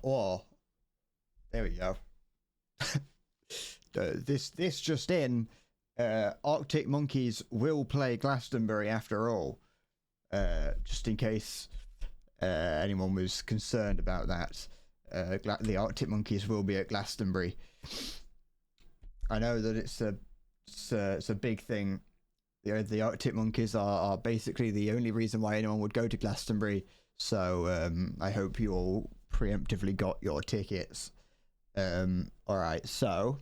Or there we go. This just in. Arctic Monkeys will play Glastonbury after all. Just in case anyone was concerned about that. The Arctic Monkeys will be at Glastonbury. I know that it's a big thing. The Arctic Monkeys are basically the only reason why anyone would go to Glastonbury. So I hope you all preemptively got your tickets. Alright, so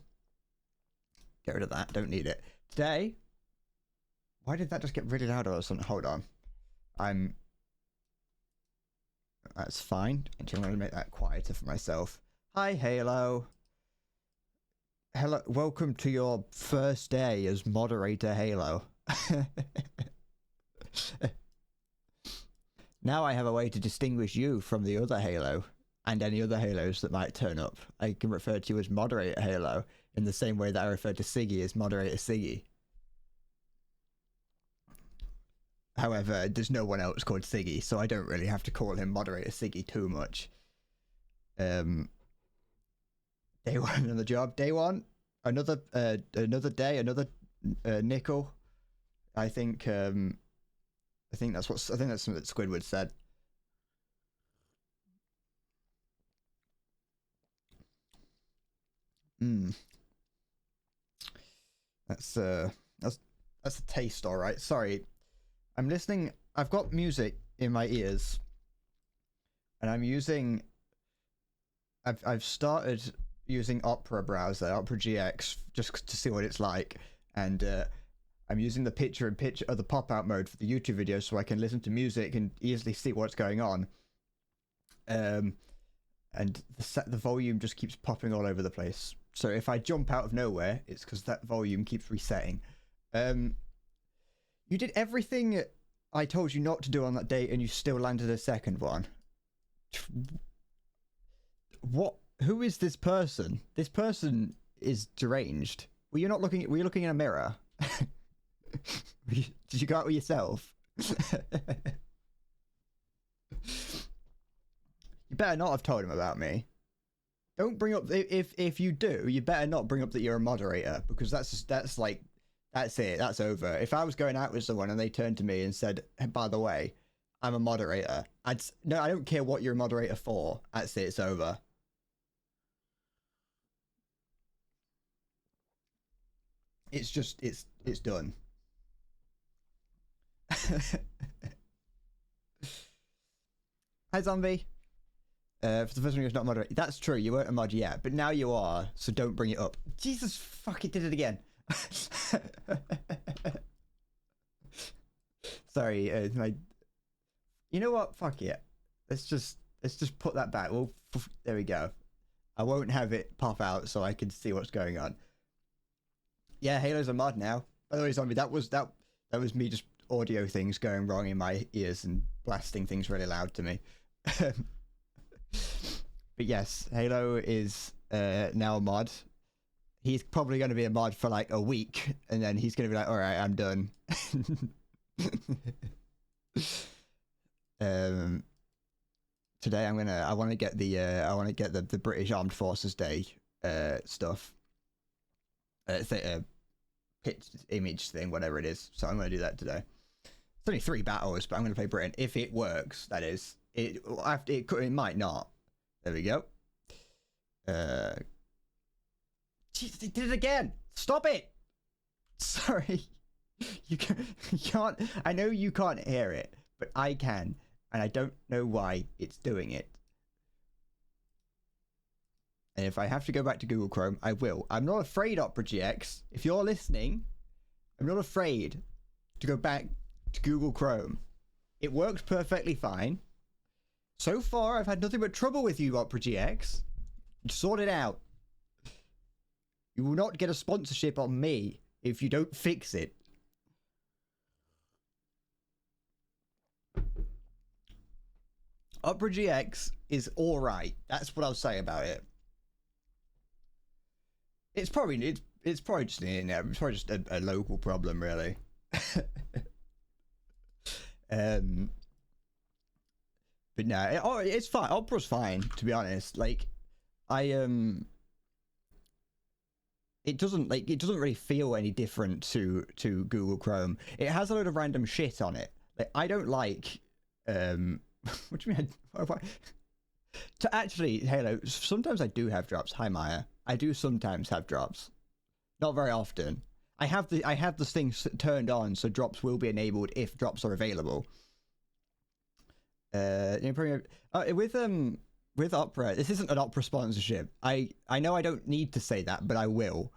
get rid of that, don't need it. Today, why did that just get really loud or something? Hold on. That's fine. Actually, I'm going to make that quieter for myself. Hi, Halo. Hello, welcome to your first day as moderator, Halo. Now I have a way to distinguish you from the other Halo and any other Halos that might turn up. I can refer to you as moderator Halo in the same way that I refer to Siggy as moderator Siggy. However, there's no one else called Siggy, so I don't really have to call him moderator Siggy too much. Day one on the job. Day one, another day, another nickel. I think that's something that Squidward said. That's a taste, all right. Sorry, I'm listening. I've got music in my ears, and I've started using Opera browser, Opera GX, just to see what it's like, and I'm using the picture-in-picture or the pop-out mode for the YouTube video, so I can listen to music and easily see what's going on. And the volume just keeps popping all over the place. So if I jump out of nowhere, it's because that volume keeps resetting. You did everything I told you not to do on that day, and you still landed a second one. What? Who is this person? This person is deranged. Were you looking in a mirror? Did you go out with yourself? You better not have told him about me. Don't bring up, if you do, you better not bring up that you're a moderator, because that's it, that's over. If I was going out with someone and they turned to me and said, hey, by the way, I'm a moderator, no, I don't care what you're a moderator for. That's it, it's over. It's just, it's done. Hi, Zombie. For the first one, you're not moderator. That's true, you weren't a mod yet, but now you are, so don't bring it up. Jesus, fuck, it did it again. Sorry, you know what? Fuck it. Let's just put that back. Well, there we go. I won't have it pop out so I can see what's going on. Yeah, Halo's a mod now. By the way, Zombie, that was me just audio things going wrong in my ears and blasting things really loud to me. But yes, Halo is now a mod. He's probably going to be a mod for like a week, and then he's going to be like, all right, I'm done. Today I want to get the British Armed Forces Day stuff. Pitch image thing, whatever it is. So I'm going to do that today. It's only 3 battles, but I'm going to play Britain if it works. That is, it might not. There we go. Jeez, they did it again. Stop it. Sorry. You can't. I know you can't hear it, but I can, and I don't know why it's doing it. And if I have to go back to Google Chrome, I will. I'm not afraid, Opera GX. If you're listening, I'm not afraid to go back to Google Chrome. It works perfectly fine. So far, I've had nothing but trouble with you, Opera GX. Sort it out. You will not get a sponsorship on me if you don't fix it. Opera GX is alright. That's what I'll say about it. It's probably just it's probably just a local problem, really. But no, it's fine. Opera's fine, to be honest. Like, it doesn't really feel any different to Google Chrome. It has a load of random shit on it. Like, I don't like what do you mean? To actually, Halo, sometimes I do have drops. Hi Maya. I do sometimes have drops. Not very often. I have this thing turned on so drops will be enabled if drops are available. With Opera, this isn't an Opera sponsorship. I know I don't need to say that, but I will.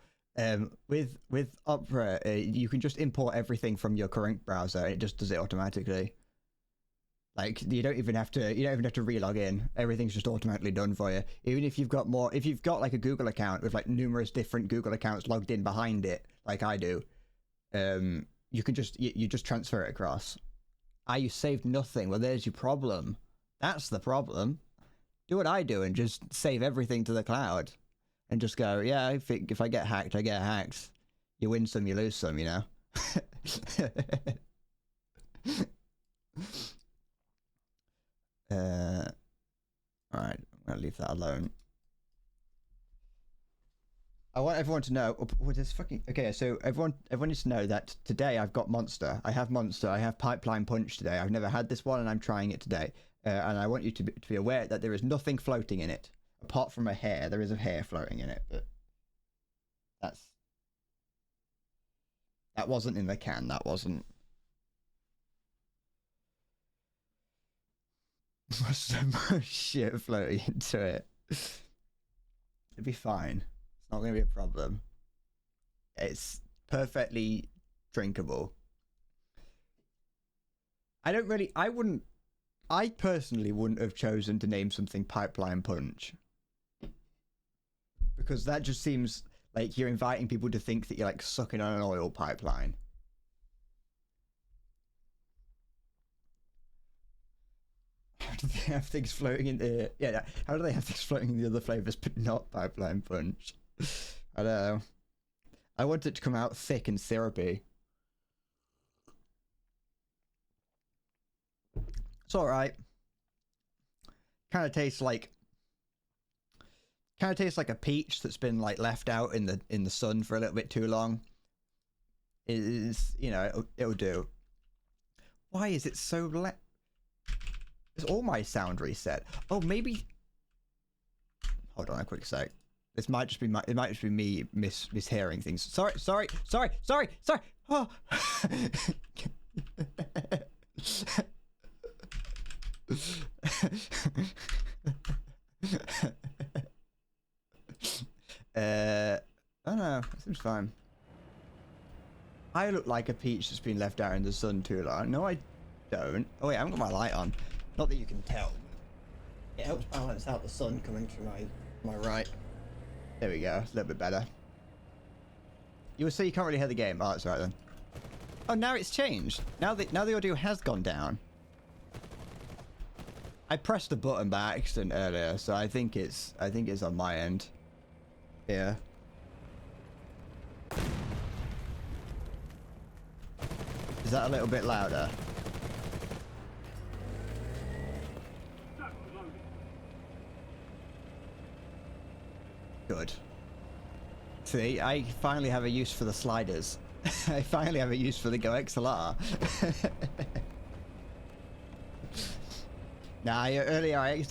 With Opera, you can just import everything from your current browser. It just does it automatically. Like, you don't even have to relog in. Everything's just automatically done for you. Even if you've got like a Google account with like numerous different Google accounts logged in behind it, like I do, you can just transfer it across. You saved nothing. Well, there's your problem. That's the problem. Do what I do and just save everything to the cloud, and just go, yeah. If I get hacked, I get hacked. You win some, you lose some. You know. All right, I'm gonna leave that alone. I want everyone to know. What is fucking okay? So everyone needs to know that today I've got Monster. I have Monster. I have Pipeline Punch today. I've never had this one, and I'm trying it today. And I want you to be aware that there is nothing floating in it apart from a hair. There is a hair floating in it, but that wasn't in the can. That wasn't. So much shit floating into it. It'd be fine. It's not going to be a problem. It's perfectly drinkable. I personally wouldn't have chosen to name something Pipeline Punch, because that just seems like you're inviting people to think that you're like sucking on an oil pipeline. How do they have things floating in the... Yeah, how do they have things floating in the other flavors but not Pipeline Punch? I don't know. I want it to come out thick and syrupy. It's alright. Kind of tastes like a peach that's been like left out in the sun for a little bit too long. It is, you know, it'll do. Why is it so Is all my sound reset? Oh, maybe. Hold on a quick sec. This might just be me mishearing things. Sorry. Oh. Oh no, that seems fine. I look like a peach that's been left out in the sun too long. No, I don't. Oh wait, I haven't got my light on. Not that you can tell. It helps balance out the sun coming through my right. There we go. A little bit better. You will say you can't really hear the game. Oh, that's right then. Oh, now it's changed. Now the audio has gone down. I pressed the button by accident earlier, so I think it's on my end. Yeah. Is that a little bit louder? Good. See, I finally have a use for the sliders. I finally have a use for the Go XLR. Now, earlier I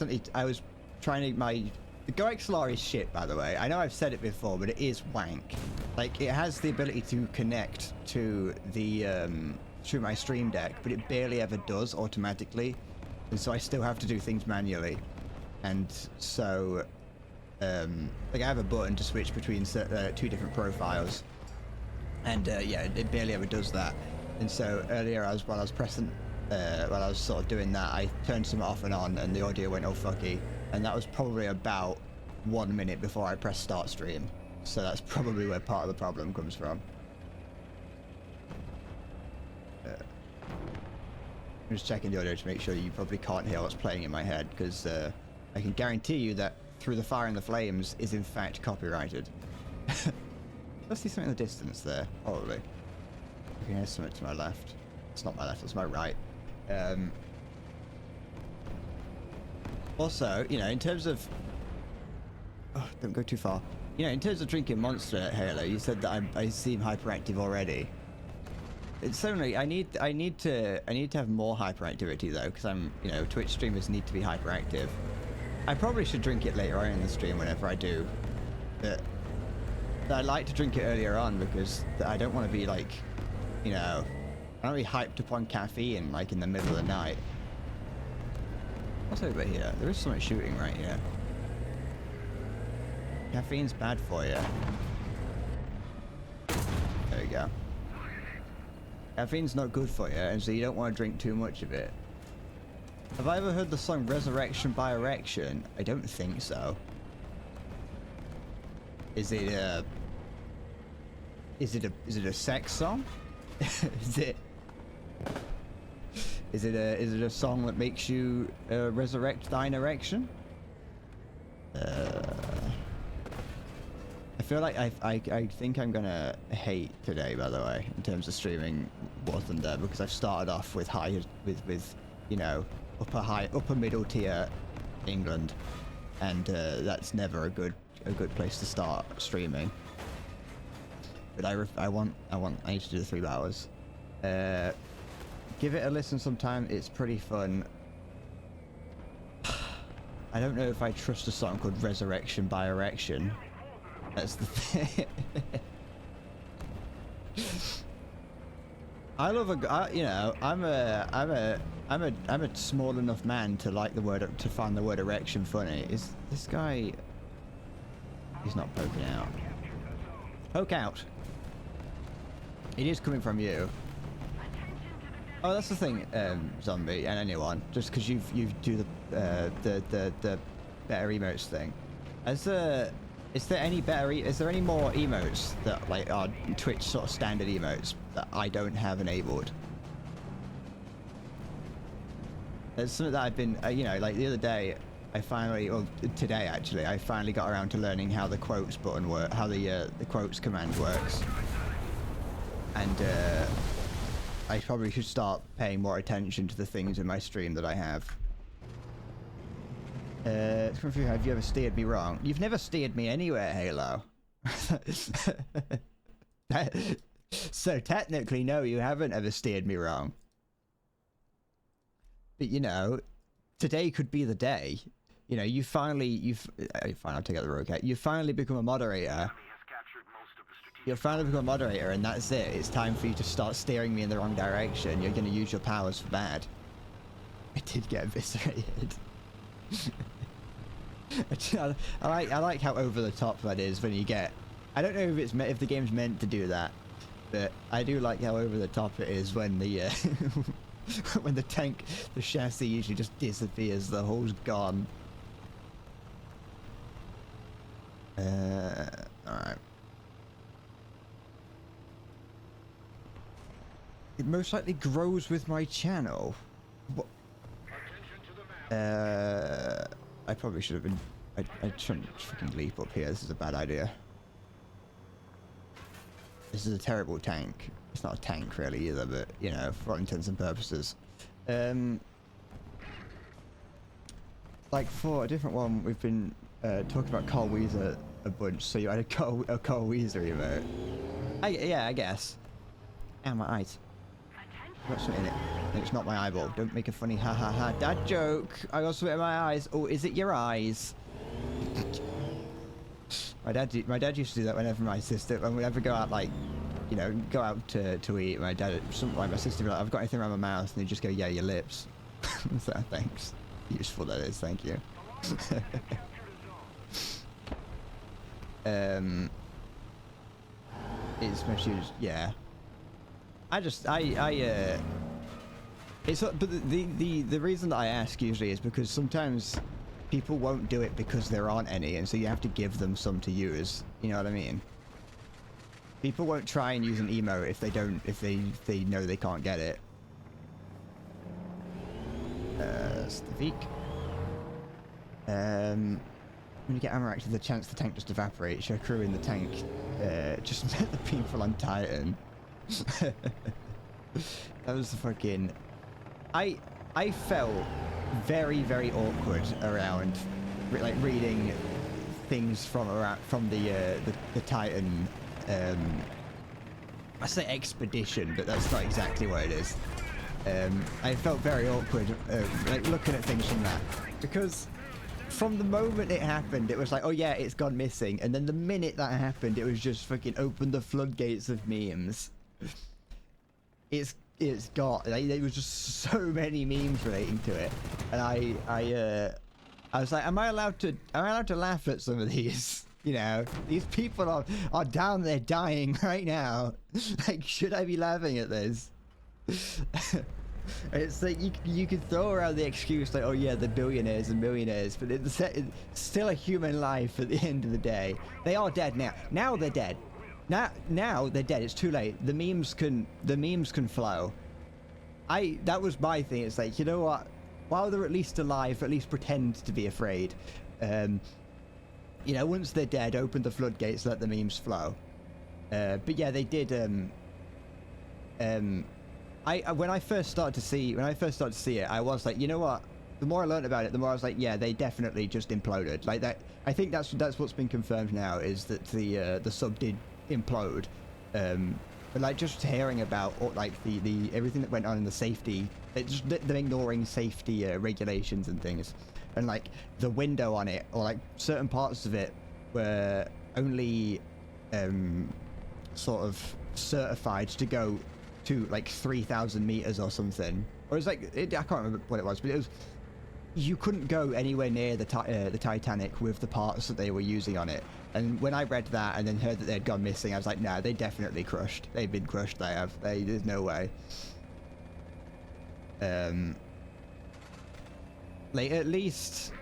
was trying to the Go XLR is shit, by the way. I know I've said it before, but it is wank. Like, it has the ability to connect to the through my Stream Deck, but it barely ever does automatically, and so I still have to do things manually. And so, like, I have a button to switch between two different profiles, and yeah, it barely ever does that. And so earlier, while I was sort of doing that, I turned some off and on, and the audio went all fucky. And that was probably about 1 minute before I pressed start stream. So that's probably where part of the problem comes from. I'm just checking the audio to make sure you probably can't hear what's playing in my head, because I can guarantee you that Through the Fire and the Flames is in fact copyrighted. Let's see something in the distance there, probably. I can hear something to my left. It's not my left, it's my right. Also, you know, in terms of... Oh, don't go too far. You know, in terms of drinking Monster at Halo, you said that I seem hyperactive already. It's only I need to have more hyperactivity though, because I'm, you know, Twitch streamers need to be hyperactive. I probably should drink it later on in the stream whenever I do. But I like to drink it earlier on because I don't want to be like, you know, I don't want to be hyped upon caffeine like in the middle of the night. What's over here? There is something shooting right here. Caffeine's bad for you. There you go. Caffeine's not good for you, and so you don't want to drink too much of it. Have I ever heard the song Resurrection by Erection? I don't think so. Is it a sex song? Is it a song that makes you resurrect thine erection? I feel like I think I'm gonna hate today, by the way, in terms of streaming War Thunder, because I've started off with with you know, upper middle tier England, and that's never a good place to start streaming. But I need to do the 3 hours. Give it a listen sometime. It's pretty fun. I don't know if I trust a song called Resurrection by Erection. That's the thing. I love you know, I'm a small enough man to like the word, to find the word erection funny. Is this guy? He's not poking out. Poke out. It is coming from you. Oh, that's the thing, Zombie, and anyone. Just because you do the better emotes thing. Is there any more emotes that like are Twitch sort of standard emotes that I don't have enabled? There's something that I've been, you know, like the other day, today actually, I finally got around to learning how the quotes button work, how the quotes command works, and I probably should start paying more attention to the things in my stream that I have. Have you ever steered me wrong? You've never steered me anywhere, Halo. So technically, no, you haven't ever steered me wrong. But you know, today could be the day. You know, fine, I'll take out the rogue cat. You finally become a moderator. You'll finally become a moderator, and that's it. It's time for you to start steering me in the wrong direction. You're going to use your powers for bad. I did get eviscerated. I like how over the top that is when you get. I don't know if the game's meant to do that, but I do like how over the top it is when the when the tank, the chassis usually just disappears. The hull's gone. All right. It most likely grows with my channel. What? I probably should have been. I shouldn't freaking leap up here. This is a bad idea. This is a terrible tank. It's not a tank really either, but you know, for all intents and purposes. Like for a different one, we've been talking about Carl Weezer a bunch. So you had a Carl Weezer emote. Yeah, I guess. And my eyes. Got something in it. It's not my eyeball. Don't make a funny ha ha ha dad joke. I got something in my eyes. Oh, is it your eyes? My dad used to do that whenever my sister, when we ever go out, like, you know, go out to eat. My sister would be like, I've got anything around my mouth, and he'd just go, yeah, your lips. So thanks. Useful that is. Thank you. It's my shoes. Yeah. It's but the reason that I ask usually is because sometimes people won't do it because there aren't any, and so you have to give them some to use. You know what I mean? People won't try and use an emote if they know they can't get it. Stavik. When you get ammo active, the chance the tank just evaporates. Your crew in the tank just met the people on Titan. That was the fucking... I felt very, very awkward around like reading things from the Titan. I say expedition, but that's not exactly what it is. I felt very awkward, like looking at things from that, because from the moment it happened, it was like, oh yeah, it's gone missing, and then the minute that happened, it was just fucking open the floodgates of memes. It's got like, there was just so many memes relating to it, and I was like, am I allowed to laugh at some of these? You know, these people are down there dying right now. Like, should I be laughing at this? It's like you could throw around the excuse like, oh yeah, the billionaires and millionaires, but it's still a human life at the end of the day. They are dead now. Now they're dead. Now they're dead. It's too late. The memes can flow. That was my thing. It's like, you know what? While they're at least alive, at least pretend to be afraid. You know, once they're dead, open the floodgates, let the memes flow. But yeah, they did. When I first started to see it, I was like, you know what? The more I learned about it, the more I was like, yeah, they definitely just imploded. Like that. I think that's what's been confirmed now, is that the sub did implode. But like just hearing about like the everything that went on in the safety, them ignoring safety regulations and things, and like the window on it, or like certain parts of it were only sort of certified to go to like 3,000 meters or something, or it was like I can't remember what it was, but it was, you couldn't go anywhere near the Titanic with the parts that they were using on it. And when I read that and then heard that they'd gone missing, I was like, nah, they definitely crushed. They've been crushed. There's no way. Like, at least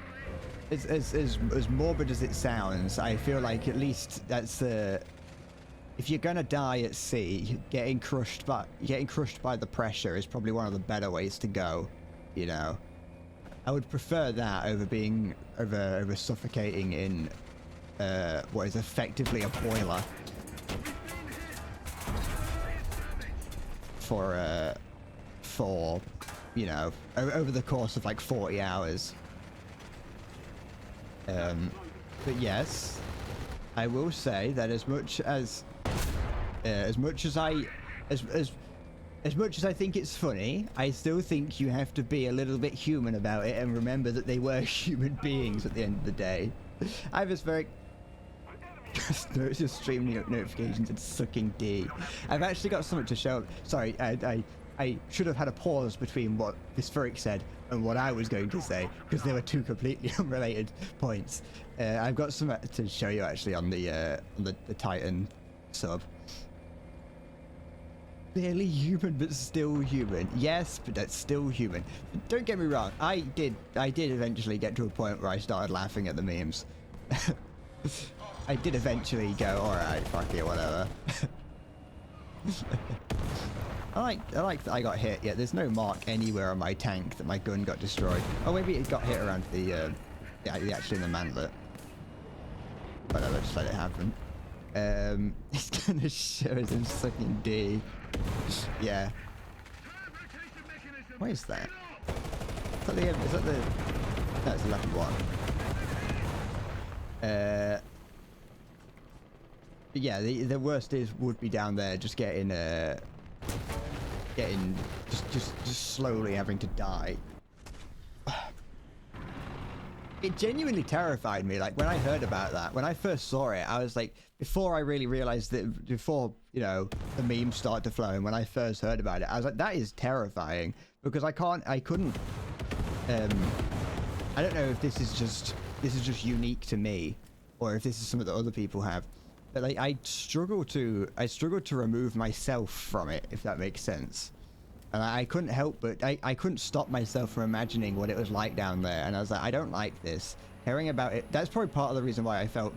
as morbid as it sounds, I feel like at least that's if you're gonna die at sea, getting crushed by the pressure is probably one of the better ways to go. You know, I would prefer that over suffocating in what is effectively a boiler for you know, over the course of like 40 hours. But yes, I will say that as much as I think it's funny, I still think you have to be a little bit human about it and remember that they were human beings at the end of the day. I was very just stream notifications and sucking D. I've actually got something to show. Sorry, I should have had a pause between what this Furic said and what I was going to say, because they were two completely unrelated points. I've got something to show you actually on the Titan sub. Barely human, but still human. Yes, but that's still human. Don't get me wrong. I did eventually get to a point where I started laughing at the memes. I did eventually go, all right, fuck it, whatever. I like that I got hit. Yeah, there's no mark anywhere on my tank that my gun got destroyed. Oh, maybe it got hit around actually in the manlet. Whatever, just let it happen. It's gonna show us him sucking D. Yeah. What is that? Is that the? That's the level 1. But yeah, the worst would be down there, just getting just slowly having to die. It genuinely terrified me. Like when I heard about that, when I first saw it, I was like, before I really realized that, before, you know, the memes started to flow, and when I first heard about it, I was like, that is terrifying, because I couldn't, I don't know if this is just unique to me, or if this is something that other people have, but like I struggle to remove myself from it, if that makes sense. And I couldn't help but I couldn't stop myself from imagining what it was like down there, and I was like, I don't like this. Hearing about it, that's probably part of the reason why I felt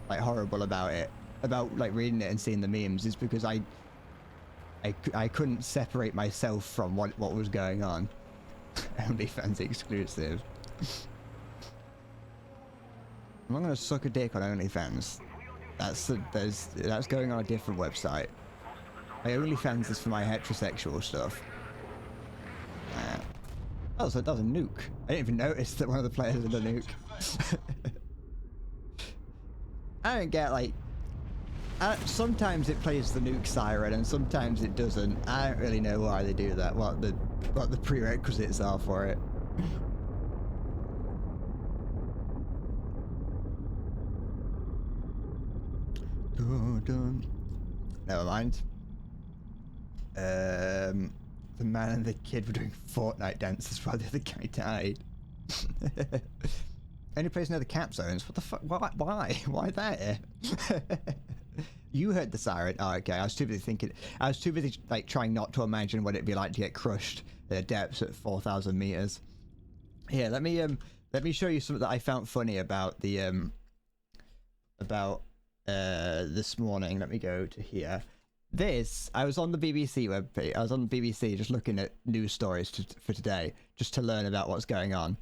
like horrible about it, about like reading it and seeing the memes, is because I couldn't separate myself from what was going on. OnlyFans exclusive. I'm not gonna suck a dick on OnlyFans. That's going on a different website. My OnlyFans is for my heterosexual stuff. Oh, so that was a nuke. I didn't even notice that one of the players had a nuke. I don't get, like... sometimes it plays the nuke siren and sometimes it doesn't. I don't really know why they do that, what the prerequisites are for it. Never mind. The man and the kid were doing Fortnite dances while the other guy died. Any place near the cap zones? What the fuck? Why? Why there? You heard the siren. Oh, okay. I was too busy thinking. I was too busy like trying not to imagine what it'd be like to get crushed at a depth at 4,000 meters. Here, let me show you something that I found funny about the this morning. Let me go to here. I was on the BBC webpage. I was on the BBC just looking at news stories for today, just to learn about what's going on.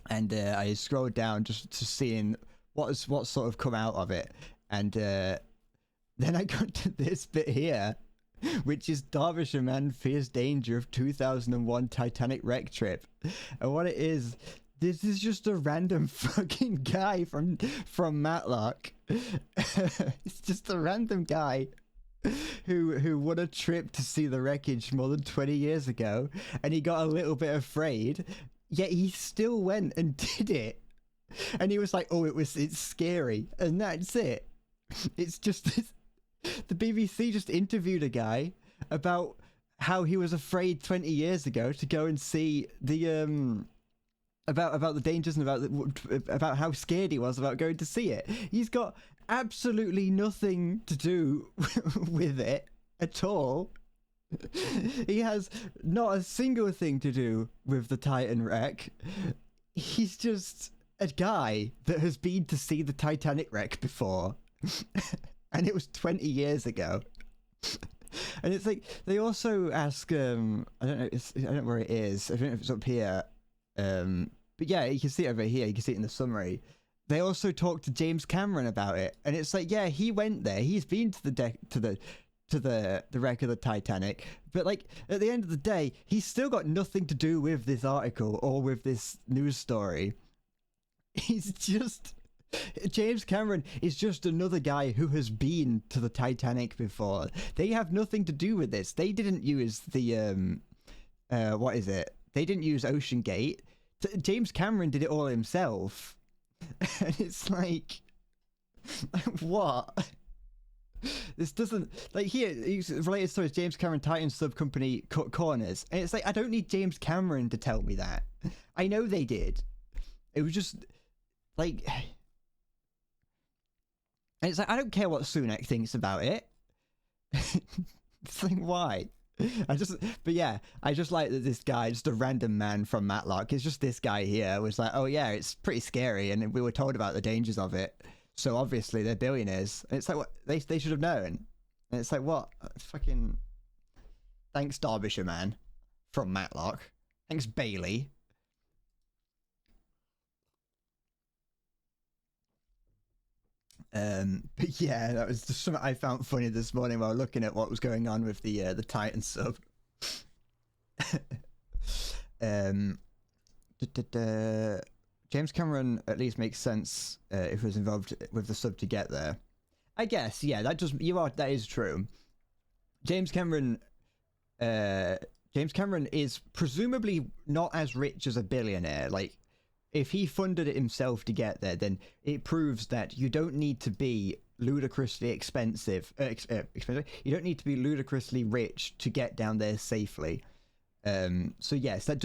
And I scrolled down just to seeing what's sort of come out of it. And then I got to this bit here, which is Derbyshire man fears danger of 2001 Titanic wreck trip. And what it is, this is just a random fucking guy from Matlock. It's just a random guy who won a trip to see the wreckage more than 20 years ago, and he got a little bit afraid, yet he still went and did it. And he was like, oh, it's scary, and that's it. It's just this, the BBC just interviewed a guy about how he was afraid 20 years ago to go and see the about the dangers and about how scared he was about going to see it. He's got absolutely nothing to do with it at all. He has not a single thing to do with the Titan wreck. He's just a guy that has been to see the Titanic wreck before. And it was 20 years ago. And it's like, they also ask, I don't know where it is. I don't know if it's up here. But yeah, you can see it over here. You can see it in the summary. They also talked to James Cameron about it, and it's like, yeah, he went there. He's been to the wreck of the Titanic, but like at the end of the day, he's still got nothing to do with this article or with this news story. He's just James Cameron is just another guy who has been to the Titanic before. They have nothing to do with this. They didn't use the what is it? They didn't use Ocean Gate. James Cameron did it all himself. And it's like, what? This doesn't, like, here, related stories, James Cameron Titan sub company cut corners. And it's like, I don't need James Cameron to tell me that. I know they did. It was just, like, and it's like, I don't care what Sunak thinks about it. It's like, why? But yeah, I just like that this guy, just a random man from Matlock, it's just this guy here was like, oh yeah, it's pretty scary, and we were told about the dangers of it, so obviously they're billionaires. And it's like, what, they should have known. And it's like, what? Fucking thanks Derbyshire man from Matlock, thanks Bailey. But yeah, that was just something I found funny this morning while looking at what was going on with the Titan sub. James Cameron at least makes sense if he was involved with the sub to get there. I guess, yeah, that is true. James Cameron is presumably not as rich as a billionaire. Like, if he funded it himself to get there, then it proves that you don't need to be ludicrously expensive. You don't need to be ludicrously rich to get down there safely. So yes, that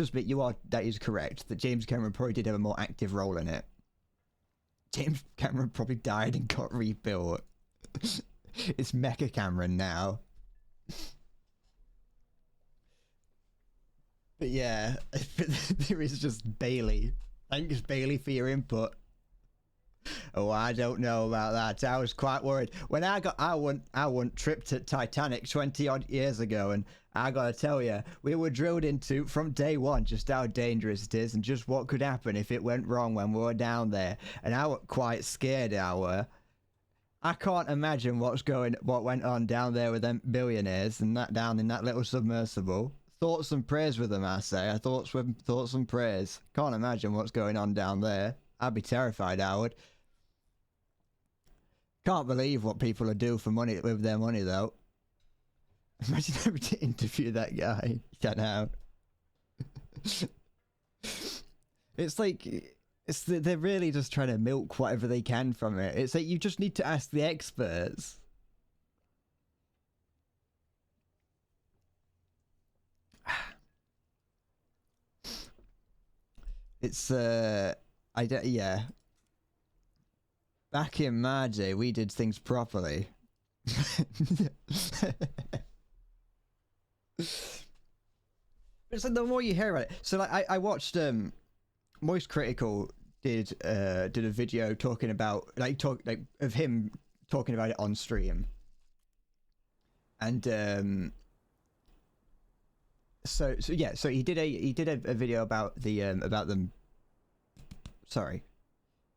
is correct. That James Cameron probably did have a more active role in it. James Cameron probably died and got rebuilt. It's Mecha Cameron now. But yeah, there is just Bailey. Thanks, Bailey, for your input. Oh, I don't know about that. I was quite worried when I went trip to Titanic 20 odd years ago, and I gotta tell you, we were drilled into from day one just how dangerous it is and just what could happen if it went wrong when we were down there. And I was quite scared. I can't imagine what went on down there with them billionaires and that down in that little submersible. thoughts and prayers with them, I say. I thoughts and prayers. Can't imagine what's going on down there. I'd be terrified, I would. Can't believe what people are do for money with their money, though. Imagine having to interview that guy. Get out. It's like they're really just trying to milk whatever they can from it. It's like you just need to ask the experts. It's yeah. Back in my day, we did things properly. It's like the more you hear about it. So like I watched Moist Critical did a video talking about of him talking about it on stream. And so he did a video about them. Sorry.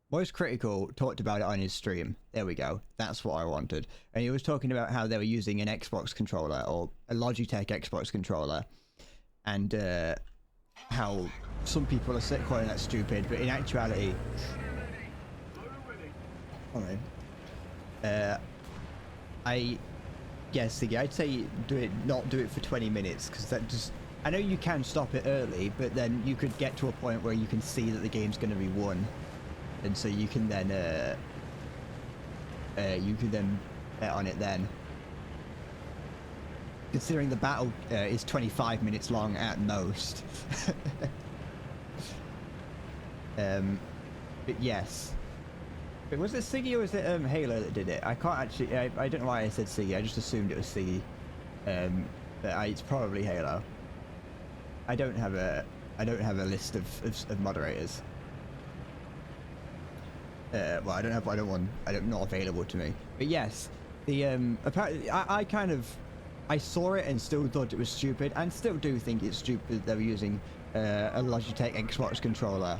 Moist Critical talked about it on his stream. There we go. That's what I wanted. And he was talking about how they were using an Xbox controller, or a Logitech Xbox controller, and how some people are calling that stupid, but in actuality, I guess I'd say not do it for 20 minutes, because that just, I know you can stop it early, but then you could get to a point where you can see that the game's going to be won, and so you can then bet on it then. Considering the battle is 25 minutes long at most. But yes. But was it Siggy or was it Halo that did it? I can't actually. I don't know why I said Siggy. I just assumed it was Siggy. But it's probably Halo. I don't have a list of moderators. Well, not available to me. But yes, the apparently I saw it and still thought it was stupid, and still do think it's stupid they were using a Logitech Xbox controller.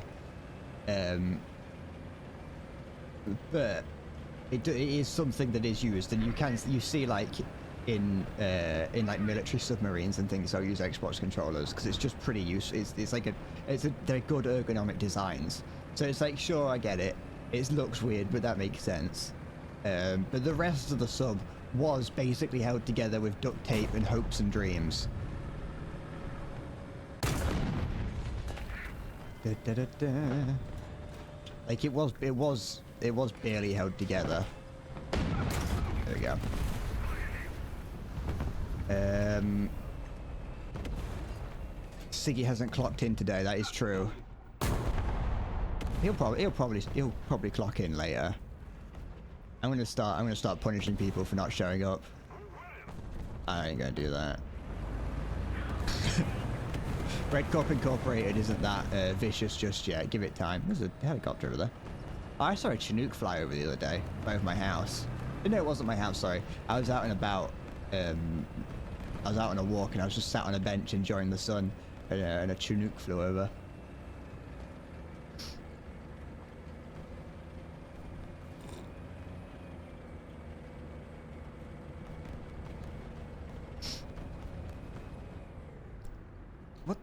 But it is something that is used, and you see like in like military submarines and things, they'll use Xbox controllers because it's just pretty useful. They're good ergonomic designs. So it's like, sure, I get it. It looks weird, but that makes sense. But the rest of the sub was basically held together with duct tape and hopes and dreams. Da, da, da, da. Like it was barely held together. There we go. Siggy hasn't clocked in today. That is true. He'll probably clock in later. I'm gonna start punishing people for not showing up. I ain't gonna do that. Red Corp Incorporated isn't that vicious just yet. Give it time. There's a helicopter over there. Oh, I saw a Chinook fly over the other day over my house. No, it wasn't my house. Sorry, I was out and about. I was out on a walk and I was just sat on a bench enjoying the sun, and a Chinook flew over. What?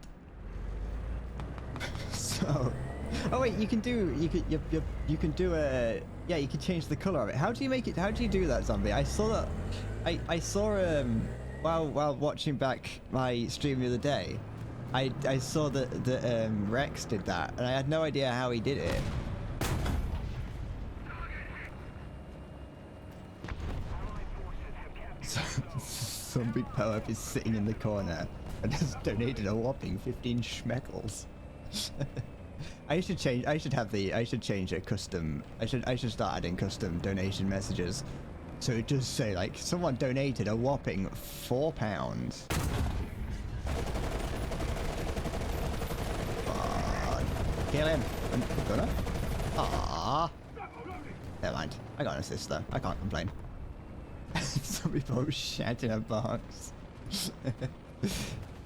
So, oh wait, you can do a, yeah, you can change the color of it. How do you make it? How do you do that, Zombie? I saw that. I saw while watching back my stream the other day. I saw that Rex did that, and I had no idea how he did it. Zombie Poe-Up is sitting in the corner and has donated a whopping 15 schmeckles. I should change a custom. I should start adding custom donation messages, so it does say like someone donated a whopping £4. Kill him. I'm gonna. Aww. Never mind. I got an assist though. I can't complain. Zombie boat shat in a box.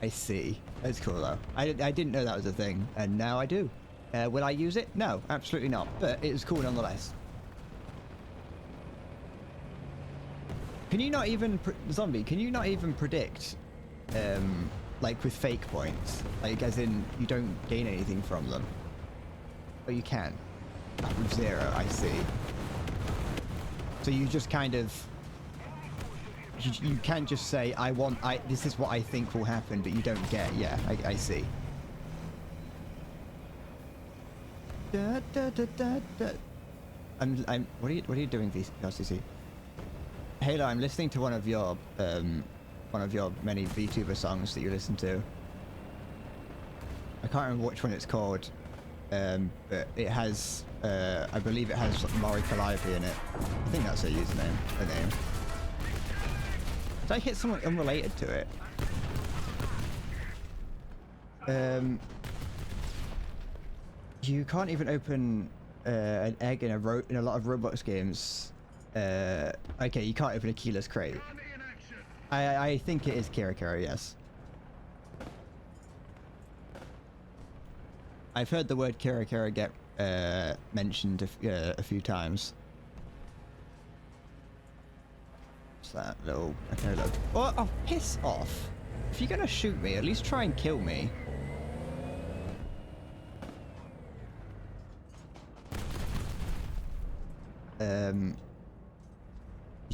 I see. That's cool though. I didn't know that was a thing, and now I do. Will I use it? No, absolutely not. But it was cool nonetheless. Can you not even Zombie? Can you not even predict Like with fake points, like as in you don't gain anything from them. But you can. With 0, I see. So you just kind of... You can just say, this is what I think will happen, but you don't get... Yeah, I see. Da, da, da, da, da. What are you doing, VCC? Halo, I'm listening to one of your many VTuber songs that you listen to. I can't remember which one it's called, but it has, I believe it has Mori Calliope in it. I think that's her username, her name. Did I hit someone unrelated to it? You can't even open an egg in a lot of Roblox games. Okay, you can't open a keyless crate. I think it is Kira Kira, yes. I've heard the word Kira Kira get mentioned a few times. What's that little... Okay, look. Oh, piss off. If you're gonna shoot me, at least try and kill me. You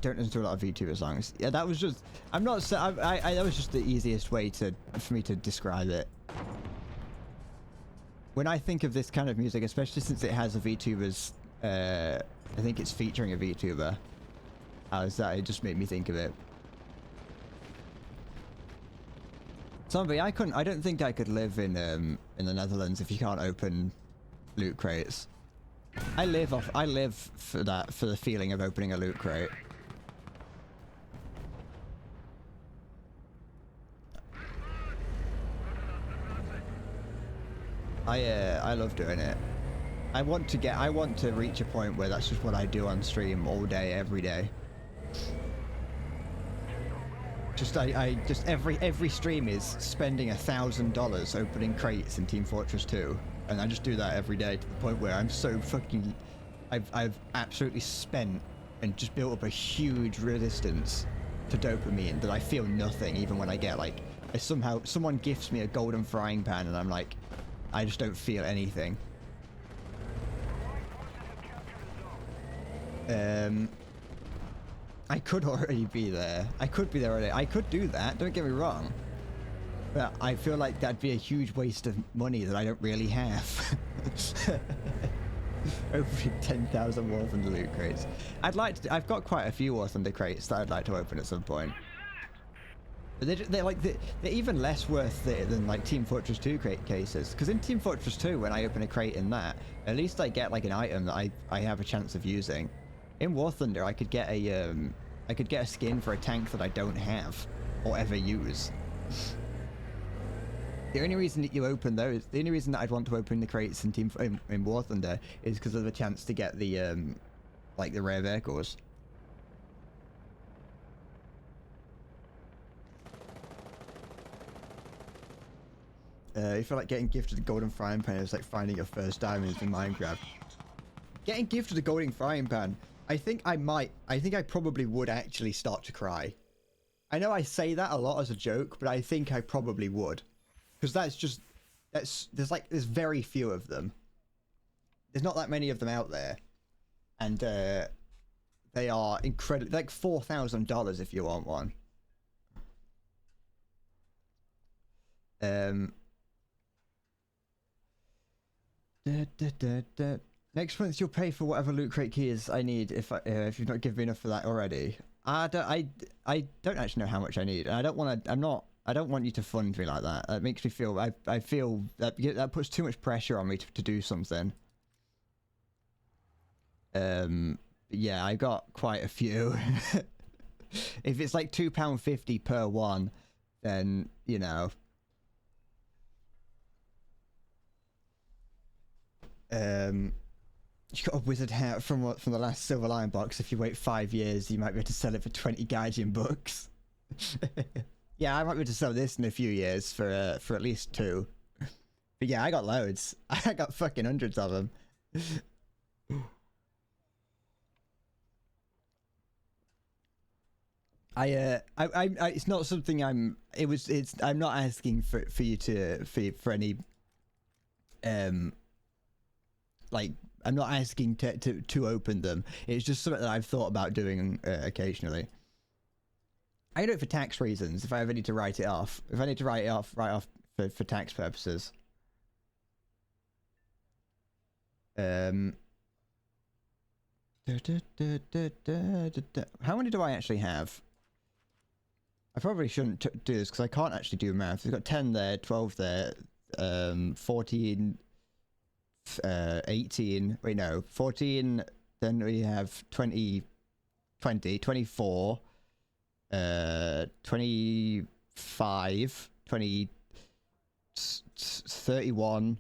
don't listen to a lot of VTuber songs. Yeah, that was just... I'm not... that was just the easiest way for me to describe it. When I think of this kind of music, especially since it has a VTuber's... I think it's featuring a VTuber. It just made me think of it. Zombie, I don't think I could live in the Netherlands if you can't open loot crates. I live for the feeling of opening a loot crate. I love doing it. I want to reach a point where that's just what I do on stream all day, every day. Every stream is spending $1,000 opening crates in Team Fortress 2, and I just do that every day to the point where I'm so fucking... I've absolutely spent and just built up a huge resistance to dopamine that I feel nothing even when I get like... If somehow someone gifts me a golden frying pan and I'm like... I just don't feel anything. I could already be there. I could be there already. I could do that, don't get me wrong. But I feel like that'd be a huge waste of money that I don't really have. Opening 10,000 War Thunder loot crates. I've got quite a few War Thunder crates that I'd like to open at some point. But they're even less worth it than like Team Fortress 2 crate cases. Because in Team Fortress 2, when I open a crate in that, at least I get like an item that I have a chance of using. In War Thunder, I could get a skin for a tank that I don't have or ever use. The only reason that you open those, the only reason that I'd want to open the crates in War Thunder is because of the chance to get the like the rare vehicles. You feel like getting gifted a golden frying pan is like finding your first diamond in Minecraft. Getting gifted a golden frying pan, I think I probably would actually start to cry. I know I say that a lot as a joke, but I think I probably would. Because there's very few of them. There's not that many of them out there. And they are incredible, like $4,000 if you want one. Next month you'll pay for whatever loot crate keys I need if you've not given me enough for that already. I don't actually know how much I need, and I don't want you to fund me like that. That makes me feel I feel that puts too much pressure on me to do something. Yeah, I got quite a few. If it's like £2.50 per one, then you know. You got a wizard hat from the last Silver Lion box. If you wait 5 years, you might be able to sell it for 20 Guardian bucks. Yeah, I might be able to sell this in a few years for at least 2. But yeah, I got loads. I got fucking hundreds of them. It's not something I'm. I'm not asking for you to for any. Like I'm not asking to open them. It's just something that I've thought about doing occasionally. I do it for tax reasons. If I ever need to write it off, write off for tax purposes. How many do I actually have? I probably shouldn't do this because I can't actually do math. We've got 10 there, 12 there, 14, 18. Wait, no, 14. Then we have 20, 24, 25, 20, 31,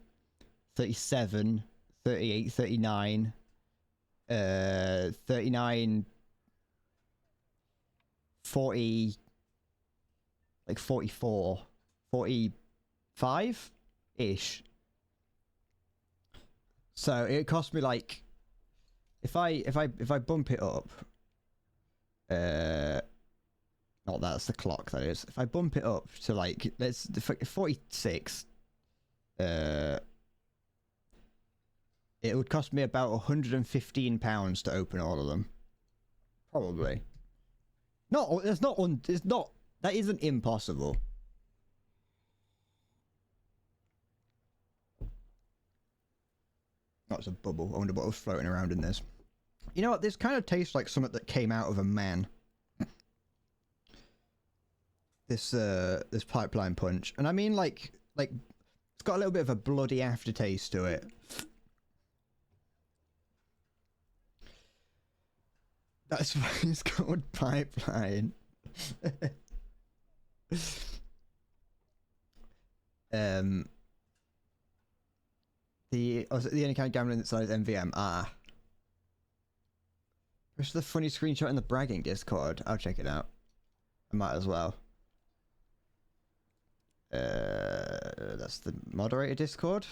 37, 38, 39, 39, 40, like 44, 45-ish. So it cost me like, if I bump it up, not that's the clock, that is. If I bump it up to like, let's 46, it would cost me about £115 to open all of them. Probably. No, it's not. That isn't impossible. That's a bubble. I wonder what was floating around in this. You know what? This kind of tastes like something that came out of a man. This pipeline punch, and I mean like it's got a little bit of a bloody aftertaste to it. That's why it's called pipeline. The only kind of gambling that is MVM. Ah. Where's the funny screenshot in the bragging Discord? I'll check it out. I might as well. That's the moderator Discord.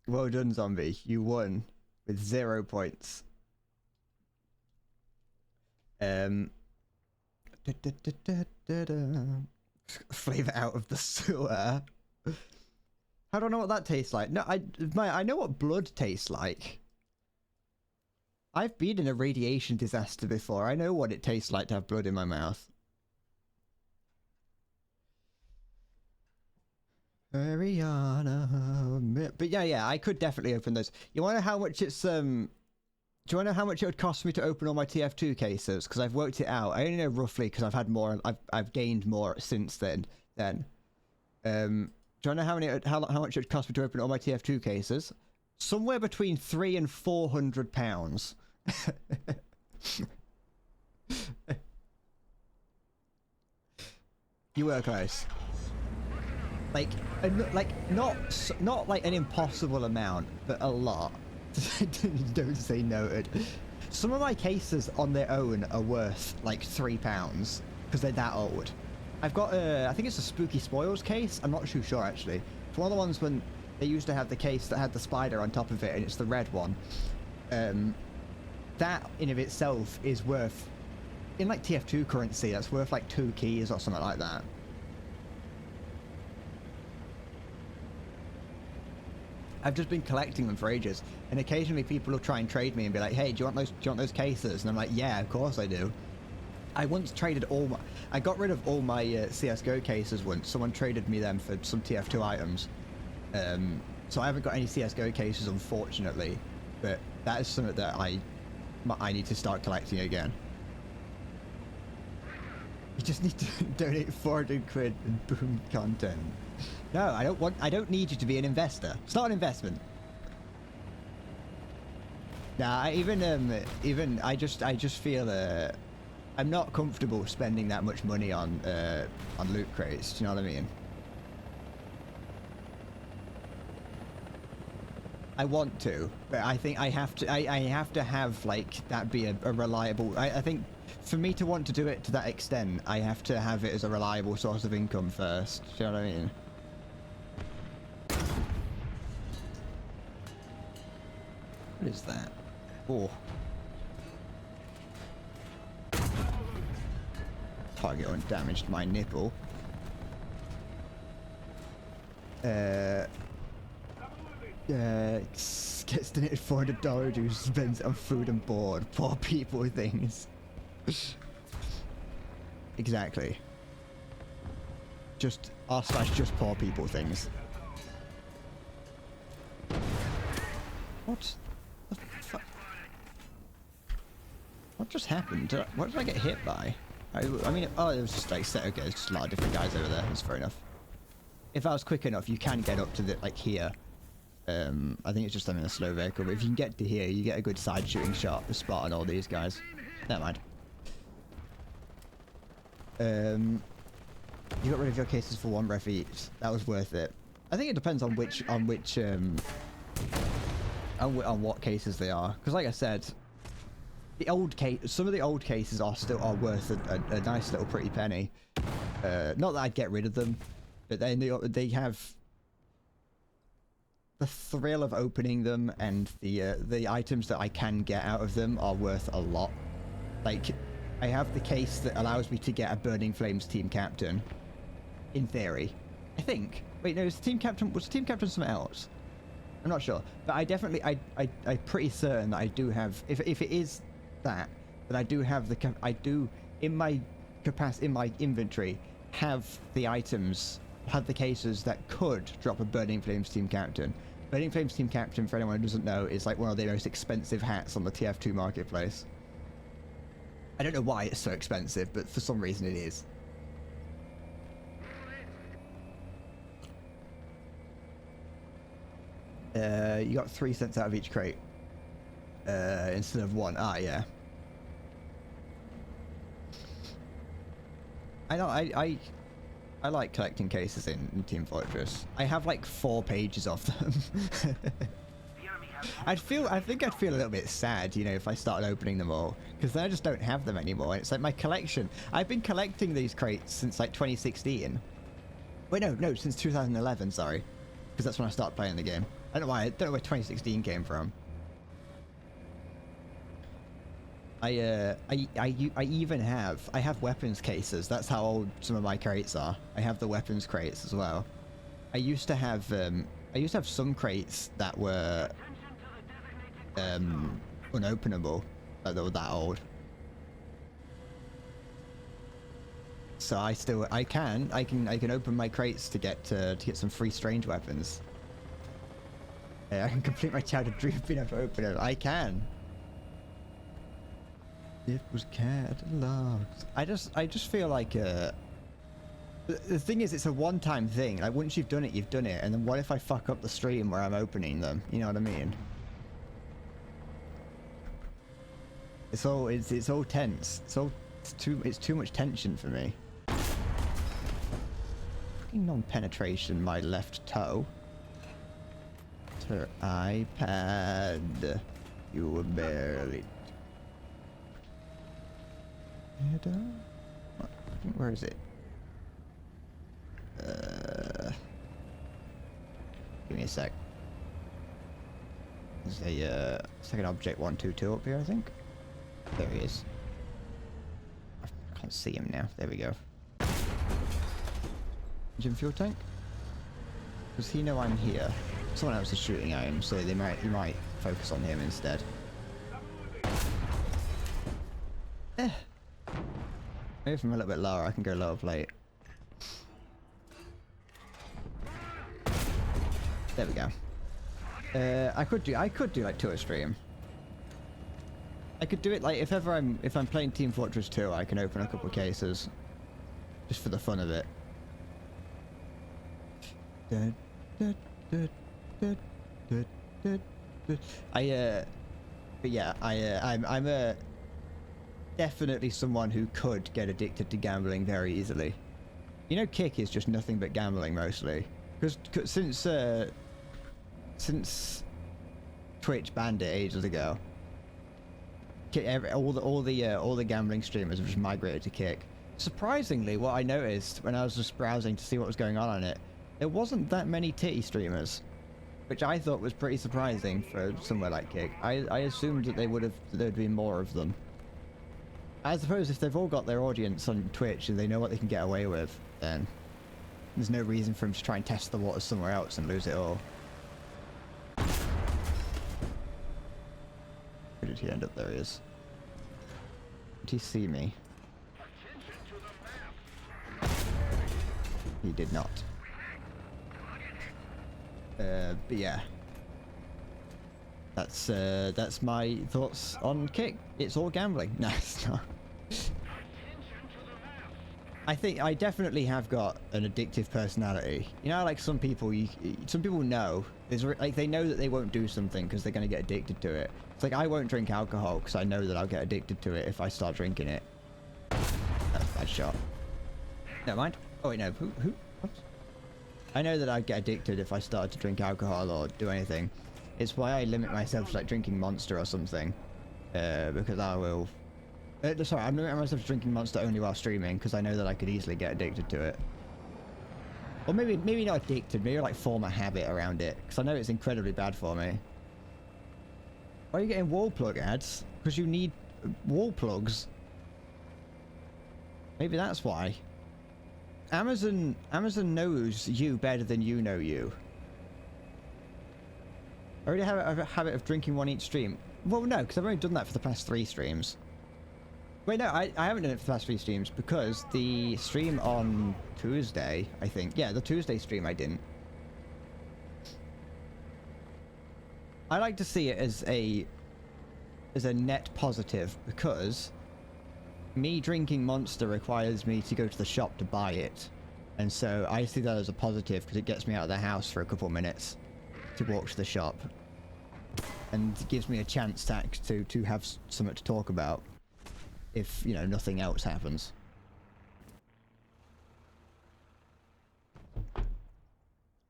Well done, zombie. You won with 0 points. Flavor out of the sewer. How do I know what that tastes like? No, I know what blood tastes like. I've been in a radiation disaster before. I know what it tastes like to have blood in my mouth. Ariana. But yeah, I could definitely open those. You wanna know how much it's do you wanna know how much it would cost me to open all my TF2 cases? Because I've worked it out. I only know roughly because I've had more. I've gained more since then. Do you wanna know how much it would cost me to open all my TF2 cases? Somewhere between £300 and £400. You were close. Like not like an impossible amount, but a lot. Don't say noted. Some of my cases on their own are worth like £3 because they're that old. I've got I think it's a Spooky Spoils case. I'm not too sure actually. It's one of the ones when they used to have the case that had the spider on top of it, and it's the red one. That in of itself is worth, in like TF2 currency, that's worth like 2 keys or something like that. I've just been collecting them for ages, and occasionally people will try and trade me and be like, "Hey, do you want those cases?" And I'm like, "Yeah, of course I do." I once traded I got rid of all my CS:GO cases once. Someone traded me them for some TF2 items. So I haven't got any CS:GO cases, unfortunately, but that is something that I need to start collecting again. You just need to donate 400 quid and boom, content. No, I don't need you to be an investor. It's not an investment. Nah, I just feel I'm not comfortable spending that much money on loot crates. Do you know what I mean? I want to, but I think I have to. I have to have like that be a reliable. I think for me to want to do it to that extent, I have to have it as a reliable source of income first. Do you know what I mean? What is that? Oh. Target undamaged my nipple. Gets donated $400 who spends it on food and board. Poor people things. Exactly. Just r/just poor people things. What the fuck? What just happened? What did I get hit by? I mean, oh, it was just like, okay, there's just a lot of different guys over there. That's fair enough. If I was quick enough, you can get up to the, like, here. I think it's just I'm in a slow vehicle, but if you can get to here, you get a good side shooting shot spot on all these guys. Never mind. You got rid of your cases for 1 ref each. That was worth it. I think it depends on on what cases they are. Because like I said, some of the old cases are worth a nice little pretty penny. Not that I'd get rid of them, but they have the thrill of opening them, and the items that I can get out of them are worth a lot. Like, I have the case that allows me to get a Burning Flames team captain. In theory, I think. Wait, no, was team captain something else? I'm not sure, but I definitely, I'm pretty certain that I do have. If it is that I do have I do in my capacity, in my inventory, have the items, have the cases that could drop a Burning Flames team captain. Burning Flames team captain, for anyone who doesn't know, is like one of the most expensive hats on the TF2 marketplace. I don't know why it's so expensive, but for some reason it is. You got 3 cents out of each crate. Instead of 1. Ah, yeah. I know, I like collecting cases in Team Fortress. I have like 4 pages of them. I think I'd feel a little bit sad, you know, if I started opening them all, because then I just don't have them anymore. It's like my collection. I've been collecting these crates since like 2016. Wait, no, since 2011. Sorry, because that's when I started playing the game. I don't know why. I don't know where 2016 came from. I even have weapons cases. That's how old some of my crates are. I have the weapons crates as well. I used to have some crates that were unopenable, like they were that old. So I can open my crates to get some free strange weapons. I can complete my childhood dream of being able to open it. I can. It was catalogs. I just feel like the thing is, it's a one-time thing. Like, once you've done it, you've done it. And then what if I fuck up the stream where I'm opening them? You know what I mean? It's all tense. It's too much tension for me. Fucking non-penetration, my left toe. Her iPad. You were barely. Where is it? Give me a sec. There's a second object 122 up here, I think. There he is. I can't see him now. There we go. Engine fuel tank? Does he know I'm here? Someone else is shooting at him, so he might focus on him instead. Maybe from a little bit lower, I can go lower plate. There we go. I could do like 2 a stream. I could do it like if I'm playing Team Fortress 2, I can open a couple of cases, just for the fun of it. But yeah, I'm definitely someone who could get addicted to gambling very easily. You know, Kick is just nothing but gambling mostly, because since Twitch banned it ages ago, all the gambling streamers have just migrated to Kick. Surprisingly, what I noticed when I was just browsing to see what was going on it, there wasn't that many titty streamers. which I thought was pretty surprising for somewhere like Kick. I assumed that there'd be more of them. I suppose if they've all got their audience on Twitch and they know what they can get away with, then there's no reason for them to try and test the waters somewhere else and lose it all. Where did he end up? There he is. Did he see me? He did not. But yeah. That's my thoughts on Kick. It's all gambling. No, it's not. I think I definitely have got an addictive personality. You know, like some people know. Like they know that they won't do something because they're going to get addicted to it. It's like I won't drink alcohol because I know that I'll get addicted to it if I start drinking it. That's a bad shot. Never mind. Oh wait, no. Who? Oops. I know that I'd get addicted if I started to drink alcohol or do anything. It's why I limit myself to like drinking Monster or something. Because I will... sorry, I'm limiting myself to drinking Monster only while streaming because I know that I could easily get addicted to it. Or maybe not addicted, maybe like form a habit around it. Because I know it's incredibly bad for me. Why are you getting wall plug ads? Because you need wall plugs. Maybe that's why. Amazon knows you better than you know you. I already have a habit of drinking one each stream. Well, no, because I've only done that for the past 3 streams. Wait, no, I haven't done it for the past 3 streams because the stream on Tuesday, I think. Yeah, the Tuesday stream I didn't. I like to see it as a net positive because me drinking Monster requires me to go to the shop to buy it. And so I see that as a positive because it gets me out of the house for a couple minutes to walk to the shop. And gives me a chance to have something to talk about if, you know, nothing else happens.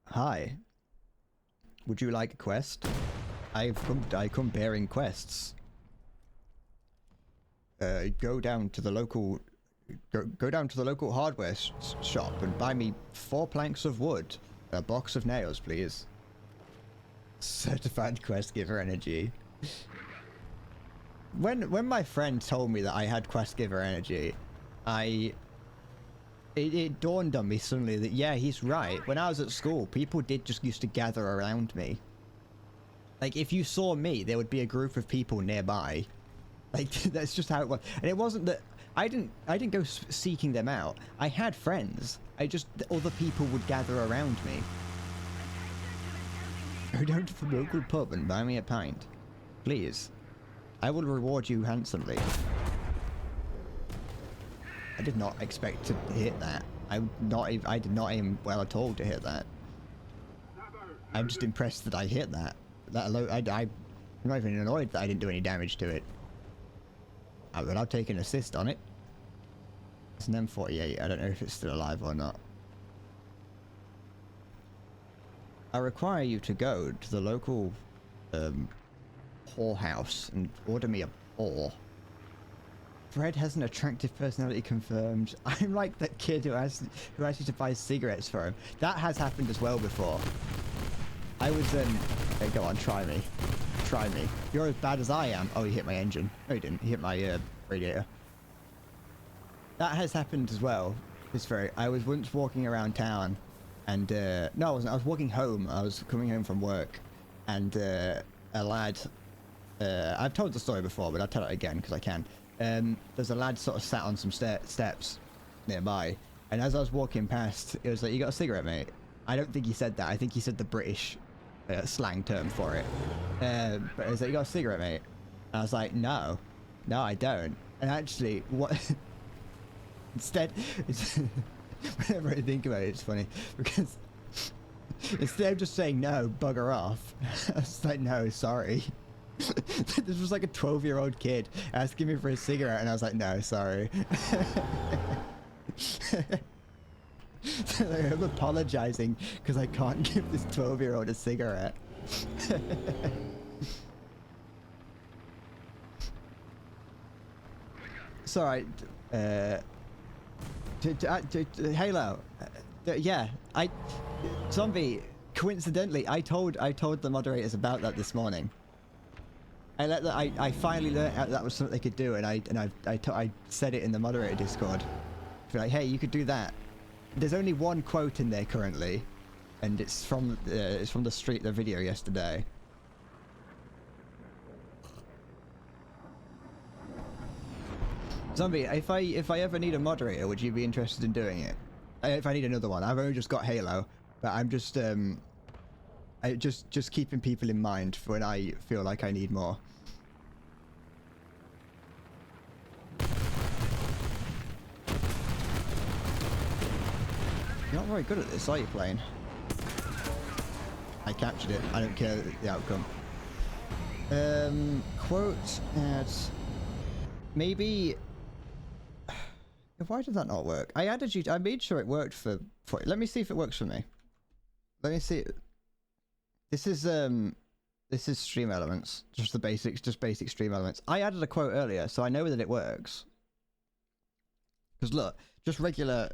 Hi. Would you like a quest? I come bearing quests. Go down to the local hardware shop and buy me 4 planks of wood, a box of nails, please. Certified quest giver energy. When my friend told me that I had quest giver energy, it dawned on me suddenly that yeah, he's right. When I was at school, people did just used to gather around me. Like if you saw me, there would be a group of people nearby. Like that's just how it was. And it wasn't that I didn't go seeking them out. I had friends. Other people would gather around me. Go down to the local pub and buy me a pint. Please. I will reward you handsomely. I did not expect to hit that. I did not aim well at all to hit that. I'm just impressed that I hit that. That alone, I'm not even annoyed that I didn't do any damage to it. But I'll take an assist on it. It's an M48. I don't know if it's still alive or not. I require you to go to the local whorehouse and order me a whore. Fred has an attractive personality confirmed. I'm like that kid who asked you to buy cigarettes for him. That has happened as well before. I was hey, go on, try me. Try me. You're as bad as I am. Oh, he hit my engine. No, he didn't. He hit my radiator. That has happened as well. I was once walking around town. And, no, I wasn't. I was walking home. I was coming home from work. And, a lad... I've told the story before, but I'll tell it again, because I can. There's a lad sort of sat on some steps nearby. And as I was walking past, it was like, you got a cigarette, mate? I don't think he said that. I think he said the British slang term for it. But it was like, you got a cigarette, mate? And I was like, no. No, I don't. And actually, what... Instead... Whenever I think about it, it's funny because instead of just saying no, bugger off, I was like, no, sorry. This was like a 12-year-old kid asking me for a cigarette, and I was like, no, sorry. So I'm apologizing because I can't give this 12-year-old a cigarette. Sorry. Halo, yeah, Zombie, Coincidentally, I told the moderators about that this morning. I finally learned out that was something they could do, and I said it in the moderator Discord. Be like, hey, you could do that. There's only one quote in there currently, and it's from the video yesterday. Zombie, if I ever need a moderator, would you be interested in doing it? If I need another one, I've only just got Halo, but I'm just just keeping people in mind for when I feel like I need more. You're not very good at this, are you, playing? I captured it. I don't care the outcome. Quote at... Maybe... Why did that not work? I added you... I made sure it worked for... Let me see if it works for me. Let me see... This is Stream Elements. Just the basics, just basic Stream Elements. I added a quote earlier, so I know that it works. Because look, just regular...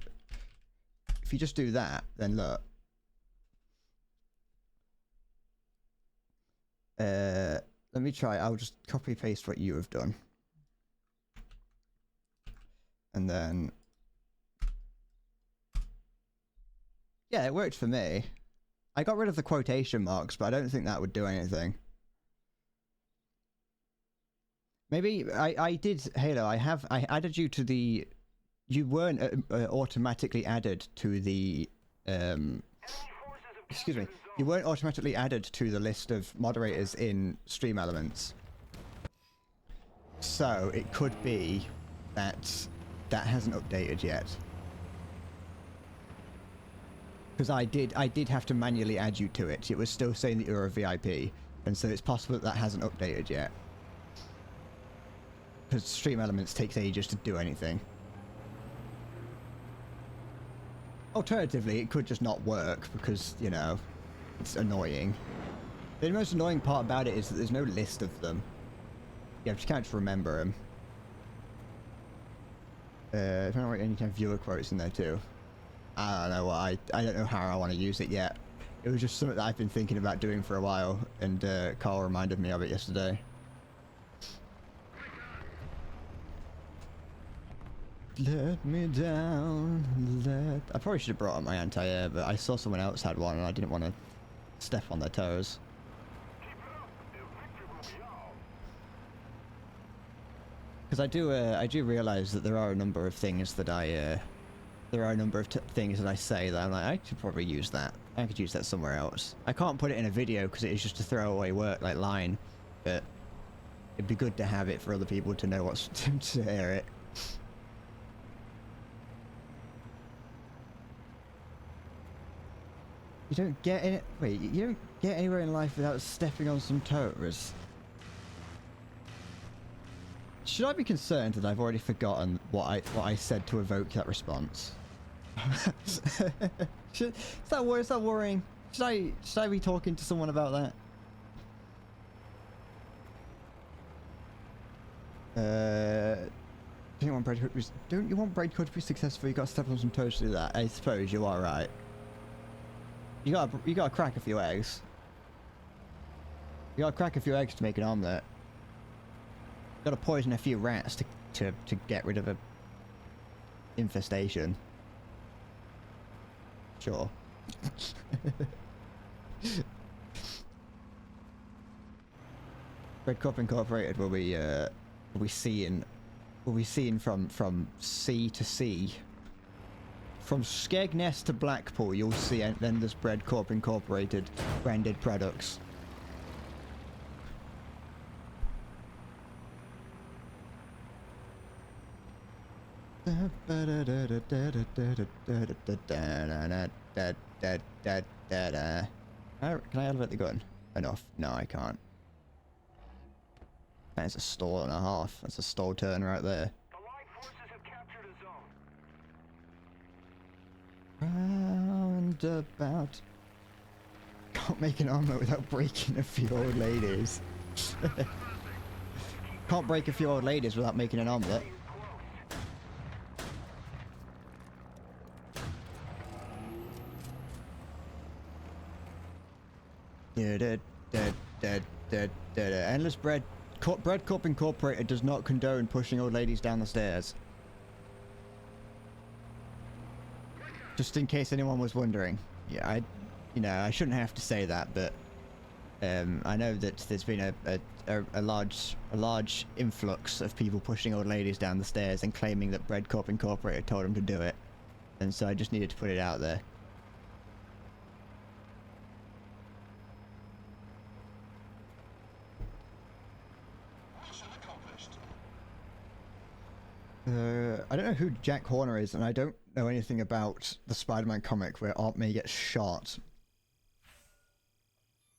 If you just do that, then look. Let me try. I'll just copy paste what you have done. And then... Yeah, it worked for me. I got rid of the quotation marks, but I don't think that would do anything. Maybe I did, Halo, I added you to the... You weren't automatically added to the... excuse me. You weren't automatically added to the list of moderators in Stream Elements. So, it could be that that hasn't updated yet. Because I did have to manually add you to it. It was still saying that you're a VIP. And so it's possible that that hasn't updated yet. Because Stream Elements takes ages to do anything. Alternatively, it could just not work because, you know, it's annoying. The most annoying part about it is that there's no list of them. You just can't just remember them. If I don't write any kind of viewer quotes in there too. I don't know what I don't know how I want to use it yet. It was just something that I've been thinking about doing for a while, and Carl reminded me of it yesterday. Let me down, I probably should have brought up my anti-air, but I saw someone else had one and I didn't want to step on their toes. Because I do realise that there are a number of things that things that I say that I'm like, I should probably use that. I could use that somewhere else. I can't put it in a video because it is just a throwaway line, but it'd be good to have it for other people to know what's to hear it. You don't get in it. Wait, you don't get anywhere in life without stepping on some toes. Should I be concerned that I've already forgotten what I said to evoke that response? Is that worrying? Should I be talking to someone about that? Don't you want bread to be successful? You got to step on some toes to do that. I suppose you are right. You gotta crack a few eggs. You gotta crack a few eggs to make an omelette. You gotta poison a few rats to get rid of a infestation. Sure. Red Corp Incorporated will be seen from sea to sea. From Skegness to Blackpool, you'll see Endless Bread Corp Incorporated branded products. Can I elevate the gun? Enough. No, I can't. That's a stall and a half. That's a stall turn right there. The Allied forces have captured a zone. Roundabout. Can't make an omelette without breaking a few old ladies. Can't break a few old ladies without making an omelette. Endless Bread Bread Cup Incorporated does not condone pushing old ladies down the stairs. Just in case anyone was wondering. Yeah, I shouldn't have to say that, but I know that there's been a large influx of people pushing old ladies down the stairs and claiming that Bread Corp Incorporated told them to do it, and so I just needed to put it out there. I don't know who Jack Horner is, and I don't know anything about the Spider-Man comic where Aunt May gets shot.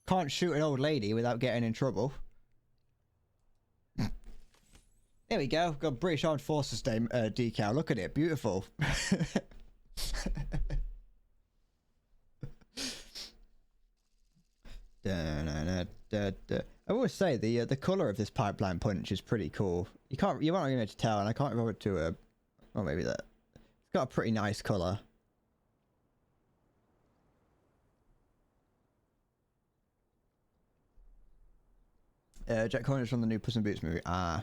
Can't shoot an old lady without getting in trouble. There we go. Got British Armed Forces Day decal. Look at it. Beautiful. I always say the color of this pipeline punch is pretty cool. You won't be able to tell, and I can't remember to well, maybe that. It's got a pretty nice color. Jack Horner's from the new Puss in Boots movie. Ah.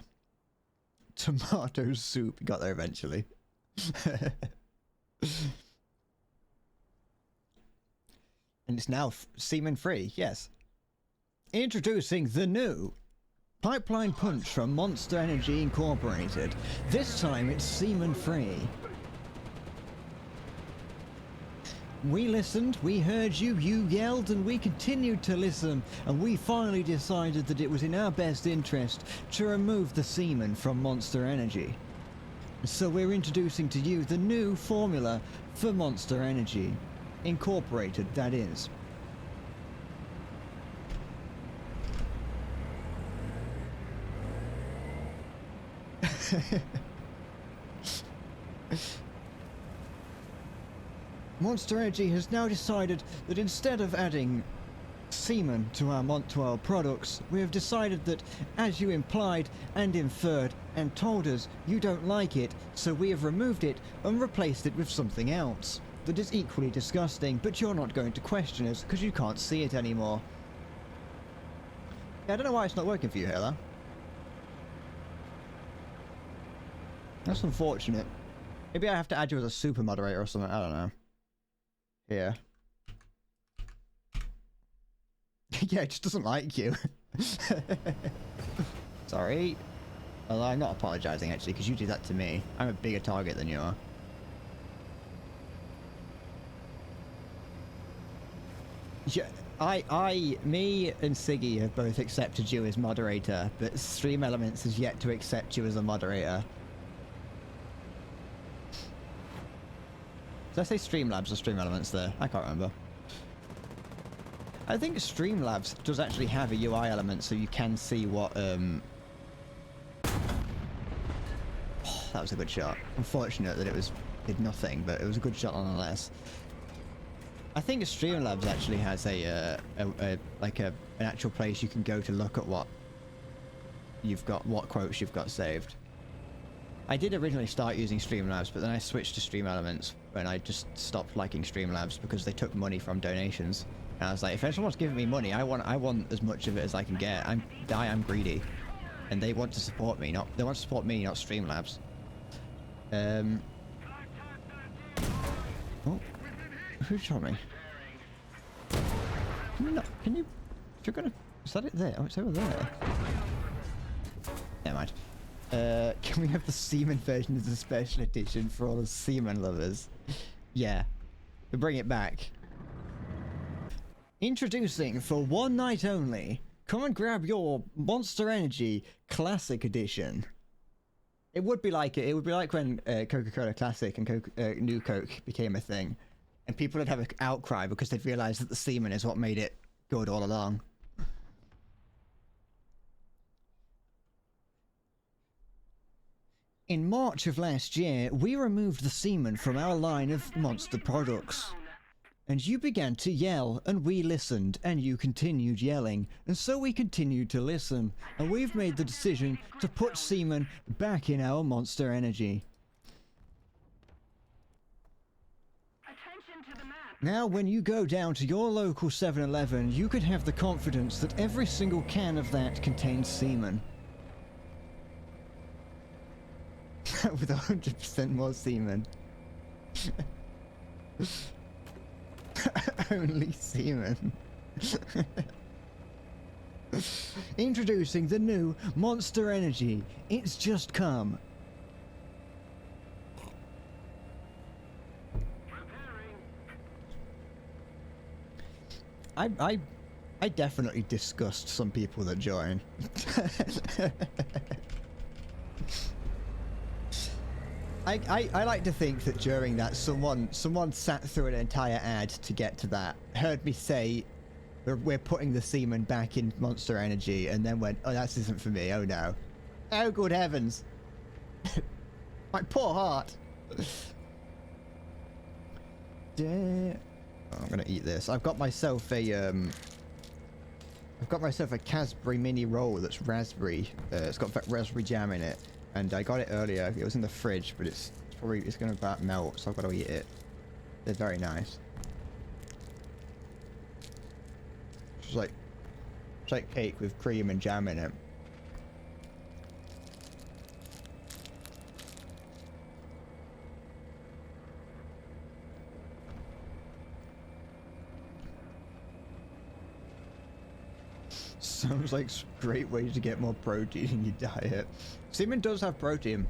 Tomato soup. Got there eventually. And it's now semen free, yes. Introducing the new Pipeline Punch from Monster Energy Incorporated. This time it's semen free. We listened, we heard you, you yelled, and we continued to listen, and we finally decided that it was in our best interest to remove the semen from Monster Energy. So we're introducing to you the new formula for Monster Energy. Incorporated, that is. Monster Energy has now decided that instead of adding semen to our products, we have decided that, as you implied and inferred and told us, you don't like it, so we have removed it and replaced it with something else that is equally disgusting, but you're not going to question us because you can't see it anymore. Yeah, I don't know why it's not working for you, Halo. That's unfortunate. Maybe I have to add you as a super moderator or something, I don't know. Yeah. Yeah, it just doesn't like you. Sorry. Although I'm not apologising actually, because you did that to me. I'm a bigger target than you are. Yeah, me and Siggy have both accepted you as moderator, but Stream Elements has yet to accept you as a moderator. Did I say Streamlabs or Stream Elements there? I can't remember. I think Streamlabs does actually have a UI element, so you can see what, Oh, that was a good shot. Unfortunate that it did nothing, but it was a good shot nonetheless. I think Streamlabs actually has an actual place you can go to look at what quotes you've got saved. I did originally start using Streamlabs, but then I switched to Stream Elements when I just stopped liking Streamlabs because they took money from donations. And I was like, if anyone's giving me money, I want as much of it as I can get. I'm greedy, and they want to support me. They want to support me, not Streamlabs. Oh, who shot me? Can you? If you're gonna, is that it there? Oh, it's over there. Never mind. Can we have the semen version as a special edition for all the semen lovers? Yeah. We'll bring it back. Introducing for one night only. Come and grab your Monster Energy Classic Edition. It would be like when Coca-Cola Classic and New Coke became a thing, and people would have an outcry because they'd realised that the semen is what made it good all along. In March of last year, we removed the semen from our line of monster products. And you began to yell, and we listened, and you continued yelling, and so we continued to listen, and we've made the decision to put semen back in our Monster Energy. Attention to the map. Now, when you go down to your local 7-Eleven, you can have the confidence that every single can of that contains semen. With 100% more semen. Only semen. Introducing the new Monster Energy. It's just come. I definitely disgust some people that join. I like to think that during that someone sat through an entire ad to get to that, heard me say we're putting the semen back in Monster Energy, and then went, oh, that isn't for me, oh no. Oh good heavens. My poor heart. I'm gonna eat this. I've got myself a Casberry mini roll that's raspberry. It's got raspberry jam in it, and I got it earlier. It was in the fridge, but it's gonna about melt, so I've got to eat it. They're very nice. It's like cake with cream and jam in it. Sounds like a great way to get more protein in your diet. Semen does have protein.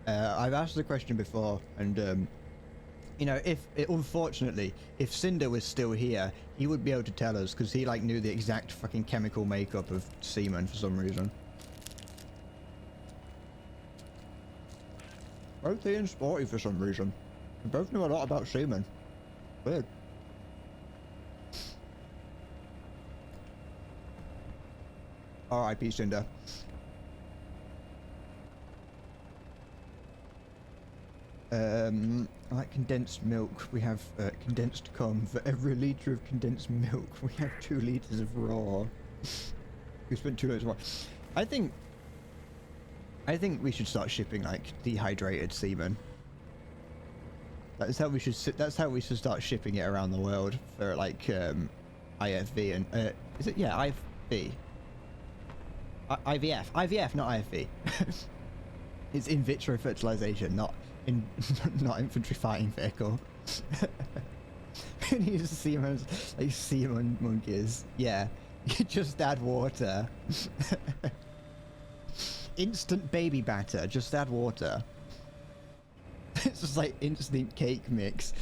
I've asked the question before, and you know, unfortunately, if Cinder was still here, he would be able to tell us, because he like knew the exact fucking chemical makeup of semen for some reason. Both he and Sporty for some reason. They both knew a lot about semen. Weird. R.I.P. Cinder. I like condensed milk. We have condensed cum. For every litre of condensed milk, we have 2 litres of raw. We spent 2 litres of raw. I think we should start shipping like dehydrated semen. That's how we should start shipping it around the world for like IFV and is it, yeah, IFV. IVF. IVF, not IFV. It's in vitro fertilization, not infantry fighting vehicle. We need semen, like semen monkeys. Yeah, you just add water. Instant baby batter. Just add water. It's just like instant cake mix.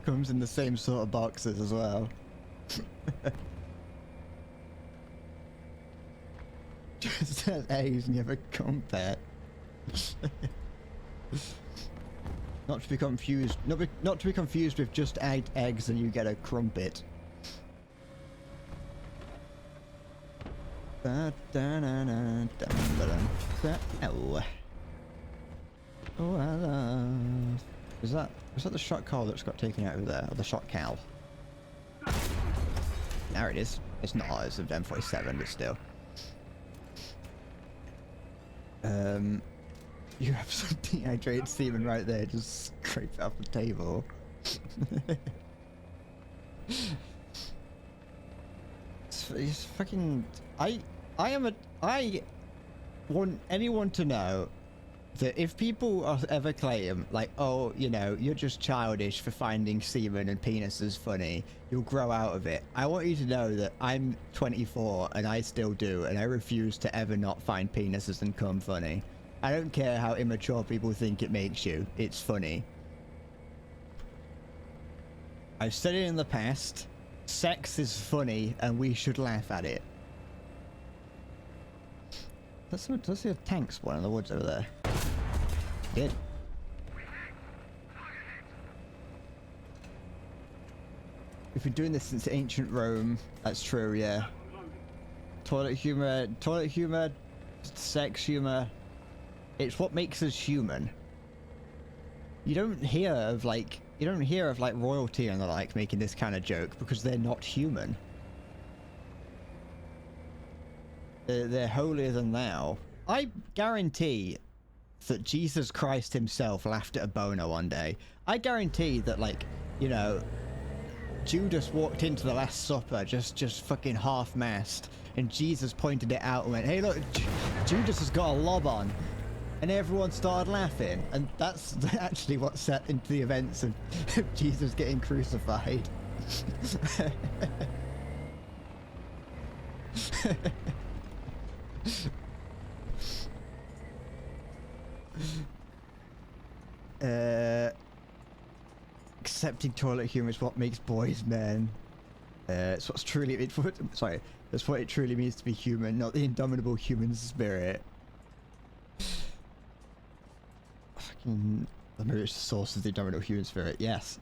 Comes in the same sort of boxes as well. Just as eggs and you have a compet. Not to be confused. Not to be confused with just eggs and you get a crumpet. Oh. Oh, I love. Is that the shot cow that's got taken out of there, or the shot cow? There it is. It's not. It's an M47, but still. You have some dehydrated semen right there, just scrape it off the table. It's fucking... I want anyone to know that if people ever claim, like, oh, you know, you're just childish for finding semen and penises funny, you'll grow out of it. I want you to know that I'm 24 and I still do, and I refuse to ever not find penises and cum funny. I don't care how immature people think it makes you. It's funny. I've said it in the past. Sex is funny and we should laugh at it. Let's see a tank spawn in the woods over there. Good. We've been doing this since ancient Rome. That's true, yeah. Toilet humor, sex humor. It's what makes us human. You don't hear of like royalty and the like making this kind of joke because they're not human. They're holier than thou. I guarantee that Jesus Christ himself laughed at a boner one day, I guarantee that, like, you know, Judas walked into the Last Supper just fucking half-mast, and Jesus pointed it out and went, hey look, Judas has got a lob on, and everyone started laughing, and that's actually what set into the events of Jesus getting crucified. Accepting toilet humor is what makes boys men. It's what's truly sorry. That's what it truly means to be human, not the indomitable human spirit. Fucking, maybe it's the source of the indomitable human spirit. Yes,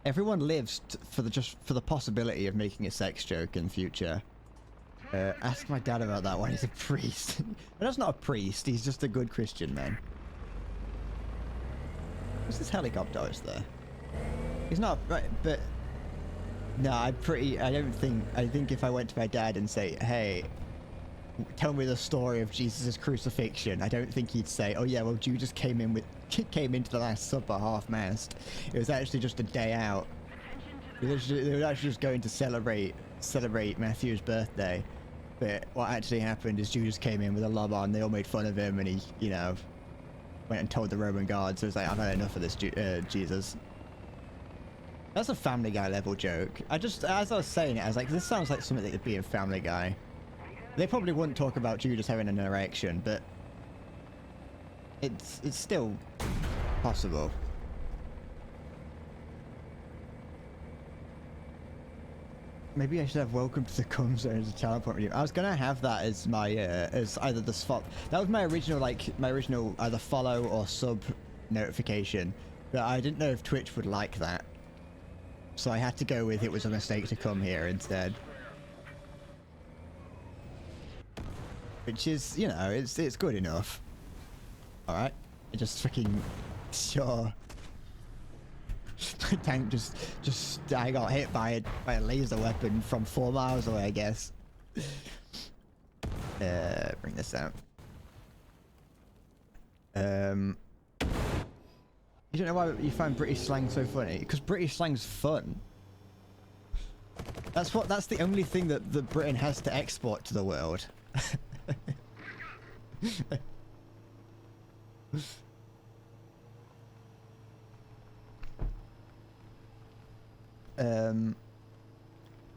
everyone lives for the possibility of making a sex joke in the future. Ask my dad about that one. He's a priest. But that's not a priest. He's just a good Christian man. What's this helicopter is there? He's not right, but no, I think if I went to my dad and say, hey, tell me the story of Jesus' crucifixion, I don't think he'd say, oh yeah, well, Judas came into the Last Supper half-mast. It was actually just a day out. They were actually just going to celebrate Matthew's birthday. But what actually happened is Judas came in with a lob on, they all made fun of him, and he, you know, went and told the Roman guards. It was like, I've had enough of this, Jesus. That's a Family Guy level joke. As I was saying it, I was like, this sounds like something that could be in Family Guy. They probably wouldn't talk about Judas having an erection, but it's still possible. Maybe I should have Welcome to the Cum Zone as a channel point review. I was gonna have that as my as either the spot. That was my original either follow or sub notification, but I didn't know if Twitch would like that, so I had to go with it was a mistake to come here instead. Which is, you know, it's good enough. All right, I just freaking sure. My tank just I got hit by a laser weapon from 4 miles away, I guess. Bring this out. You don't know why you find British slang so funny? Because British slang's fun. That's the only thing that Britain has to export to the world.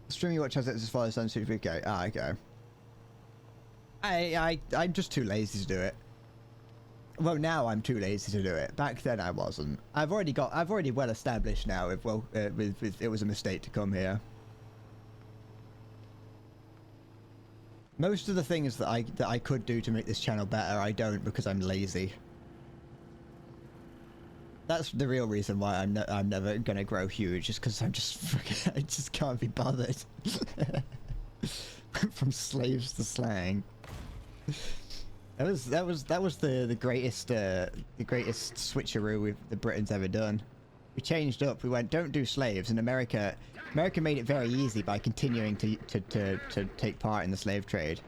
Streaming watch has it as far as okay. Ah, okay. I'm just too lazy to do it. Well, now I'm too lazy to do it. Back then I wasn't. I've already well established now with it was a mistake to come here. Most of the things that I could do to make this channel better, I don't because I'm lazy. That's the real reason why I'm never gonna grow huge, just because I just can't be bothered. From slaves to slang. That was the greatest switcheroo the Britain's ever done. We changed up. We went, don't do slaves, and America made it very easy by continuing to take part in the slave trade.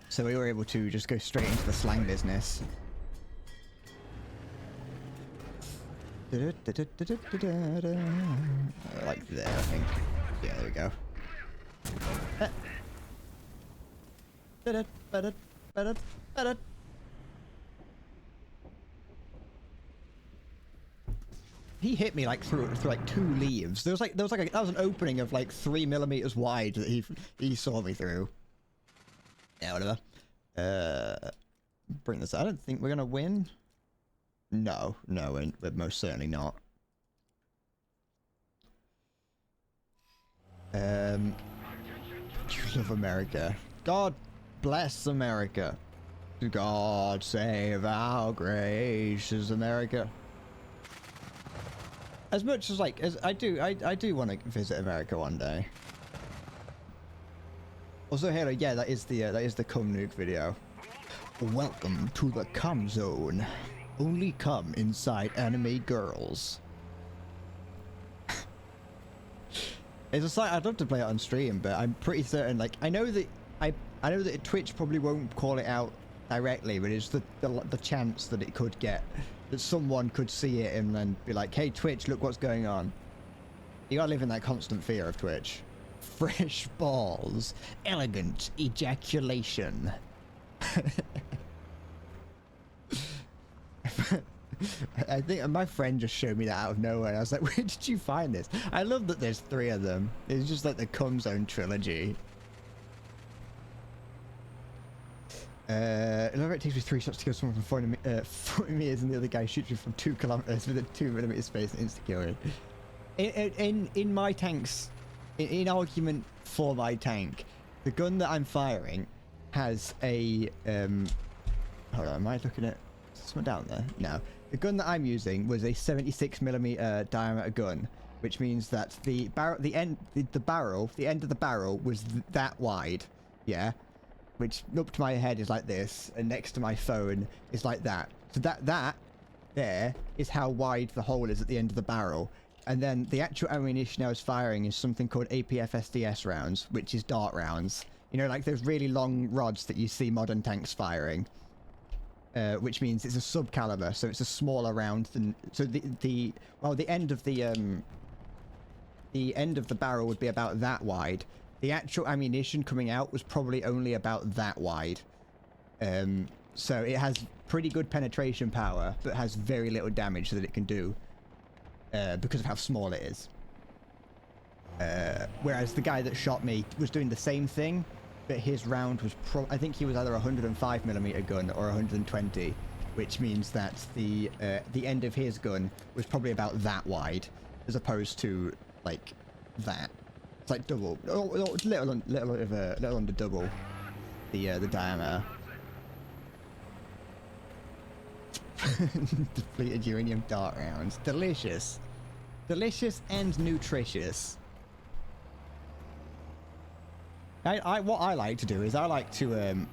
So we were able to just go straight into the slang business. Like there, I think. Yeah, there we go. He hit me like through like 2 leaves. That was an opening of like 3 millimeters wide that he saw me through. Yeah, whatever. Bring this. I don't think we're gonna win. No, we're most certainly not. You love America. God bless America. God save our gracious America. As much as I do want to visit America one day. Also, Halo, yeah, that is the cum nuke video. Welcome to the cum zone. Only come inside anime girls. It's a site I'd love to play it on stream, but I'm pretty certain. Like, I know that Twitch probably won't call it out directly, but it's the chance that it could get, that someone could see it and then be like, "Hey, Twitch, look what's going on." You gotta live in that constant fear of Twitch. Fresh balls, elegant ejaculation. I think my friend just showed me that out of nowhere. And I was like, "Where did you find this?" I love that there's 3 of them. It's just like the Cum Zone trilogy. It takes me 3 shots to kill someone from 40 meters, and the other guy shoots me from 2 kilometers with a 2mm space and insta-kill it. In my tanks, in argument for my tank, the gun that I'm firing has a hold on, am I looking at someone down there? No. The gun that I'm using was a 76mm diameter gun, which means that the end of the barrel was that wide, yeah, which up to my head is like this, and next to my phone is like that. So that there is how wide the hole is at the end of the barrel. And then the actual ammunition I was firing is something called APF SDS rounds, which is dart rounds. You know, like those really long rods that you see modern tanks firing. Which means it's a sub-caliber, so it's a smaller round than... So the end of the end of the barrel would be about that wide. The actual ammunition coming out was probably only about that wide. So it has pretty good penetration power, but has very little damage that it can do. Because of how small it is. Whereas the guy that shot me was doing the same thing, but his round was I think he was either a 105mm gun or 120, which means that the end of his gun was probably about that wide, as opposed to like that. It's like double, little under double the diameter. Depleted uranium dart rounds, delicious and nutritious. What I like to do is I like to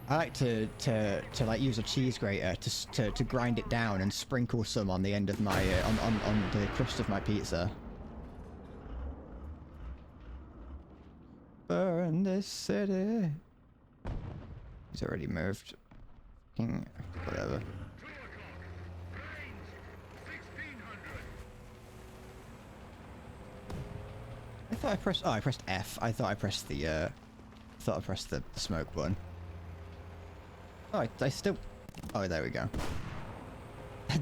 like use a cheese grater to grind it down and sprinkle some on the end of my on the crust of my pizza. Burn this city. He's already moved. Whatever. I thought I pressed. Oh, I pressed F. I thought I pressed the smoke button. Oh, I still... Oh, there we go.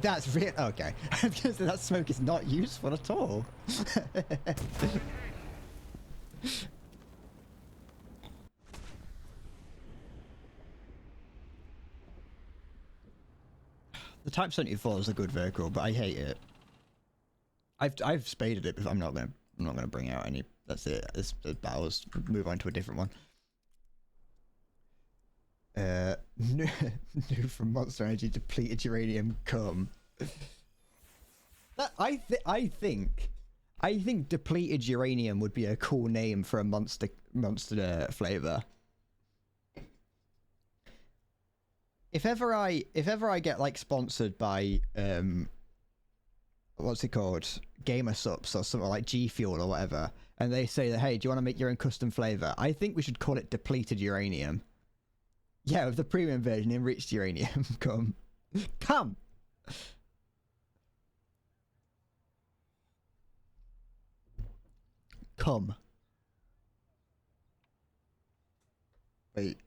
That's real... Okay. I was gonna say that smoke is not useful at all. The Type 74 is a good vehicle, but I hate it. I've spaded it, but I'm not gonna bring out any... That's it. This battles. Move on to a different one. New from Monster Energy, depleted uranium cum. I think depleted uranium would be a cool name for a monster flavor. If ever I get like sponsored by what's it called, Gamer Sups or something like G Fuel or whatever, and they say that, hey, do you want to make your own custom flavor? I think we should call it depleted uranium. Yeah, with the premium version, enriched uranium. Come. Wait.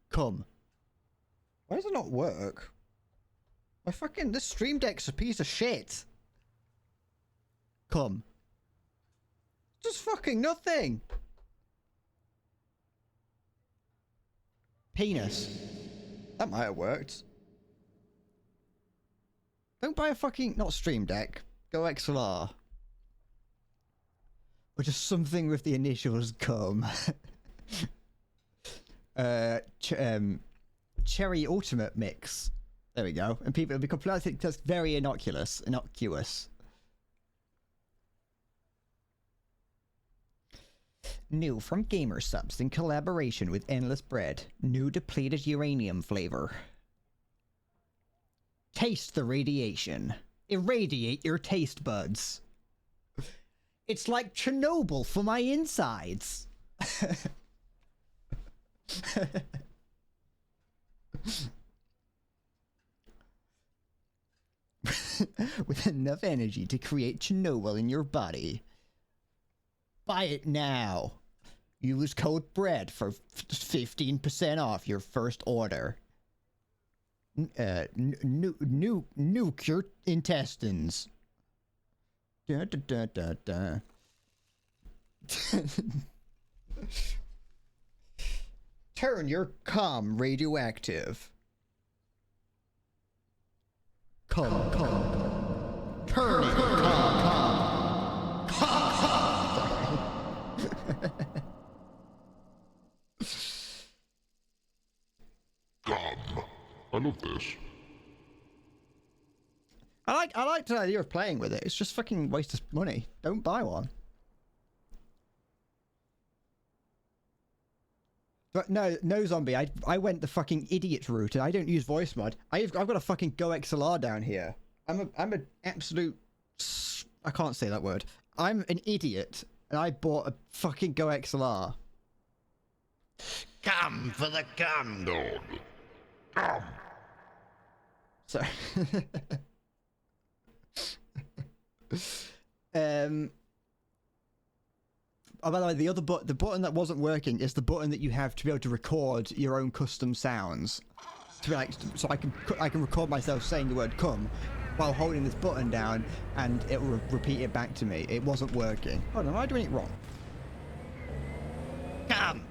Come. Why does it not work? This stream deck's a piece of shit. Come. Just fucking nothing. Penis. That might have worked. Don't buy a fucking... Not Stream Deck. Go XLR. Or just something with the initials cum. Cherry Ultimate Mix. There we go. And people will be completely... I think that's very innocuous. New from Gamer Subs in collaboration with Endless Bread. New depleted uranium flavor. Taste the radiation. Irradiate your taste buds. It's like Chernobyl for my insides. With enough energy to create Chernobyl in your body. Buy it now. Use code BREAD for 15% off your first order. Nuke your intestines. Da, da, da, da, da. Turn your cum radioactive. Cum. Turn it cum. Gum. I love this. I like the idea of playing with it. It's just fucking waste of money. Don't buy one. But no, zombie. I went the fucking idiot route, and I don't use voice mod. I've got a fucking Go XLR down here. I'm an absolute. I can't say that word. I'm an idiot, and I bought a fucking Go XLR. Come for the cum, dog. Come. So. Oh, by the way, the button that wasn't working is the button that you have to be able to record your own custom sounds. To be like, so I can record myself saying the word "come" while holding this button down, and it will repeat it back to me. It wasn't working. Oh no, am I doing it wrong? Come.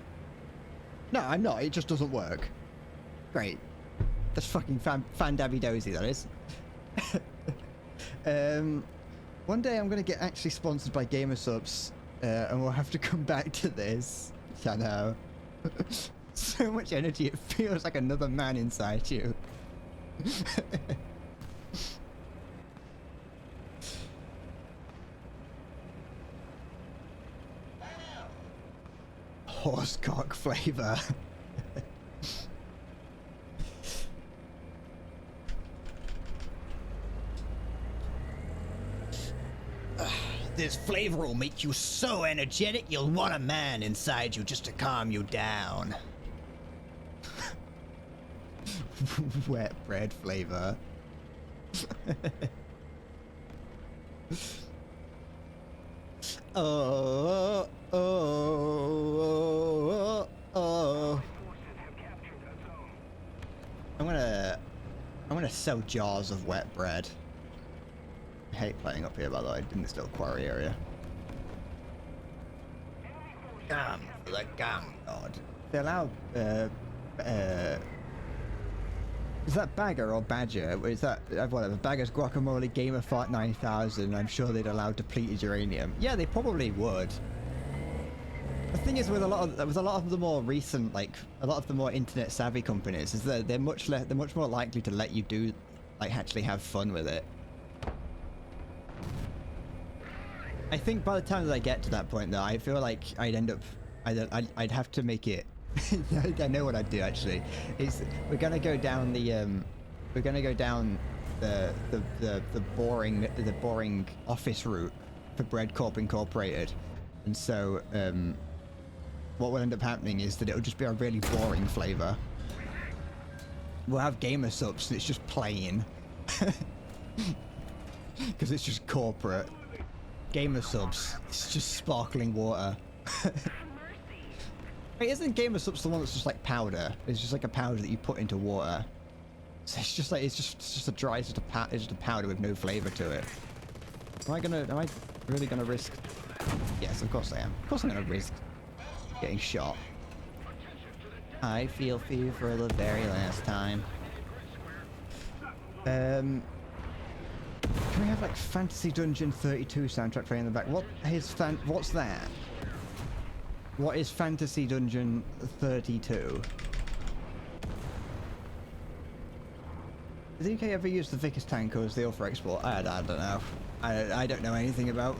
No, I'm not. It just doesn't work. Great. That's fucking fan-dabby dozy. That is. One day I'm gonna get actually sponsored by Gamer Subs. And we'll have to come back to this. I know. So much energy, it feels like another man inside you. Horsecock flavor. This flavor will make you so energetic you'll want a man inside you just to calm you down. Wet bread flavor. Oh. I'm gonna sell jars of wet bread. I hate playing up here, by the way, in this little quarry area. Gum for the gum god. They allow, is that Bagger or Badger? Is that, whatever, Bagger's Guacamole Gamer Fart 9000, I'm sure they'd allow depleted uranium. Yeah, they probably would. The thing is with a lot of the more recent, like, a lot of the more internet savvy companies, is that they're much more likely to let you do, like, actually have fun with it. I think by the time that I get to that point, though, I feel like I'd have to make it. I know what I'd do actually. We're gonna go down the boring office route for Bread Corp Incorporated, and so what will end up happening is that it'll just be a really boring flavor. We'll have Gamer Subs, and it's just plain, because it's just corporate. Gamer Subs, it's just sparkling water. Wait, isn't Gamer Subs the one that's just like powder? It's just like a powder that you put into water. So it's just like it's just a dry, it's just a powder with no flavor to it. Am I really gonna risk? Yes, of course I am. Of course I'm gonna risk getting shot. I feel fear for the very last time. Can we have like Fantasy Dungeon 32 soundtrack playing in the back? What's that? What is Fantasy Dungeon 32? Has the UK ever used the Vickers tank or is the all for export? I don't know. I don't know anything about.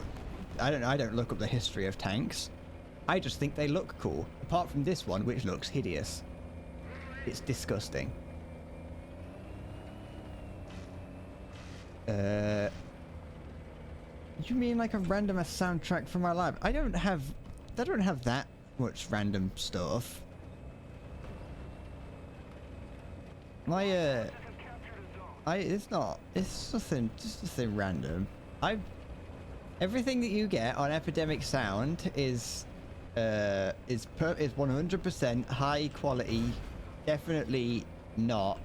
I don't look up the history of tanks. I just think they look cool. Apart from this one, which looks hideous. It's disgusting. You mean like a random soundtrack from my life? I don't have that much random stuff. My it's nothing random. Everything that you get on Epidemic Sound is 100% high quality, definitely not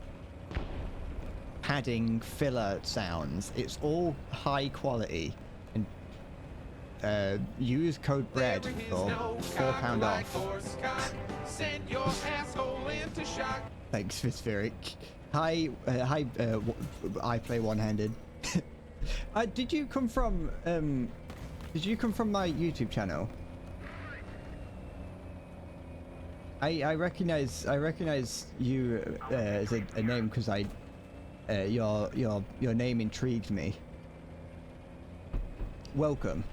padding filler sounds. It's all high quality. And use code BREAD for £4 off. Send your asshole into shock. Thanks, Spheric. Hi, I play one-handed. Did you come from my YouTube channel? I recognize you as a name because your name intrigued me. Welcome.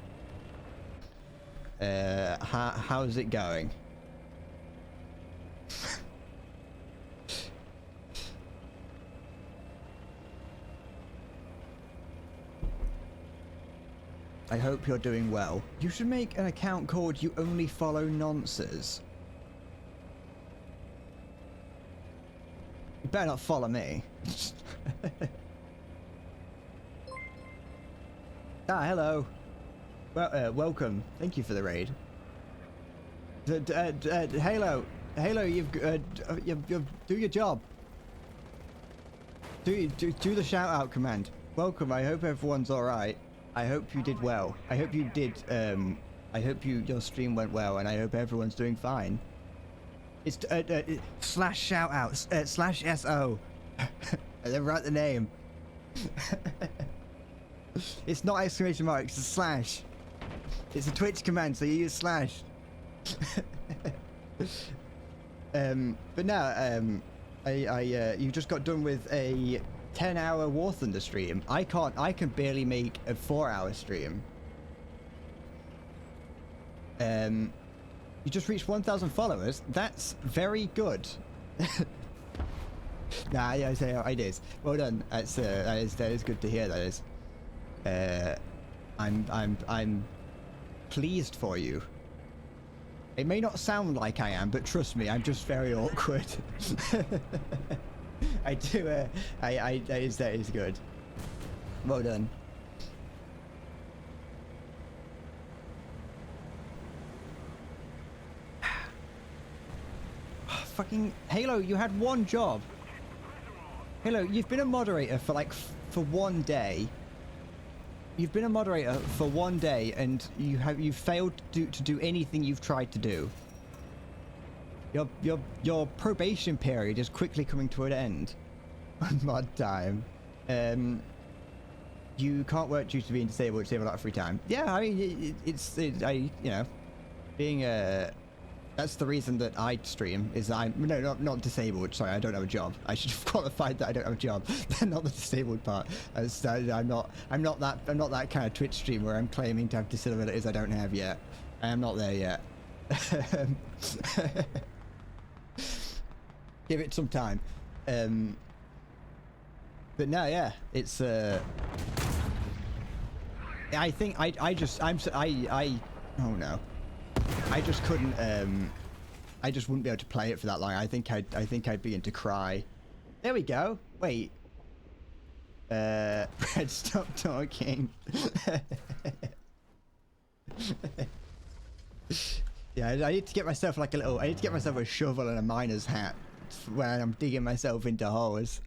How's it going? I hope you're doing well. You should make an account called You Only Follow Nonces. You better not follow me. Hello. Well, welcome. Thank you for the raid. Halo, you've do your job. Do the shout out command. Welcome. I hope everyone's all right. I hope you did well. I hope you did. I hope your stream went well, and I hope everyone's doing fine. It's slash shout outs slash SO. And then write the name. It's not exclamation mark. It's a slash. It's a Twitch command, so you use slash. But no, you just got done with a 10-hour War Thunder stream. I can barely make a 4-hour stream. You just reached 1,000 followers. That's very good. Nah, yeah, it is. Well done. That is good to hear. That is. I'm pleased for you. It may not sound like I am, but trust me, I'm just very awkward. I do. That is good. Well done. Fucking Halo, you had one job. Halo, you've been a moderator for one day. You've been a moderator for one day, and you've failed to do anything you've tried to do. Your probation period is quickly coming to an end. On mod time. You can't work due to being disabled out of free time. Yeah, I mean being that's the reason that I stream, is that I'm not disabled. Sorry, I don't have a job. I should have qualified that I don't have a job. Not the disabled part. I'm not that kind of Twitch streamer where I'm claiming to have disabilities I don't have yet. I am not there yet. Give it some time. But no, yeah, it's I think oh no. I just couldn't. I just wouldn't be able to play it for that long. I think I'd begin to cry. There we go. Wait. Fred, stop talking. Yeah, I need to get myself I need to get myself a shovel and a miner's hat when I'm digging myself into holes.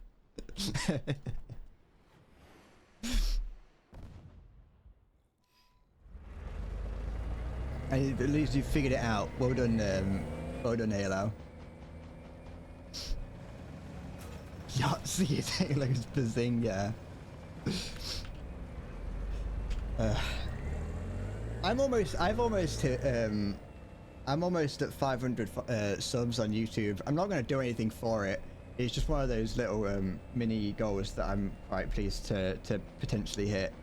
At least you figured it out. Well done, Halo. Yahtzee is Halo's Bazinga. I'm almost at 500 subs on YouTube. I'm not going to do anything for it. It's just one of those little mini goals that I'm quite pleased to potentially hit.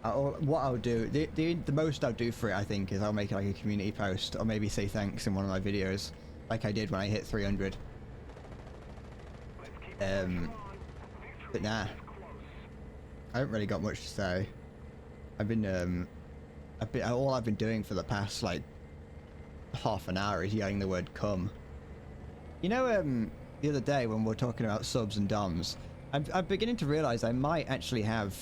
What I'll do, the most I'll do for it, I think, is I'll make like a community post, or maybe say thanks in one of my videos, like I did when I hit 300. But nah, I haven't really got much to say. All I've been doing for the past like half an hour is yelling the word "come." You know, the other day when we were talking about subs and DOMs, I'm beginning to realize I might actually have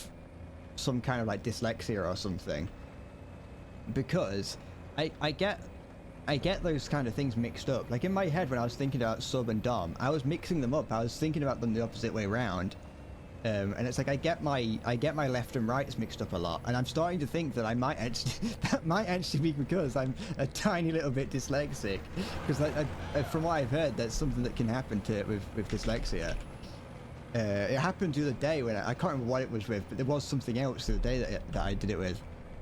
some kind of like dyslexia or something, because I get those kind of things mixed up. Like in my head when I was thinking about sub and dom, I was mixing them up. I was thinking about them the opposite way around, and it's like I get my left and rights mixed up a lot, and I'm starting to think that that might actually be because I'm a tiny little bit dyslexic. Because from what I've heard, that's something that can happen with dyslexia. It happened the other day when I can't remember what it was with, but there was something else the other day that I did it with,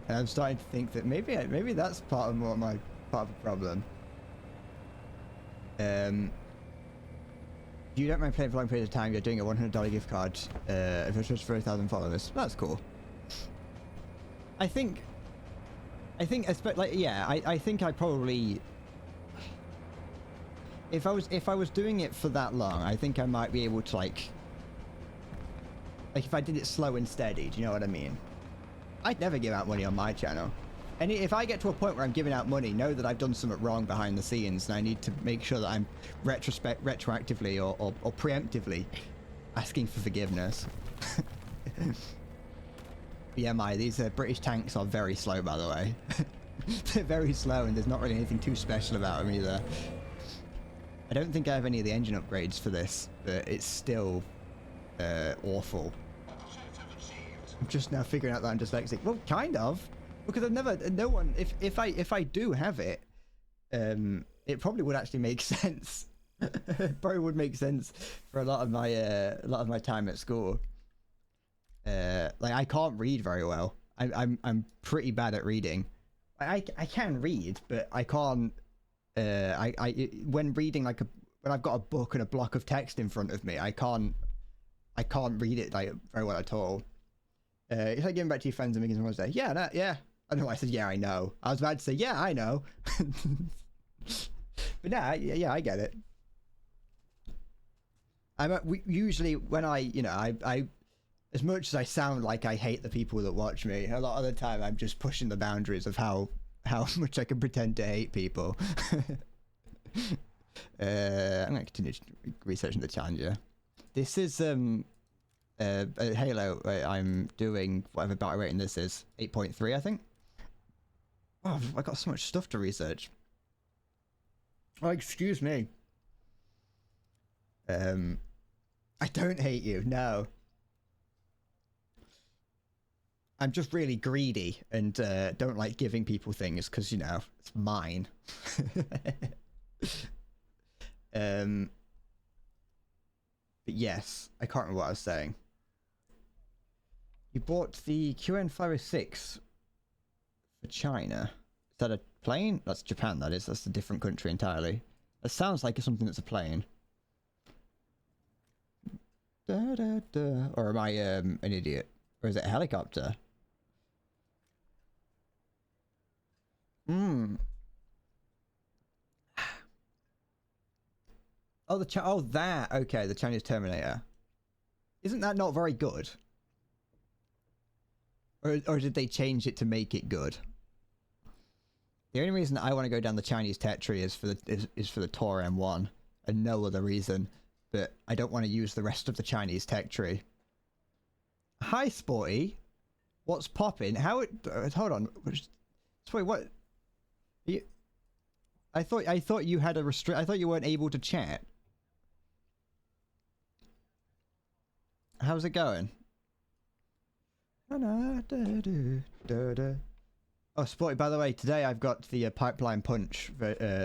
and I'm starting to think that maybe that's part of the problem. You don't mind playing for long periods of time. You're doing a $100 gift card if it's just for 1,000 followers. That's cool. I think I think I probably, if I was doing it for that long, I think I might be able to like if I did it slow and steady. Do you know what I mean? I'd never give out money on my channel. And if I get to a point where I'm giving out money, know that I've done something wrong behind the scenes, and I need to make sure that I'm retroactively or preemptively asking for forgiveness. BMI, these British tanks are very slow, by the way. They're very slow, and there's not really anything too special about them either. I don't think I have any of the engine upgrades for this, but it's still awful. I'm just now figuring out that I'm dyslexic. Well, kind of. Because I've never, no one, if I do have it, it probably would actually make sense. It probably would make sense for a lot of my time at school. Like I can't read very well. I'm pretty bad at reading. I can read, but I can't. When reading when I've got a book and a block of text in front of me, I can't read it like very well at all. It's like giving back to your friends and making someone say, yeah, yeah. I know. I said, yeah, I know. I was about to say, yeah, I know. But nah, yeah, I get it. Usually when I as much as I sound like I hate the people that watch me, a lot of the time I'm just pushing the boundaries of how much I can pretend to hate people. I'm going to continue researching the Challenger. This is Halo. I'm doing whatever battle rating this is, 8.3, I think. Oh, I got so much stuff to research. Oh, excuse me. I don't hate you, no. I'm just really greedy and don't like giving people things because, it's mine. But yes, I can't remember what I was saying. You bought the QN506 for China. Is that a plane? That's Japan, that is. That's a different country entirely. That sounds like something that's a plane. Da, da, da. Or am I an idiot? Or is it a helicopter? Oh, that. Okay, the Chinese Terminator. Isn't that not very good? Or did they change it to make it good? The only reason I want to go down the Chinese tech tree is for the Tor M1, and no other reason. But I don't want to use the rest of the Chinese tech tree. Hi, Sporty. What's popping? Hold on. Wait, what? I thought you had a I thought you weren't able to chat. How's it going? Oh, Sporty, by the way, today I've got the Pipeline Punch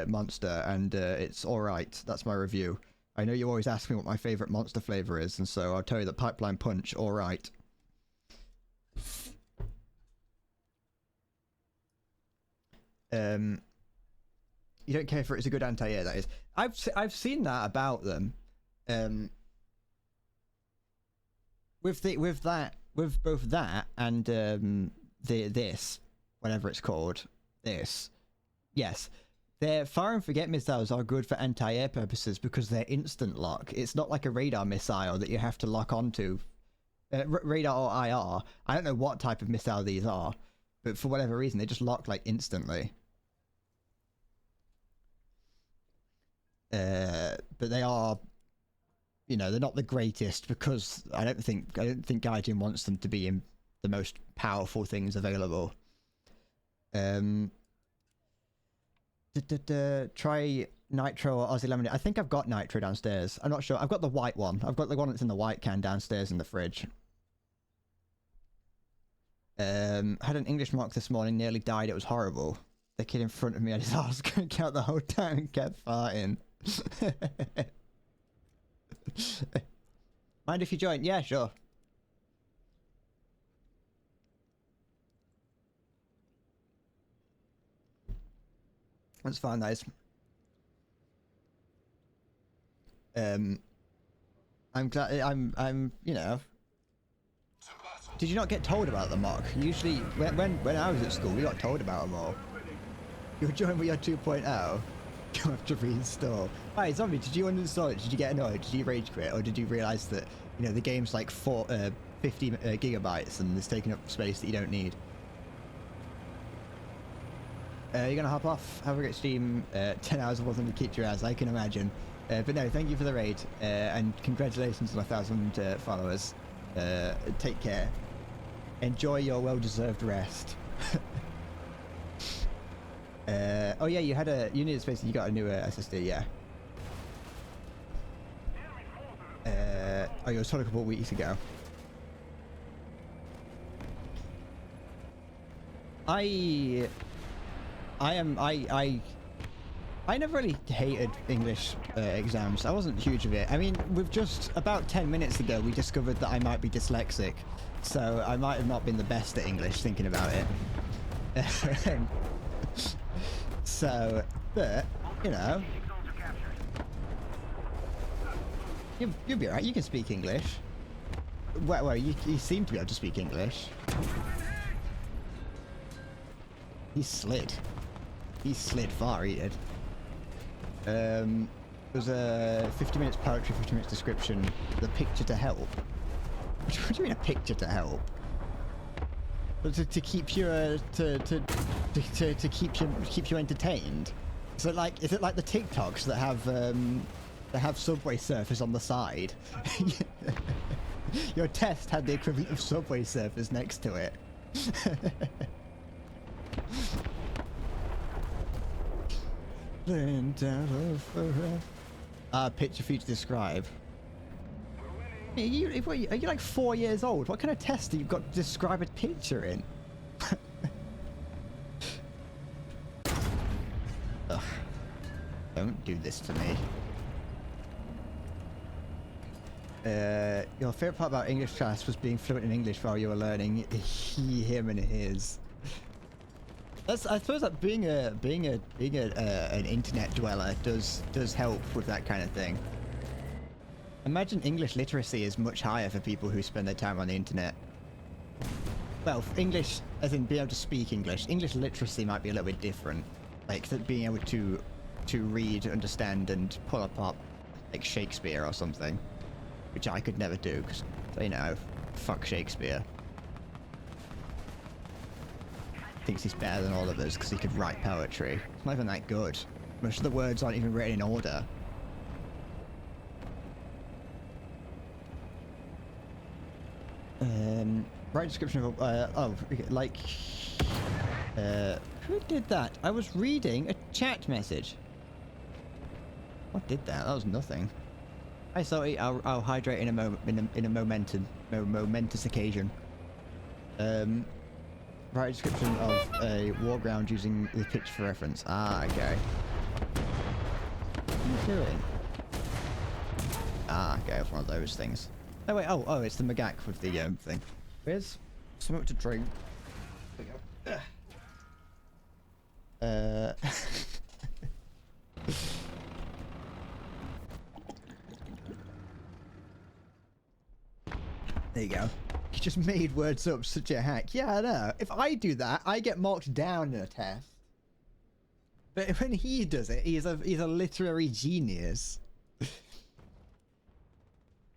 monster, and it's alright. That's my review. I know you always ask me what my favourite monster flavour is, and so I'll tell you that Pipeline Punch, alright. You don't care for it's a good anti-air, that is. I've seen that about them. With both that and this, whatever it's called, this, yes, their fire and forget missiles are good for anti-air purposes because they're instant lock. It's not like a radar missile that you have to lock onto radar or IR. I don't know what type of missile these are, but for whatever reason, they just lock like instantly. But they are, you know, they're not the greatest because I don't think Gaijin wants them to be in the most powerful things available. Try Nitro or Aussie Lemonade. I think I've got Nitro downstairs. I'm not sure. I've got the white one. I've got the one that's in the white can downstairs in the fridge. Had an English mock this morning, nearly died. It was horrible. The kid in front of me had his arse cranked out the whole time and kept farting. Mind if you join? Yeah, sure. That's fine, guys. I'm glad. I'm. You know. Did you not get told about the mock? Usually, when I was at school, we got told about them all. You'll join with your 2.0. You have to reinstall. Right, Zombie, did you uninstall it? Did you get annoyed? Did you rage quit? Or did you realise that, you know, the game's like 50 gigabytes and it's taking up space that you don't need? You're gonna hop off, have a great stream, 10 hours wasn't to keep your ass, I can imagine. But no, thank you for the raid, and congratulations on 1,000 followers. Take care. Enjoy your well-deserved rest. Oh yeah, you needed space, you got a new SSD, yeah. Oh, you were told a couple of weeks ago. I never really hated English exams. I wasn't huge of it. I mean, with just about 10 minutes ago, we discovered that I might be dyslexic. So I might have not been the best at English, thinking about it. So, but, you know, you'll be alright, you can speak English. Well, you seem to be able to speak English. He slid. He slid far, he did. There was a 50 minutes poetry, 50 minutes description, the picture to help. What do you mean a picture to help? To keep you to keep you entertained. Is it like the TikToks that have Subway Surfers on the side? Your test had the equivalent of Subway Surfers next to it. Picture for you to describe. Are you like 4 years old? What kind of test have you got to describe a picture in? Ugh. Don't do this to me. Your favorite part about English class was being fluent in English while you were learning he, him, and his. I suppose that being an internet dweller does help with that kind of thing. Imagine English literacy is much higher for people who spend their time on the internet. Well, English, as in being able to speak English. English literacy might be a little bit different. Like being able to read, understand, and pull apart like Shakespeare or something, which I could never do because, you know, fuck Shakespeare. Thinks he's better than all of us because he could write poetry. It's not even that good. Most of the words aren't even written in order. Right description of who did that? I was reading a chat message. What did that? That was nothing. I saw it. I'll hydrate in a momentous occasion. Right description of a war ground using the picture for reference. Ah, okay. What are you doing? Ah, okay, it's one of those things. Oh wait, oh, it's the Magak with the thing. Where's something to drink? There we go. There you go. You just made words up, such a hack. Yeah, I know. If I do that, I get marked down in a test. But when he does it, he's a literary genius.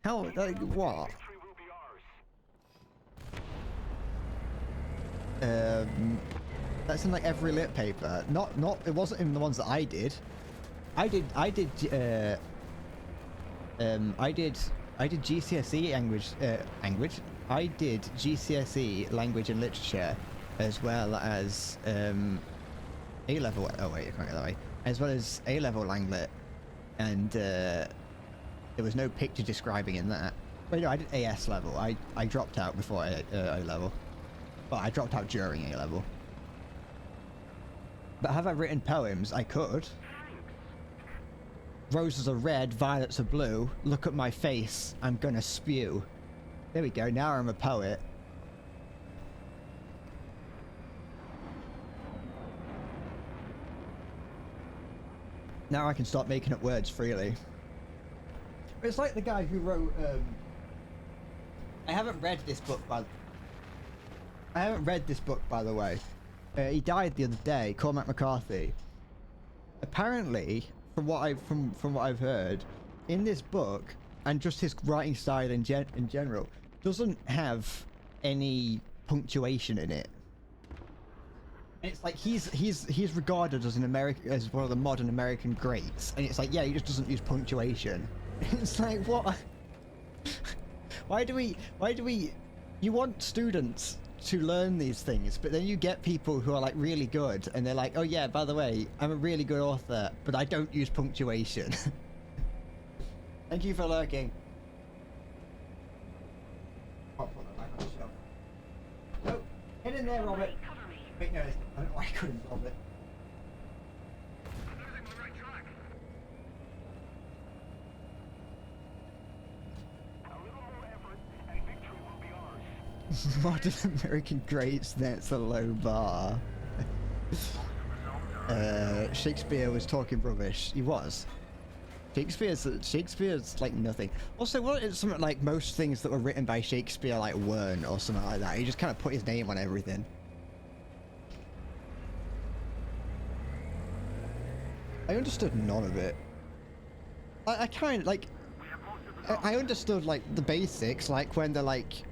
How, like, what? That's in like every lit paper. Not it wasn't in the ones that I did. I did GCSE language. I did GCSE language and literature, as well as A level. Oh wait, I can't get that way. As well as A level Langlet, and there was no picture describing in that. Wait, no, I did AS level. I dropped out before A level. Well, I dropped out during A level. But have I written poems? I could. Roses are red, violets are blue. Look at my face, I'm gonna spew. There we go, now I'm a poet. Now I can start making up words freely. It's like the guy who wrote, I haven't read this book, by the way. He died the other day, Cormac McCarthy. Apparently, from what I've heard, in this book, and just his writing style in general, doesn't have any punctuation in it. And it's like he's regarded as as one of the modern American greats, and it's like, yeah, he just doesn't use punctuation. It's like, what? Why do we? You want students to learn these things, but then you get people who are like really good, and they're like, oh yeah, by the way, I'm a really good author, but I don't use punctuation. Thank you for lurking. Oh, no, get in there, Robert. Wait, no, I don't know why I couldn't, Robert. Modern American greats, that's a low bar. Shakespeare was talking rubbish. He was. Shakespeare's like nothing. Also, what is something like most things that were written by Shakespeare like weren't, or something like that? He just kind of put his name on everything. I understood none of it. I kind of like. I understood like the basics, like when they're like,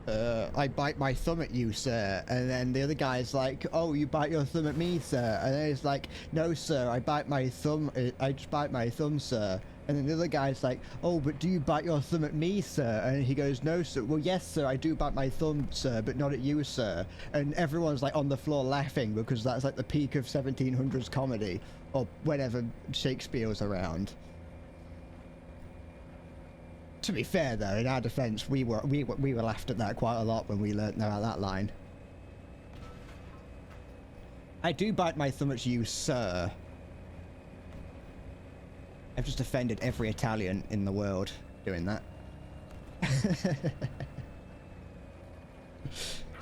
I bite my thumb at you, sir, and then the other guy's like, oh, you bite your thumb at me, sir, and then it's like, no, sir, I just bite my thumb, sir, and then the other guy's like, oh, but do you bite your thumb at me, sir, and he goes, no, sir, well, yes, sir, I do bite my thumb, sir, but not at you, sir, and everyone's like on the floor laughing because that's like the peak of 1700s comedy, or whenever Shakespeare was around. To be fair, though, in our defence, we were laughed at that quite a lot when we learnt about that line. I do bite my thumb at you, sir. I've just offended every Italian in the world doing that.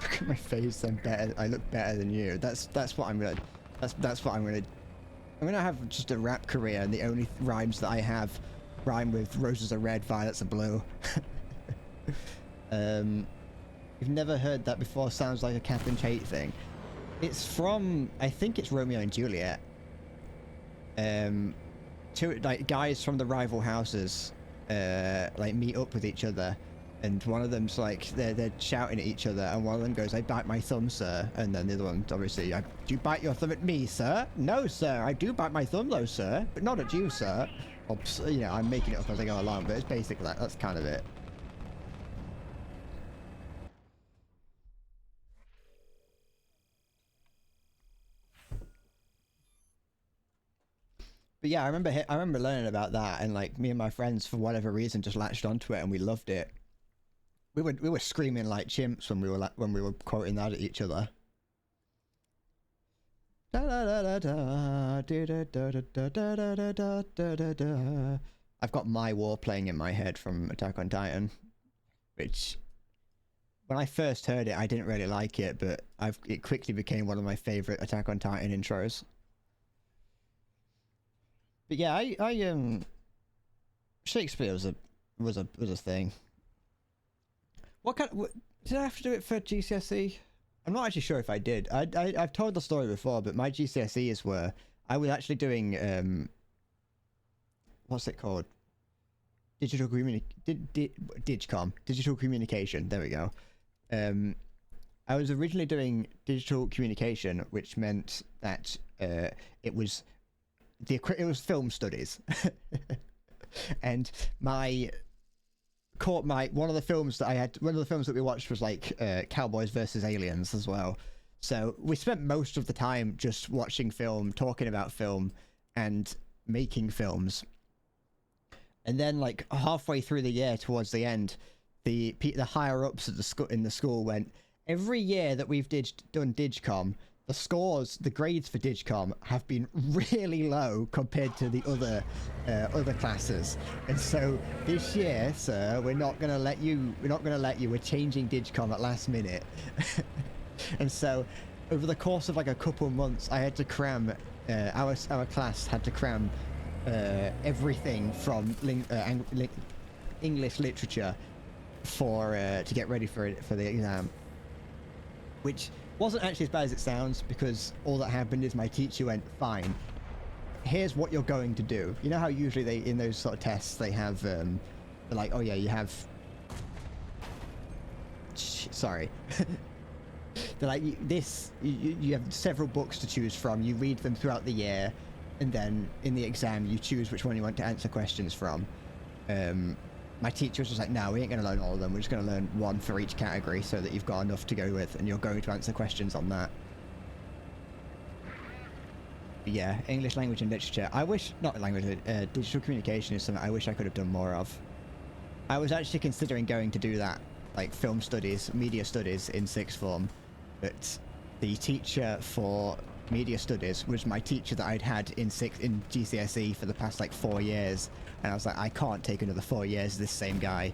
Look at my face. I look better than you. That's what I'm gonna. That's what I'm gonna. I'm gonna have just a rap career, and the only rhymes that I have rhyme with roses are red, violets are blue. You've never heard that before? Sounds like a Catherine Tate thing. It's from, I think it's Romeo and Juliet. Two like guys from the rival houses like meet up with each other, and one of them's like they're shouting at each other, and one of them goes, I bite my thumb, sir, and then the other one, obviously, do you bite your thumb at me, sir? No, sir, I do bite my thumb though, sir, but not at you, sir. You know, I'm making it up as I go along, but it's basically that's kind of it. But yeah, I remember learning about that, and like me and my friends, for whatever reason, just latched onto it, and we loved it. We were screaming like chimps when we were quoting that at each other. I've got My War playing in my head from Attack on Titan, which when I first heard it, I didn't really like it, but it quickly became one of my favorite Attack on Titan intros. But yeah, I Shakespeare was a thing. Did I have to do it for GCSE? I'm not actually sure if I did. I've told the story before, but my GCSEs were, I was actually doing what's it called? Digicom, digital communication. There we go. I was originally doing digital communication, which meant that it was film studies, and one of the films that we watched was like Cowboys versus Aliens as well. So we spent most of the time just watching film, talking about film, and making films. And then, like halfway through the year, towards the end, the higher ups at the school went, every year that we've done Digcom, the grades for Digcom have been really low compared to the other classes. And so this year, sir, we're not gonna let you. We're changing Digcom at last minute. And so, over the course of like a couple of months, I had to cram. Our class had to cram everything from English literature to get ready for the exam, which wasn't actually as bad as it sounds, because all that happened is my teacher went, fine, here's what you're going to do. You know how usually in those sort of tests they have they're like, oh yeah, you have sorry they're like, you have several books to choose from, you read them throughout the year, and then in the exam you choose which one you want to answer questions from. My teacher was just like, no, we ain't going to learn all of them. We're just going to learn one for each category so that you've got enough to go with and you're going to answer questions on that. But yeah, English language and literature. Digital communication is something I wish I could have done more of. I was actually considering going to do that, like film studies, media studies in sixth form, but the teacher for media studies was my teacher that I'd had in GCSE for the past like 4 years, and I was like, I can't take another 4 years of this same guy.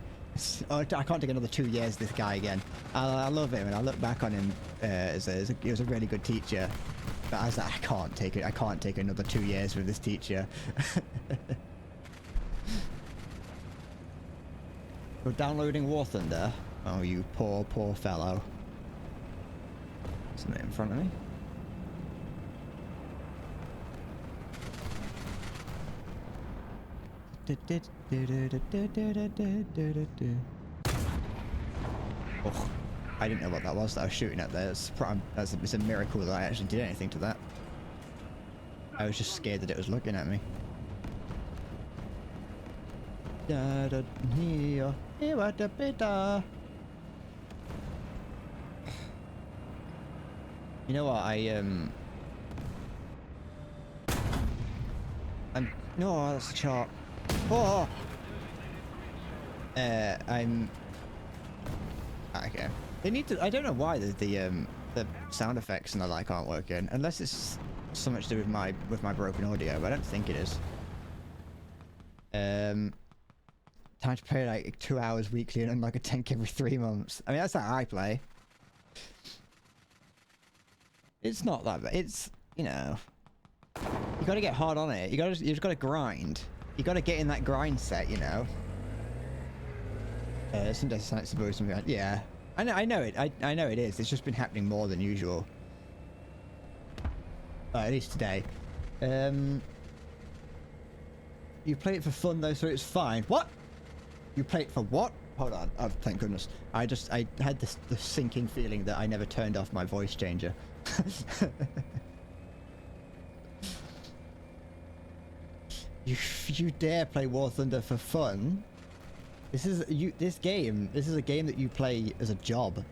I can't take another 2 years of this guy again. I love him, and I look back on him he was a really good teacher, but I was like, I can't take another 2 years with this teacher. You're downloading War Thunder? Oh, you poor fellow. Isn't it in front of me? Oh, I didn't know what that was that I was shooting at there. It's a miracle that I actually did anything to that. I was just scared that it was looking at me. You know what, no, that's a chart. Oh! Okay. They need to, I don't know why the sound effects and the like aren't working, unless it's something to do with my broken audio, but I don't think it is. Time to play like 2 hours weekly and unlock a tank every 3 months. I mean, that's how I play. It's not that bad. It's, you know, you gotta get hard on it. You just gotta grind. You gotta get in that grind set, you know. Sometimes it's supposed to be like, yeah. I know it. I know it is. It's just been happening more than usual. At least today. You play it for fun though, so it's fine. What? You play it for what? Hold on. Oh, thank goodness. I had the sinking feeling that I never turned off my voice changer. You dare play War Thunder for fun? This is a game that you play as a job.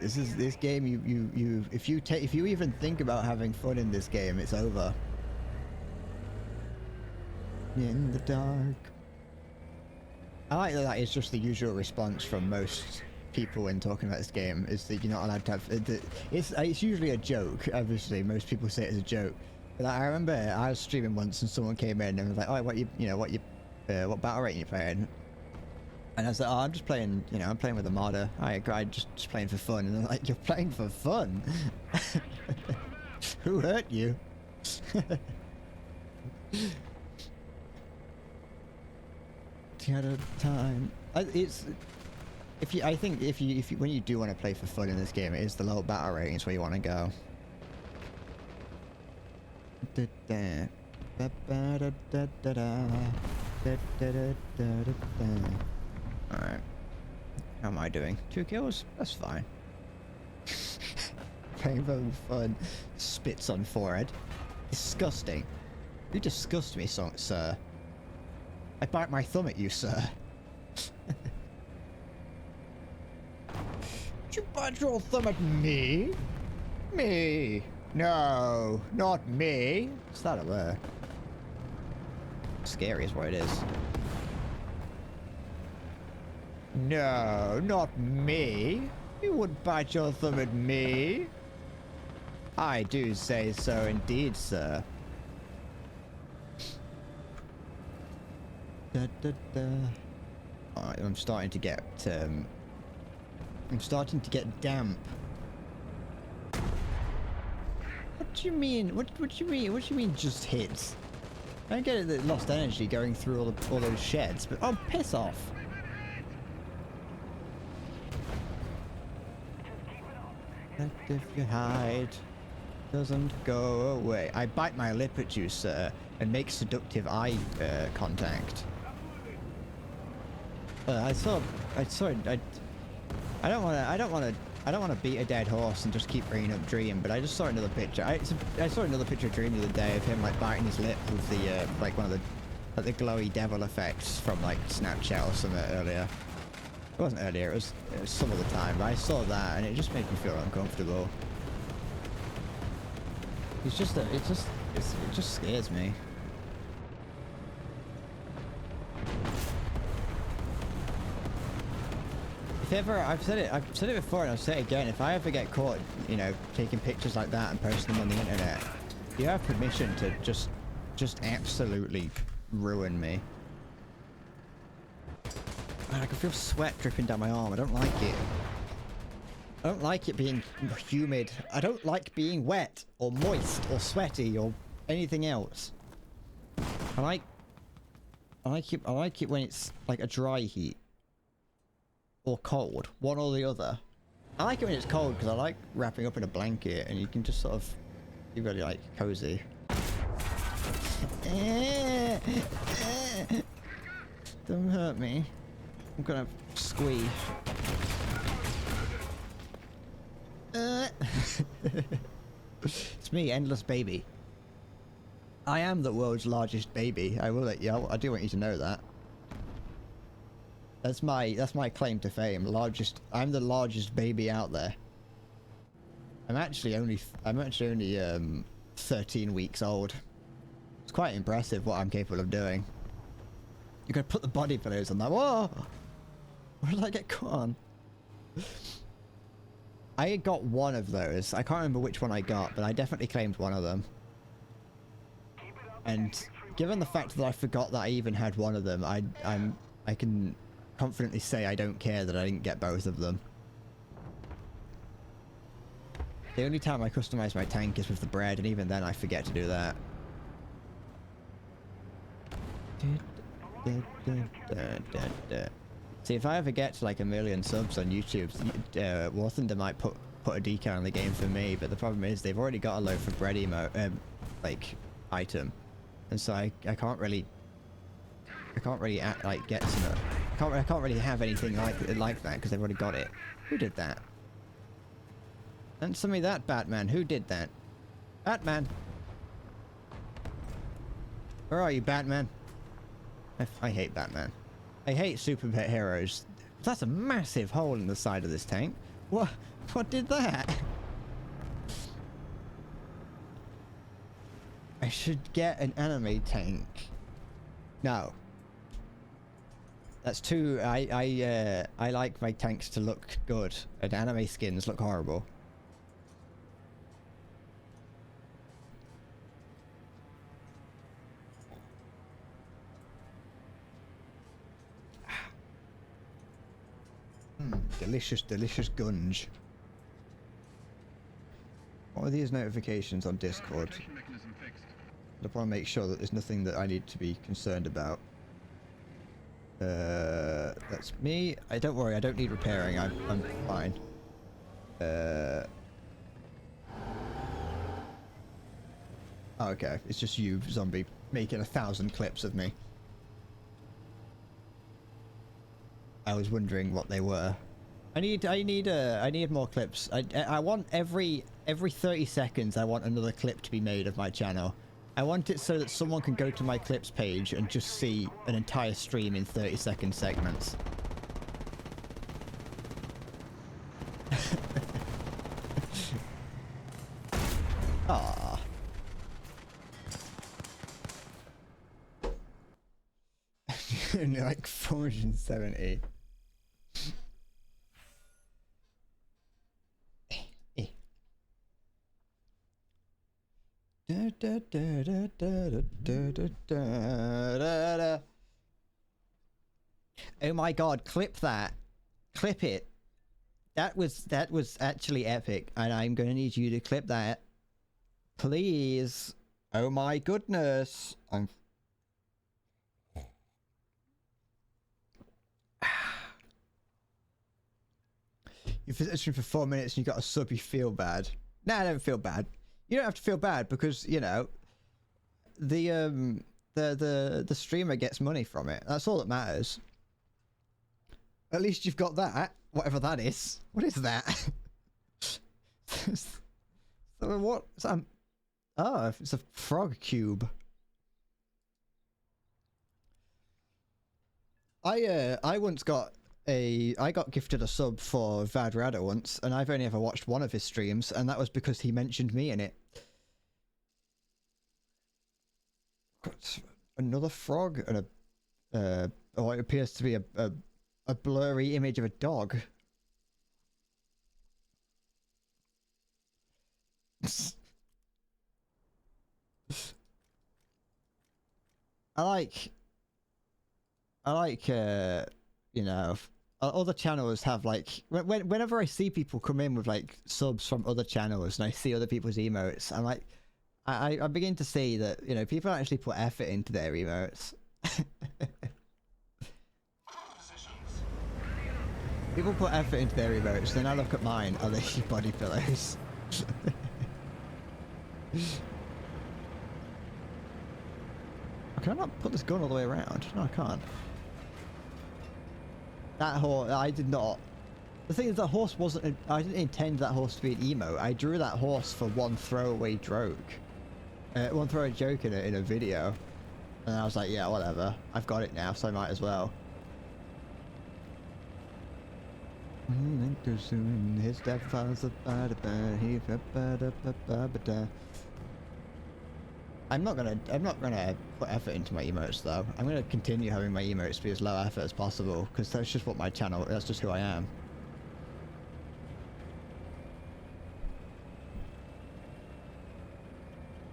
This game if you even think about having fun in this game, it's over. In the dark. I like that is just the usual response from most people when talking about this game, is that you're not allowed to have it's usually a joke. Obviously most people say it as a joke, but I remember I was streaming once and someone came in and was like, oh, what battle rate are you playing? And I was like, oh, I'm just playing, I'm playing with Armada. I just playing for fun. And they're like, you're playing for fun? Who hurt you? At a time. I think when you do want to play for fun in this game, it is the low battle ratings where you want to go. Alright. How am I doing? 2 kills? That's fine. Rainbow fun. Spits on forehead. Disgusting. You disgust me, sir. I bite my thumb at you, sir. You bite your thumb at me? Me? No, not me. What's that over there? Scary is what it is. No, not me. You wouldn't bite your thumb at me. I do say so indeed, sir. Da, da, da. Alright, I'm starting to get damp. What do you mean? What do you mean? What do you mean just hits? I don't get it that it lost energy going through all those sheds, but oh, piss off. That if you hide doesn't go away. I bite my lip at you, sir, and make seductive eye contact. I don't want to beat a dead horse and just keep bringing up Dream, but I just saw another picture. I saw another picture of Dream the other day of him like biting his lip with the like one of the glowy devil effects from like Snapchat or something earlier. It wasn't earlier. It was some other time. But I saw that and it just made me feel uncomfortable. It just scares me. If ever, I've said it before and I'll say it again, if I ever get caught, you know, taking pictures like that and posting them on the internet, you have permission to just absolutely ruin me. Man, I can feel sweat dripping down my arm. I don't like it. I don't like it being humid. I don't like being wet or moist or sweaty or anything else. I like it when it's like a dry heat. Or cold, one or the other. I like it when it's cold because I like wrapping up in a blanket and you can just sort of be really like cozy. Don't hurt me. I'm gonna squeeze. It's me, Endless Baby. I am the world's largest baby. I will let you. I do want you to know that. That's my claim to fame. I'm the largest baby out there. I'm actually only 13 weeks old. It's quite impressive what I'm capable of doing. You gotta put the body pillows on that. Whoa! Where did I get caught on? I got one of those. I can't remember which one I got, but I definitely claimed one of them. And given the fact that I forgot that I even had one of them, I can confidently say I don't care that I didn't get both of them. The only time I customize my tank is with the bread, and even then I forget to do that. See, if I ever get to like 1 million subs on YouTube, War Thunder might put a decal in the game for me, but the problem is they've already got a loaf of bread like item, and so I can't really get some. I can't really have anything like that because they've already got it. Who did that? Answer me that, Batman. Who did that? Batman! Where are you, Batman? I hate Batman. I hate superheroes. That's a massive hole in the side of this tank. What did that? I should get an anime tank. No. That's too. I like my tanks to look good, and anime skins look horrible. Delicious, delicious gunge. What are these notifications on Discord? I want to make sure that there's nothing that I need to be concerned about. That's me. Don't worry, I don't need repairing. I'm fine. Oh, okay, it's just you, zombie, making 1,000 clips of me. I was wondering what they were. I need more clips. I want every 30 seconds I want another clip to be made of my channel. I want it so that someone can go to my clips page and just see an entire stream in 30-second segments. Ah. Only like 470. Oh my god, clip that. Clip it. That was actually epic, and I'm gonna need you to clip that. Please. Oh my goodness. You've been listening for 4 minutes and you got a sub, you feel bad. Nah, I don't feel bad. You don't have to feel bad because, you know, the streamer gets money from it. That's all that matters. At least you've got that, whatever that is. What is that? So what? Oh, it's a frog cube. I once got I got gifted a sub for Vadrada once, and I've only ever watched one of his streams, and that was because he mentioned me in it. Another frog and what appears to be a blurry image of a dog. I like you know, other channels have like whenever I see people come in with like subs from other channels and I see other people's emotes, I'm like, I begin to see that, you know, people actually put effort into their emotes. People put effort into their emotes, then I look at mine, are they body pillows? Can I not put this gun all the way around? No, I can't. That horse, I did not. The thing is, that horse wasn't. I didn't intend that horse to be an emote. I drew that horse for one throwaway joke. One throwaway joke in a video. And I was like, yeah, whatever. I've got it now, so I might as well. His stepfather's I'm not gonna put effort into my emotes though. I'm gonna continue having my emotes be as low effort as possible, because that's just what my channel, that's just who I am.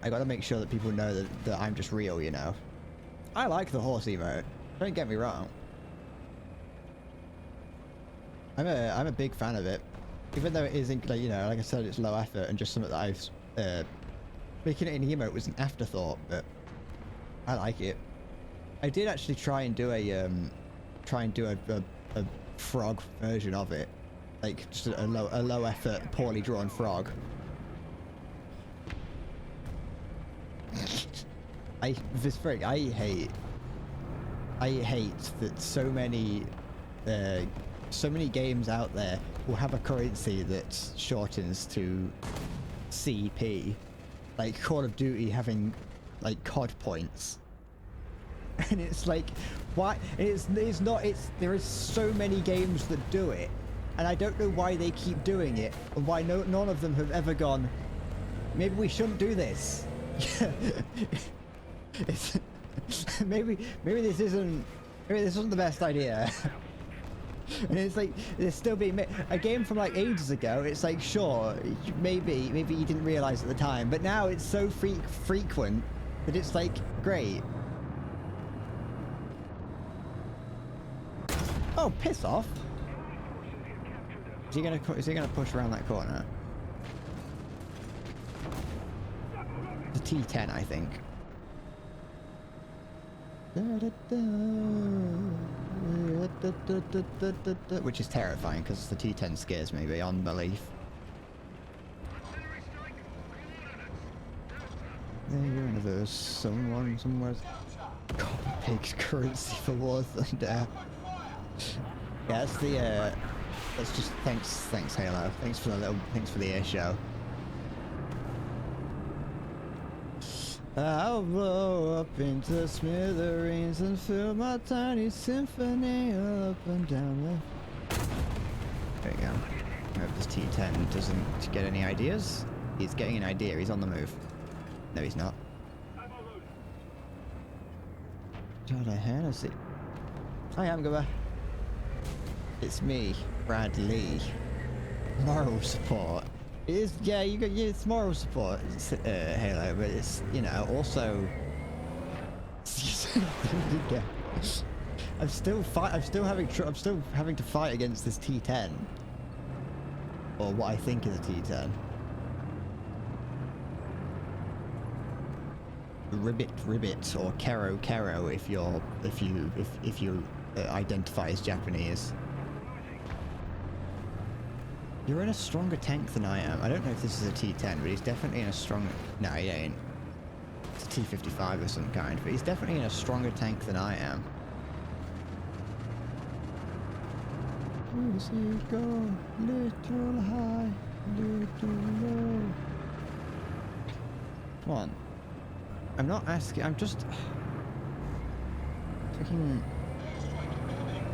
I gotta make sure that people know that I'm just real, you know. I like the horse emote, don't get me wrong. I'm a big fan of it, even though it isn't, like, you know, like I said, it's low effort and just something that I've making it an emote was an afterthought, but I like it. I did actually try and do a frog version of it, like just a low effort, poorly drawn frog. I hate that so many games out there will have a currency that shortens to CP. Like Call of Duty having like COD points, and it's like, why? There is so many games that do it, and I don't know why they keep doing it, and why none of them have ever gone, maybe we shouldn't do this. Maybe this isn't the best idea. And it's like, there's still being a game from like ages ago. It's like, sure, maybe you didn't realize at the time, but now it's so frequent that it's like, great. Oh, piss off! Is he gonna push around that corner? The T10, I think. Which is terrifying because the T10 scares me beyond belief. There you're another someone somewhere. Copper Pig's currency for War Thunder. Yeah, that's the that's just thanks Halo. Thanks for the air show. I'll blow up into smithereens and fill my tiny symphony up and down the... There you go. I hope this T10 doesn't get any ideas. He's getting an idea, he's on the move. No, he's not. John Hennessy. I am Gubba. It's me, Brad Lee. Moral support. It is, yeah, it's moral support, it's, Halo, but it's, you know, also... yeah. I'm still having to fight against this T10. Or what I think is a T10. Ribbit, or Kero if you identify as Japanese. You're in a stronger tank than I am. I don't know if this is a T10, but he's definitely in a stronger... No, he ain't. It's a T55 of some kind, but he's definitely in a stronger tank than I am. Where does he go? Little high, little low. Come on. I'm not asking, I'm just... Freaking...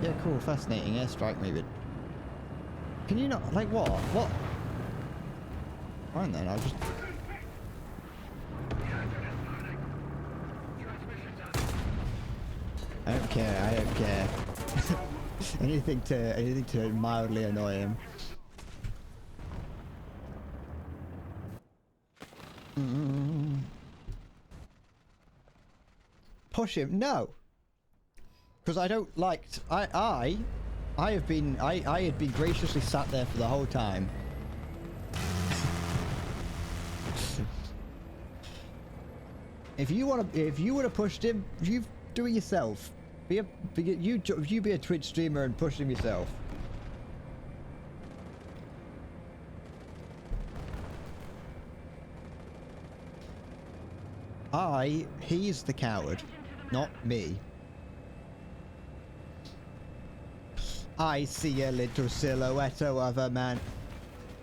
Yeah, cool, fascinating airstrike maybe. Can you not, like what? What? Fine then, I'll just... I don't care. anything to mildly annoy him. Push him, no! Because I don't like, I had been graciously sat there for the whole time. If you would have pushed him, you do it yourself. You be a Twitch streamer and push him yourself. He's the coward, not me. I see a little silhouette of a man.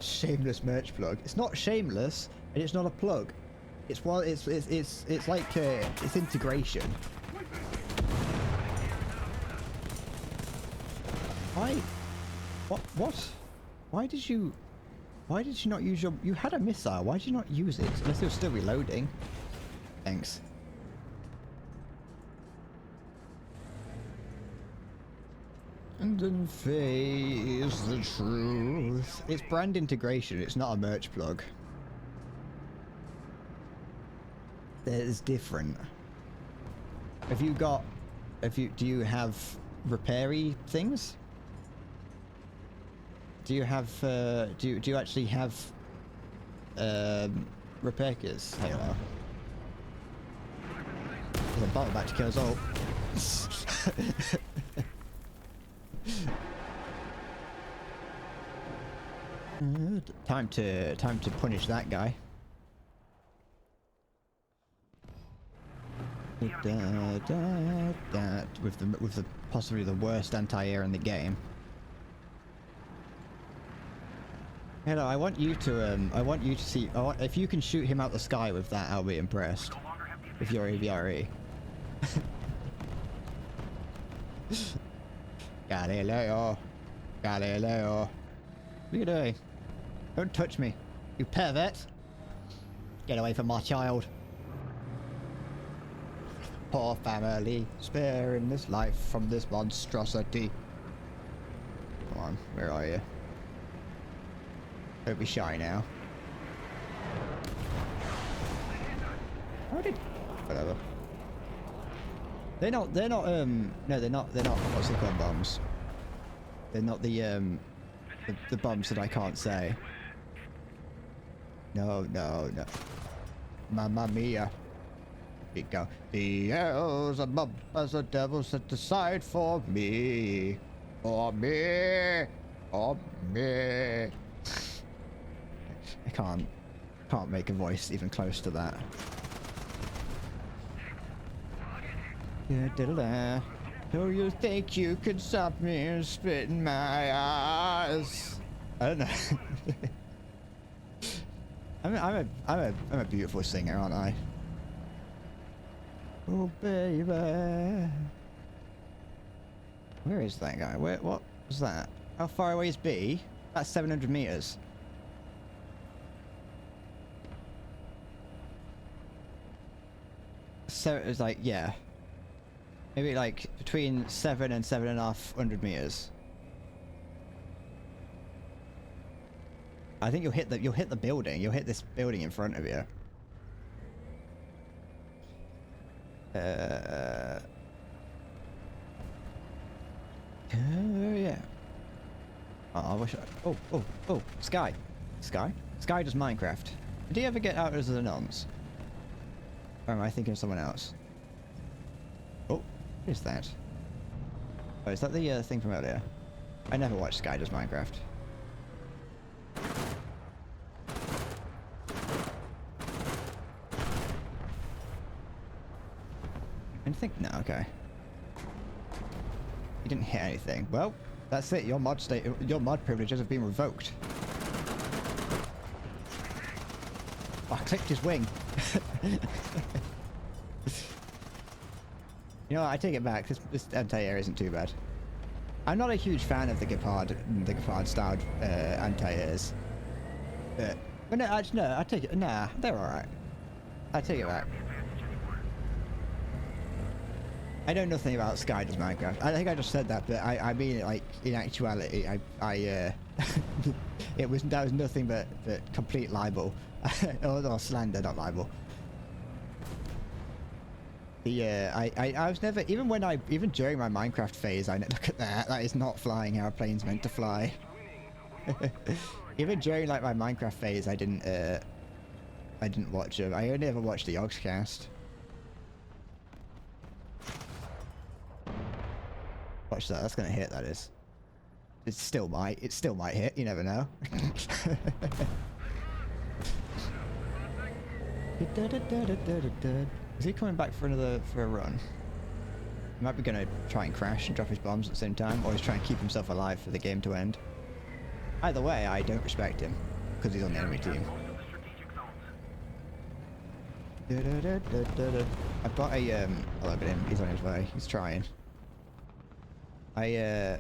Shameless merch plug. It's not shameless, and it's not a plug. It's like it's integration. Why? What? Why did you not use your? You had a missile. Why did you not use it? Unless it was still reloading. Thanks. And then face the truth. It's brand integration, it's not a merch plug. It's different. Do you have repair-y things? Do you have, do you actually have, repair kits, Halo? There's a bottle back to kill us all. Time to punish that guy. With the possibly the worst anti-air in the game. Hello, I want you to see. If you can shoot him out the sky with that, I'll be impressed. With your AVRE. Galileo. Galileo. What are you doing? Don't touch me, you pervert. Get away from my child. Poor family, sparing this life from this monstrosity. Come on, where are you? Don't be shy now. How did... Whatever. They're not, no, they're not, what's they called, bombs? They're not the bombs that I can't say. No. Mamma mia. Here we go. The elves above as the devil set aside for me. For me. For me. I can't make a voice even close to that. Da-da-da. Do you think you could stop me and spit in my eyes? I don't know. I'm a beautiful singer, aren't I? Oh baby. Where is that guy? What was that? How far away is B? That's 700 meters. So it was like, yeah. Maybe like between 7 and 7.500 meters. I think you'll hit the building. You'll hit this building in front of you. Yeah. Oh, I wish I... Oh, Sky. Sky does Minecraft. Did he ever get out as the nuns? Or am I thinking of someone else? Oh, what is that? Oh, is that the thing from earlier? I never watched Sky does Minecraft. Anything? No, okay. You didn't hit anything. Well, that's it. Your mod privileges have been revoked. Oh, I clicked his wing. You know what, I take it back. This anti-air isn't too bad. I'm not a huge fan of the Gepard styled anti-airs. But no, actually, no, I take it. Nah, they're alright. I take it back. I know nothing about Sky does Minecraft. I think I just said that, but I mean it like in actuality. That was nothing but complete libel, or slander, not libel. I was never even during my Minecraft phase. Look at that. That is not flying how a plane's meant to fly. Even during like my Minecraft phase, I didn't watch them. I only ever watched the Yogscast. Watch that. That's gonna hit. That is. It still might hit. You never know. Is he coming back for a run? He might be gonna try and crash and drop his bombs at the same time, or he's trying to keep himself alive for the game to end. Either way, I don't respect him because he's on the enemy team. I've got a oh, look at him. He's on his way. He's trying. I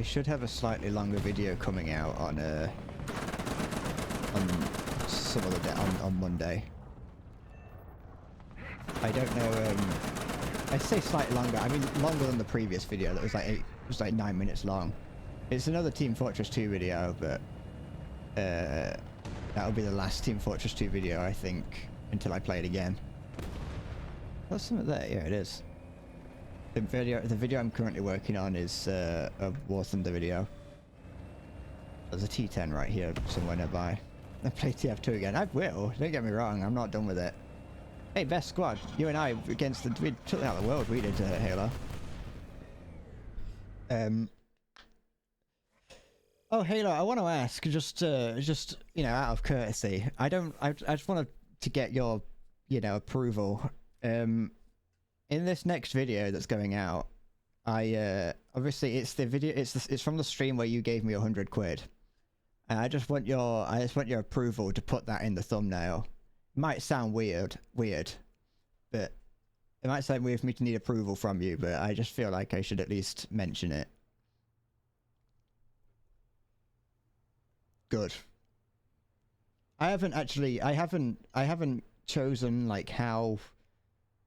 should have a slightly longer video coming out on some other day, on Monday. I don't know. I say slightly longer. I mean longer than the previous video. That was like 9 minutes long. It's another Team Fortress 2 video, but that'll be the last Team Fortress 2 video, I think, until I play it again. What's something there? Yeah, it is. The video I'm currently working on is a War Thunder video. There's a T10 right here somewhere nearby. I play TF2 again. I will. Don't get me wrong. I'm not done with it. Hey, best squad. You and I against the... We took out the world. We did Halo. Oh, Halo, I want to ask, just you know, out of courtesy. I just want to get your, you know, approval. In this next video that's going out, obviously it's the video. It's from the stream where you gave me 100 quid. And I just want your approval to put that in the thumbnail. Might sound weird, but it might sound weird for me to need approval from you. But I just feel like I should at least mention it. Good. I haven't chosen like how.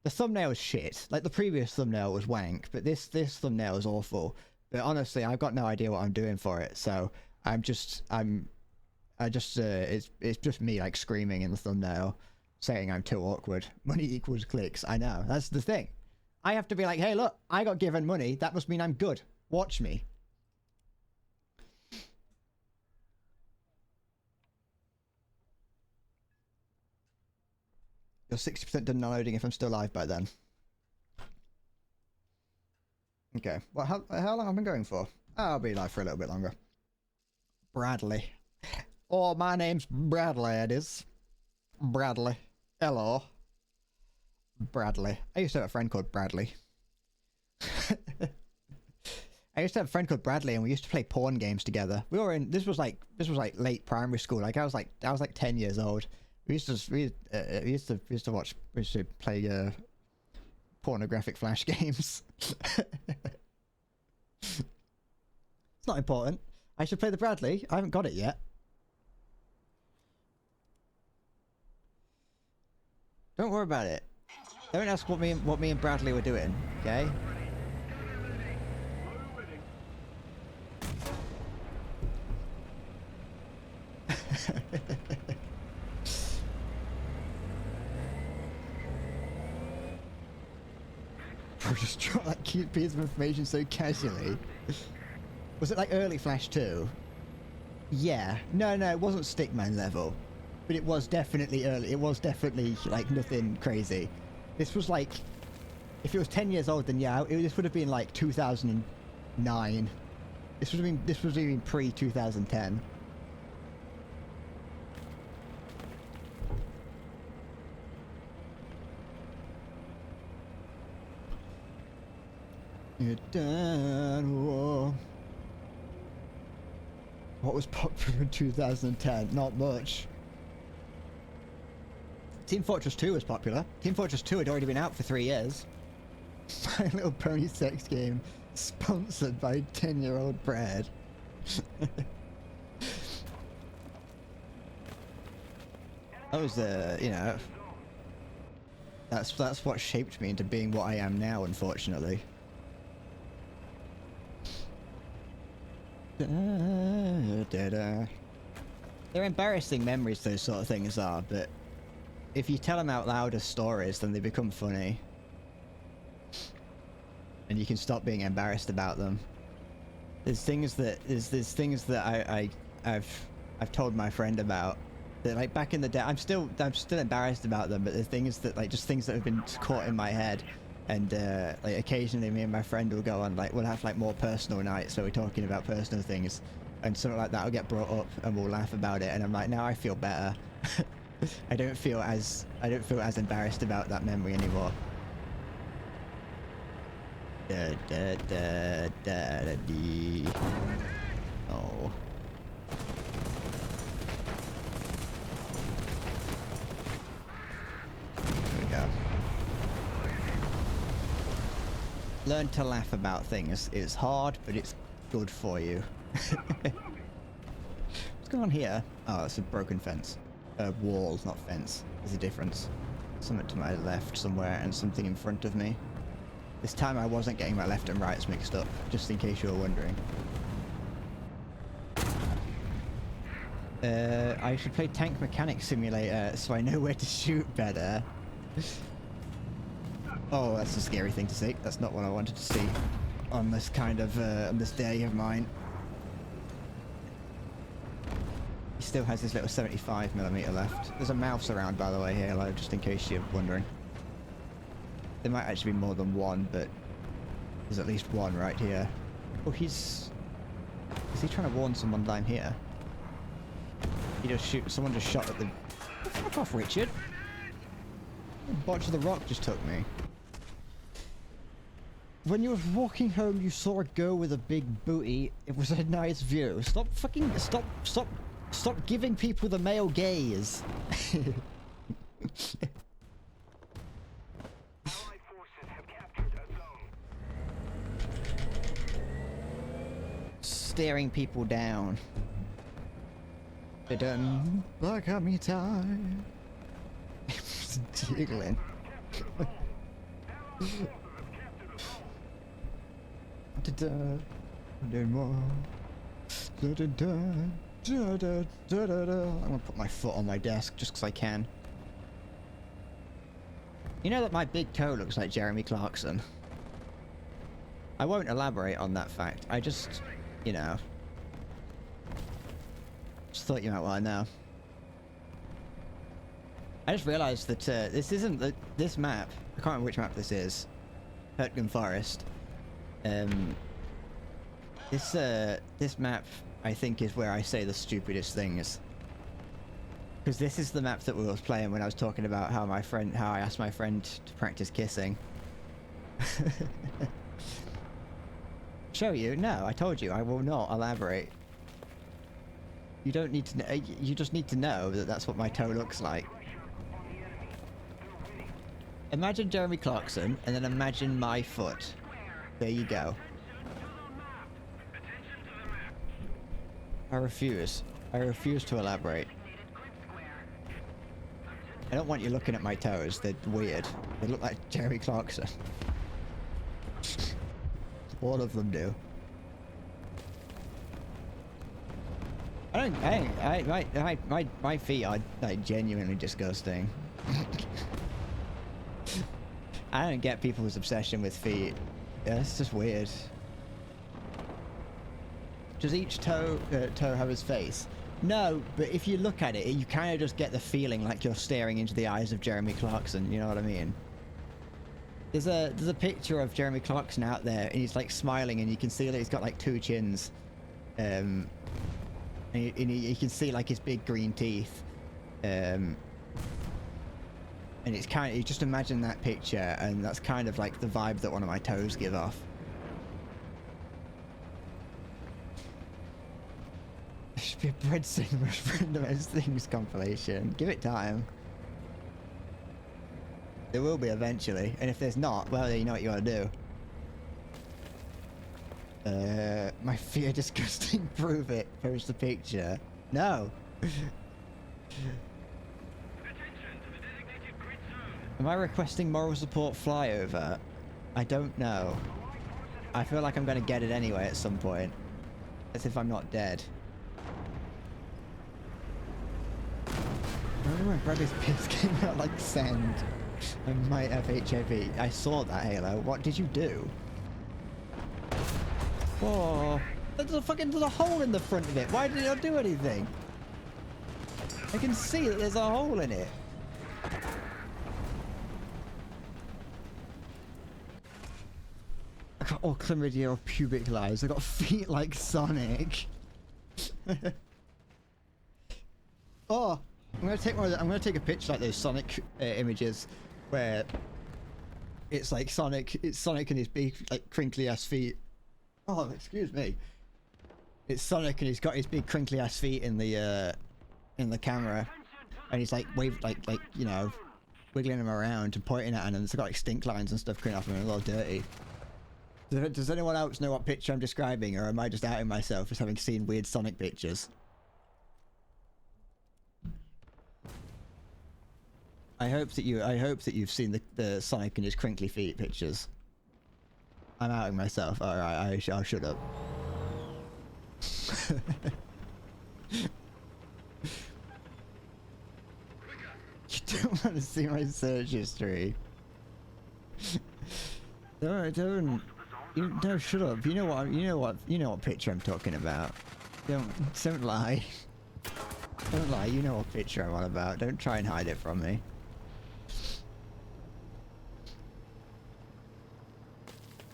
The thumbnail is shit. Like the previous thumbnail was wank, but this thumbnail is awful. But honestly, I've got no idea what I'm doing for it. So it's just me like screaming in the thumbnail, saying I'm too awkward. Money equals clicks. I know, that's the thing. I have to be like, hey, look, I got given money. That must mean I'm good. Watch me. You're 60% done downloading if I'm still live by then. Okay. Well, how long have I been going for? I'll be live for a little bit longer. Bradley. Oh, my name's Bradley, it is. Bradley. Hello. Bradley. I used to have a friend called Bradley. I used to have a friend called Bradley, and we used to play porn games together. We were in. This was like late primary school. Like I was like 10 years old. We used to play pornographic flash games. It's not important. I should play the Bradley. I haven't got it yet. Don't worry about it. Don't ask what me and Bradley were doing, okay? Bro, just dropped that cute piece of information so casually. Was it like early Flash 2? Yeah. No, it wasn't Stickman level. But it was definitely early. It was definitely like nothing crazy. This was like, if it was 10 years old, then yeah, this would have been like 2009. This would have been pre-2010. What was popular in 2010? Not much. Team Fortress 2 was popular. Team Fortress 2 had already been out for 3 years. My Little Pony sex game, sponsored by 10-year-old Brad. That was you know, that's what shaped me into being what I am now, unfortunately. They're embarrassing memories, those sort of things are, but if you tell them out loud as stories, then they become funny. And you can stop being embarrassed about them. There's things that I've told my friend about that, like, back in the day, I'm still embarrassed about them, but there's things that, like, just things that have been caught in my head. And like occasionally me and my friend will go on, like, we'll have like more personal nights where we're talking about personal things, and something like that will get brought up and we'll laugh about it, and I'm like, now I feel better. I don't feel as embarrassed about that memory anymore. Oh. There we go. Learn to laugh about things. It's hard, but it's good for you. What's going on here? Oh, it's a broken fence. Wall, not fence. There's a difference. Something to my left somewhere and something in front of me. This time I wasn't getting my left and rights mixed up, just in case you were wondering. I should play Tank Mechanic Simulator so I know where to shoot better. Oh, that's a scary thing to see. That's not what I wanted to see on this kind of, on this day of mine. He still has his little 75mm left. There's a mouse around, by the way, here, like, just in case you're wondering. There might actually be more than one, but there's at least one right here. Oh, is he trying to warn someone down here? Someone just shot at the... Oh, fuck off, Richard! Botch of the Rock just took me. When you were walking home, you saw a girl with a big booty. It was a nice view. Stop giving people the male gaze. Allied forces have captured a zone. Staring people down. Dun back at me time. It was jiggling. I'm gonna put my foot on my desk just because I can. You know that my big toe looks like Jeremy Clarkson? I won't elaborate on that fact. I just, you know, just thought you might want to know. I just realised that this isn't this map. I can't remember which map this is. Hurtgun Forest. This map, I think, is where I say the stupidest things. Because this is the map that we was playing when I was talking about how I asked my friend to practice kissing. show you. No, I told you I will not elaborate. You don't need to know. You just need to know that that's what my toe looks like. Imagine Jeremy Clarkson, and then imagine my foot. There you go. I refuse. I refuse to elaborate. I don't want you looking at my toes. They're weird. They look like Jeremy Clarkson. All of them do. My feet are like genuinely disgusting. I don't get people's obsession with feet. Yeah, it's just weird. Does each toe have his face? No, but if you look at it, you kind of just get the feeling like you're staring into the eyes of Jeremy Clarkson. You know what I mean? There's a picture of Jeremy Clarkson out there, and he's like smiling, and you can see that he's got like 2 chins, and you can see like his big green teeth, and it's kind of, you just imagine that picture, and that's kind of like the vibe that one of my toes give off. There should be a bread sandwich for the most things compilation. Give it time. There will be eventually, and if there's not, well, you know what you gotta do. My feet are disgusting. Prove it. Post the picture. No. Am I requesting moral support flyover? I don't know. I feel like I'm gonna get it anyway at some point. As if I'm not dead. Remember when Bradley's piss came out like sand? I might have HIV. I saw that, Halo. What did you do? Oh, there's a hole in the front of it. Why did it not do anything? I can see that there's a hole in it. I got all chlamydia or pubic lice. I got feet like Sonic. Oh, I'm gonna take a picture like those Sonic images where it's like Sonic and his big like crinkly ass feet. Oh, excuse me. It's Sonic and he's got his big crinkly ass feet in the camera, and he's like you know, wiggling them around and pointing at them, and it's got like stink lines and stuff coming off him, and a little dirty. Does anyone else know what picture I'm describing, or am I just outing myself as having seen weird Sonic pictures? I hope that you've seen the Sonic and his crinkly feet pictures. I'm outing myself. Alright, I'll shut up. You don't want to see my search history. Don't. No, shut up. You know what picture I'm talking about. Don't lie. Don't lie. You know what picture I'm on about. Don't try and hide it from me.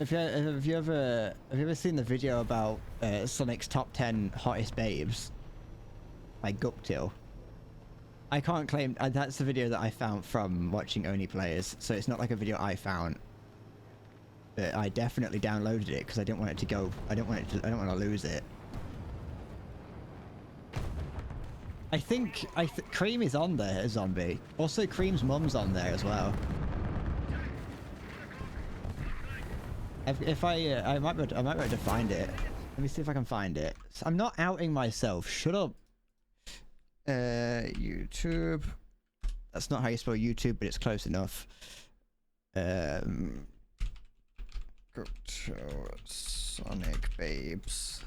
Have you ever seen the video about Sonic's top 10 hottest babes? By Guptil. I can't claim that's the video that I found from watching Only Players, so it's not like a video I found. But I definitely downloaded it because I didn't want it to go. I don't want to lose it. I think Cream is on there, Zombie. Also, Cream's mum's on there as well. If I might be able to find it. Let me see if I can find it. I'm not outing myself. Shut up. YouTube. That's not how you spell YouTube, but it's close enough. Sonic babes.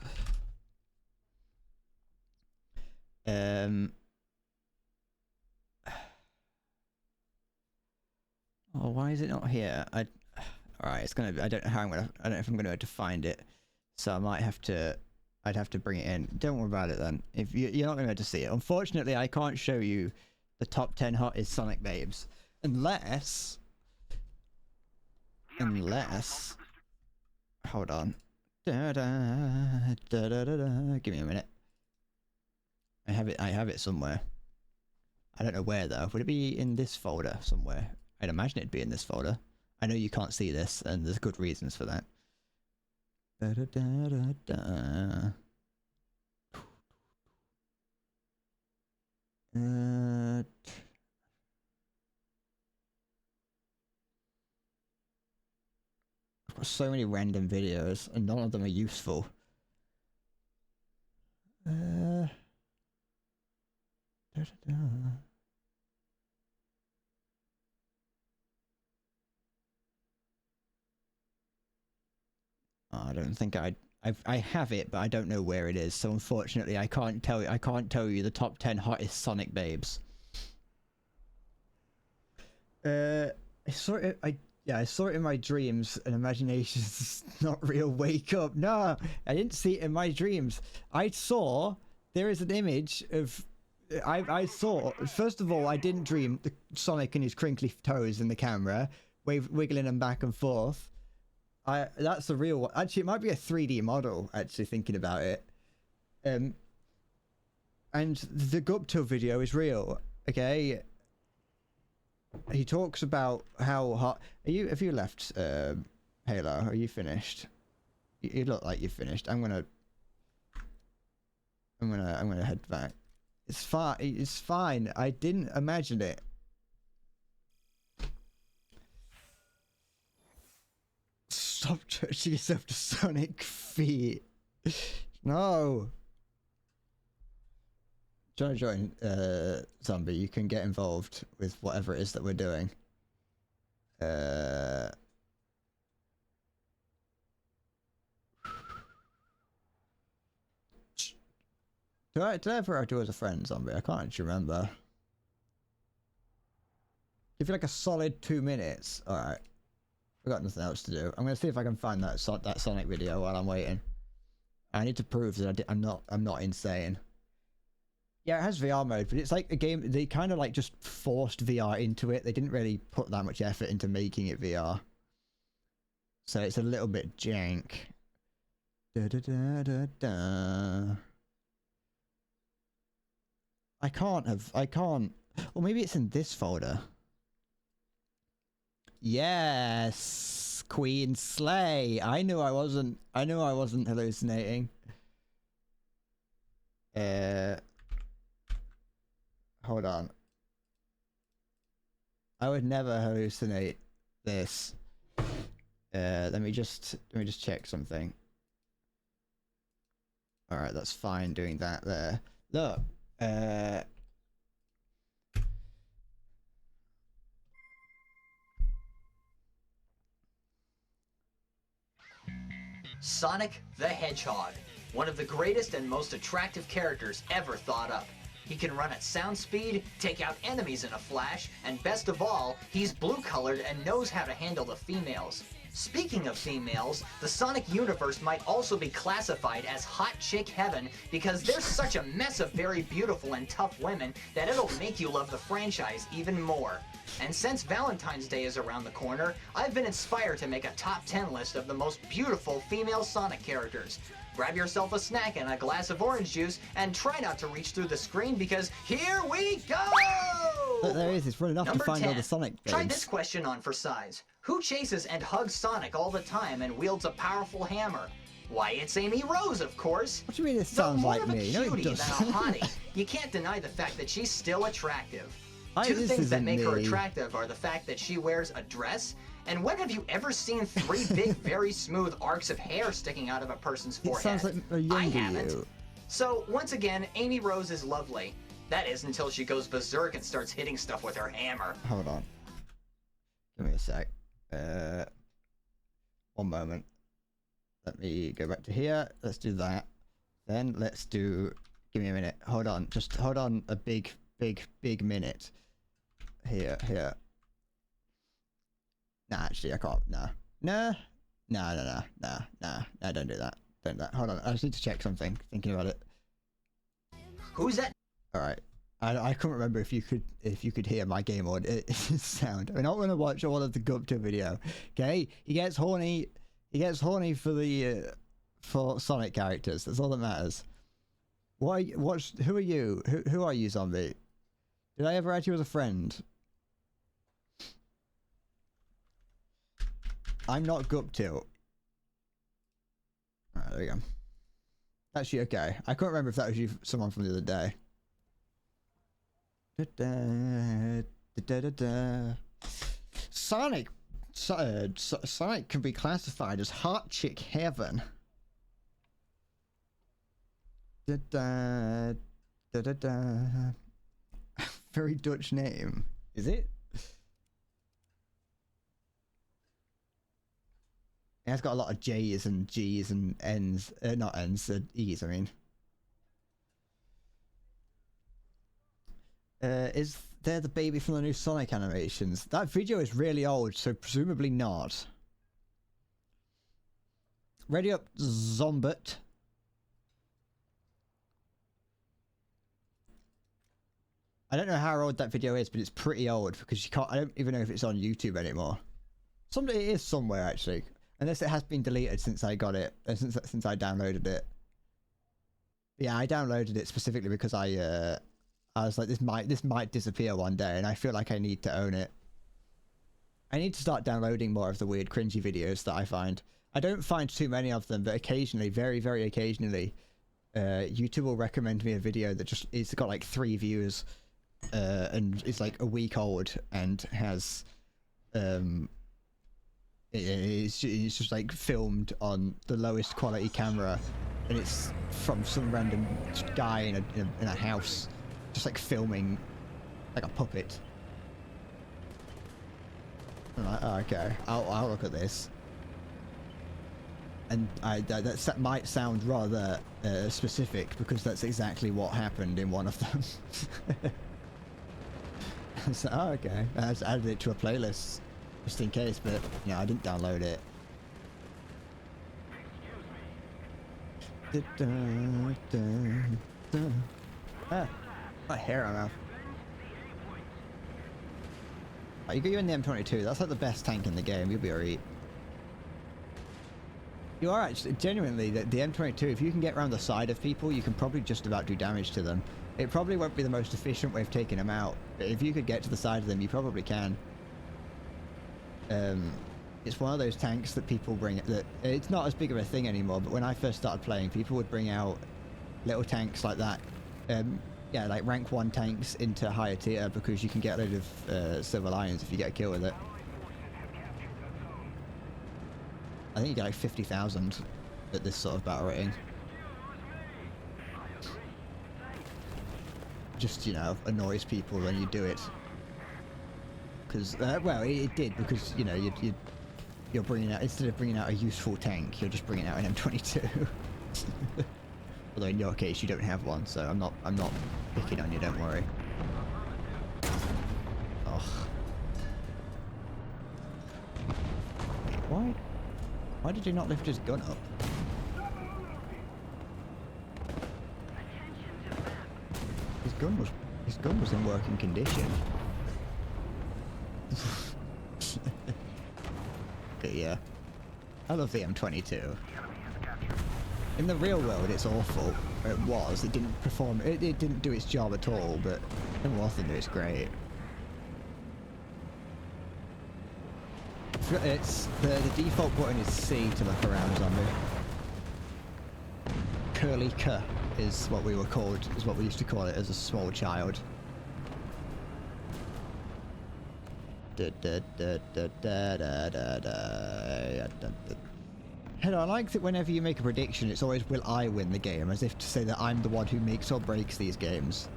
Oh, why is it not here? Alright, it's gonna be, I don't know if I'm gonna be able to find it. So I might have to, I'd have to bring it in. Don't worry about it then. If you're not gonna be able to see it. Unfortunately, I can't show you the top 10 hottest Sonic babes. Unless, hold on. Give me a minute. I have it somewhere. I don't know where though. Would it be in this folder somewhere? I'd imagine it'd be in this folder. I know you can't see this, and there's good reasons for that. Da, da, da, da, da. Uh, I've got so many random videos, and none of them are useful. Da, da, da. Oh, I don't think I have it, but I don't know where it is. So unfortunately, I can't tell you the top 10 hottest Sonic babes. I saw it. I saw it in my dreams, and imagination's not real. Wake up! No, I didn't see it in my dreams. I saw there is an image of. I saw. First of all, I didn't dream the Sonic and his crinkly toes in the camera, wiggling them back and forth. That's the real one. Actually, it might be a 3D model. Actually, thinking about it, and the Gupta video is real. Okay. He talks about how hot. Have you left, Halo? Are you finished? You look like you're finished. I'm gonna head back. It's fine. It's fine. I didn't imagine it. Stop touching yourself to Sonic feet. No. Do you want to join, Zombie? You can get involved with whatever it is that we're doing. Did I ever do as a friend, Zombie? I can't actually remember. Give you like a solid 2 minutes. Alright. I've got nothing else to do. I'm gonna see if I can find that Sonic video while I'm waiting. I need to prove that I'm not insane. Yeah, it has VR mode, but it's like a game. They kind of like just forced VR into it. They didn't really put that much effort into making it VR, so it's a little bit jank. Da da da da da. I can't. Or maybe it's in this folder. Yes, Queen Slay. I knew I wasn't hallucinating. Hold on. I would never hallucinate this. Let me just check something. All right, that's fine doing that there. Look, Sonic the Hedgehog, one of the greatest and most attractive characters ever thought up. He can run at sound speed, take out enemies in a flash, and best of all, he's blue-colored and knows how to handle the females. Speaking of females, the Sonic universe might also be classified as hot chick heaven because there's such a mess of very beautiful and tough women that it'll make you love the franchise even more. And since Valentine's Day is around the corner, I've been inspired to make a top 10 list of the most beautiful female Sonic characters. Grab yourself a snack and a glass of orange juice and try not to reach through the screen because here we go! Look, there is. It's running off to Number find all 10. the Sonic Try games. this question on for size. Who chases and hugs Sonic all the time and wields a powerful hammer? Why, it's Amy Rose, of course. What do you mean? It Though sounds more like of a me. No, it cutie than a doesn't. hottie, you can't deny the fact that she's still attractive. Two This things that isn't make her me. attractive are the fact that she wears a dress, and when have you ever seen 3 big, very smooth arcs of hair sticking out of a person's It forehead? sounds like a I younger haven't. you. So, once again, Amy Rose is lovely. That is until she goes berserk and starts hitting stuff with her hammer. Hold on. Give me a sec. One moment. Let me go back to here. Let's do that. Then let's do... Give me a minute. Hold on. Just hold on a big minute. Here. Nah, actually, I can't. Nah. Nah, don't do that. Don't do that. Hold on. I just need to check something. Thinking about it. Who's that? Alright. I couldn't remember if you could hear my game audio sound. We're not going to watch all of the Gupta video. Okay? He gets horny for the for Sonic characters. That's all that matters. Who are you? Who are you, Zombie? Did I ever add you as a friend? I'm not Gupta. There we go. Actually, okay. I can't remember if that was you, someone from the other day. Sonic. Sonic can be classified as hot chick heaven. Very Dutch name, is it? It has got a lot of J's and G's and N's, not N's, E's, I mean. Is there the baby from the new Sonic animations? That video is really old, so presumably not. Ready up, Zombot. I don't know how old that video is, but it's pretty old because you can't. I don't even know if it's on YouTube anymore. It is somewhere actually, unless it has been deleted since I got it, since I downloaded it. Yeah, I downloaded it specifically because I was like, this might disappear one day, and I feel like I need to own it. I need to start downloading more of the weird, cringy videos that I find. I don't find too many of them, but occasionally, very, very occasionally, YouTube will recommend me a video that it's got like 3 views. And it's like a week old and has it's just like filmed on the lowest quality camera, and it's from some random guy in a house, just like filming like a puppet. I'm like, oh, okay, I'll look at this. And that might sound rather specific because that's exactly what happened in one of them. So, oh, okay. I just added it to a playlist just in case, but yeah, I didn't download it. Ah, my hair on mouth. Oh, you in the M22. That's like the best tank in the game. You'll be alright. You are actually genuinely the M22. If you can get around the side of people, you can probably just about do damage to them. It probably won't be the most efficient way of taking them out, but if you could get to the side of them, you probably can. It's one of those tanks that people bring. That it's not as big of a thing anymore, but when I first started playing, people would bring out little tanks like that. Yeah, like rank 1 tanks into higher tier because you can get a load of silver lions if you get a kill with it. I think you get like 50,000 at this sort of battle rating. Just, you know, annoys people when you do it. Because, well, it did, because, you know, you're bringing out, instead of bringing out a useful tank, you're just bringing out an M22. Although in your case, you don't have one, so I'm not picking on you, don't worry. Ugh. Wait, why did he not lift his gun up? His gun was in working condition. But yeah, I love the M22. In the real world, it's awful. It was. It didn't perform. It didn't do its job at all. But in War Thunder, it's great. It's the default button is C to look around zombie. Curly K is what we were called. Is what we used to call it as a small child. Hello, I like that whenever you make a prediction, it's always will I win the game, as if to say that I'm the one who makes or breaks these games.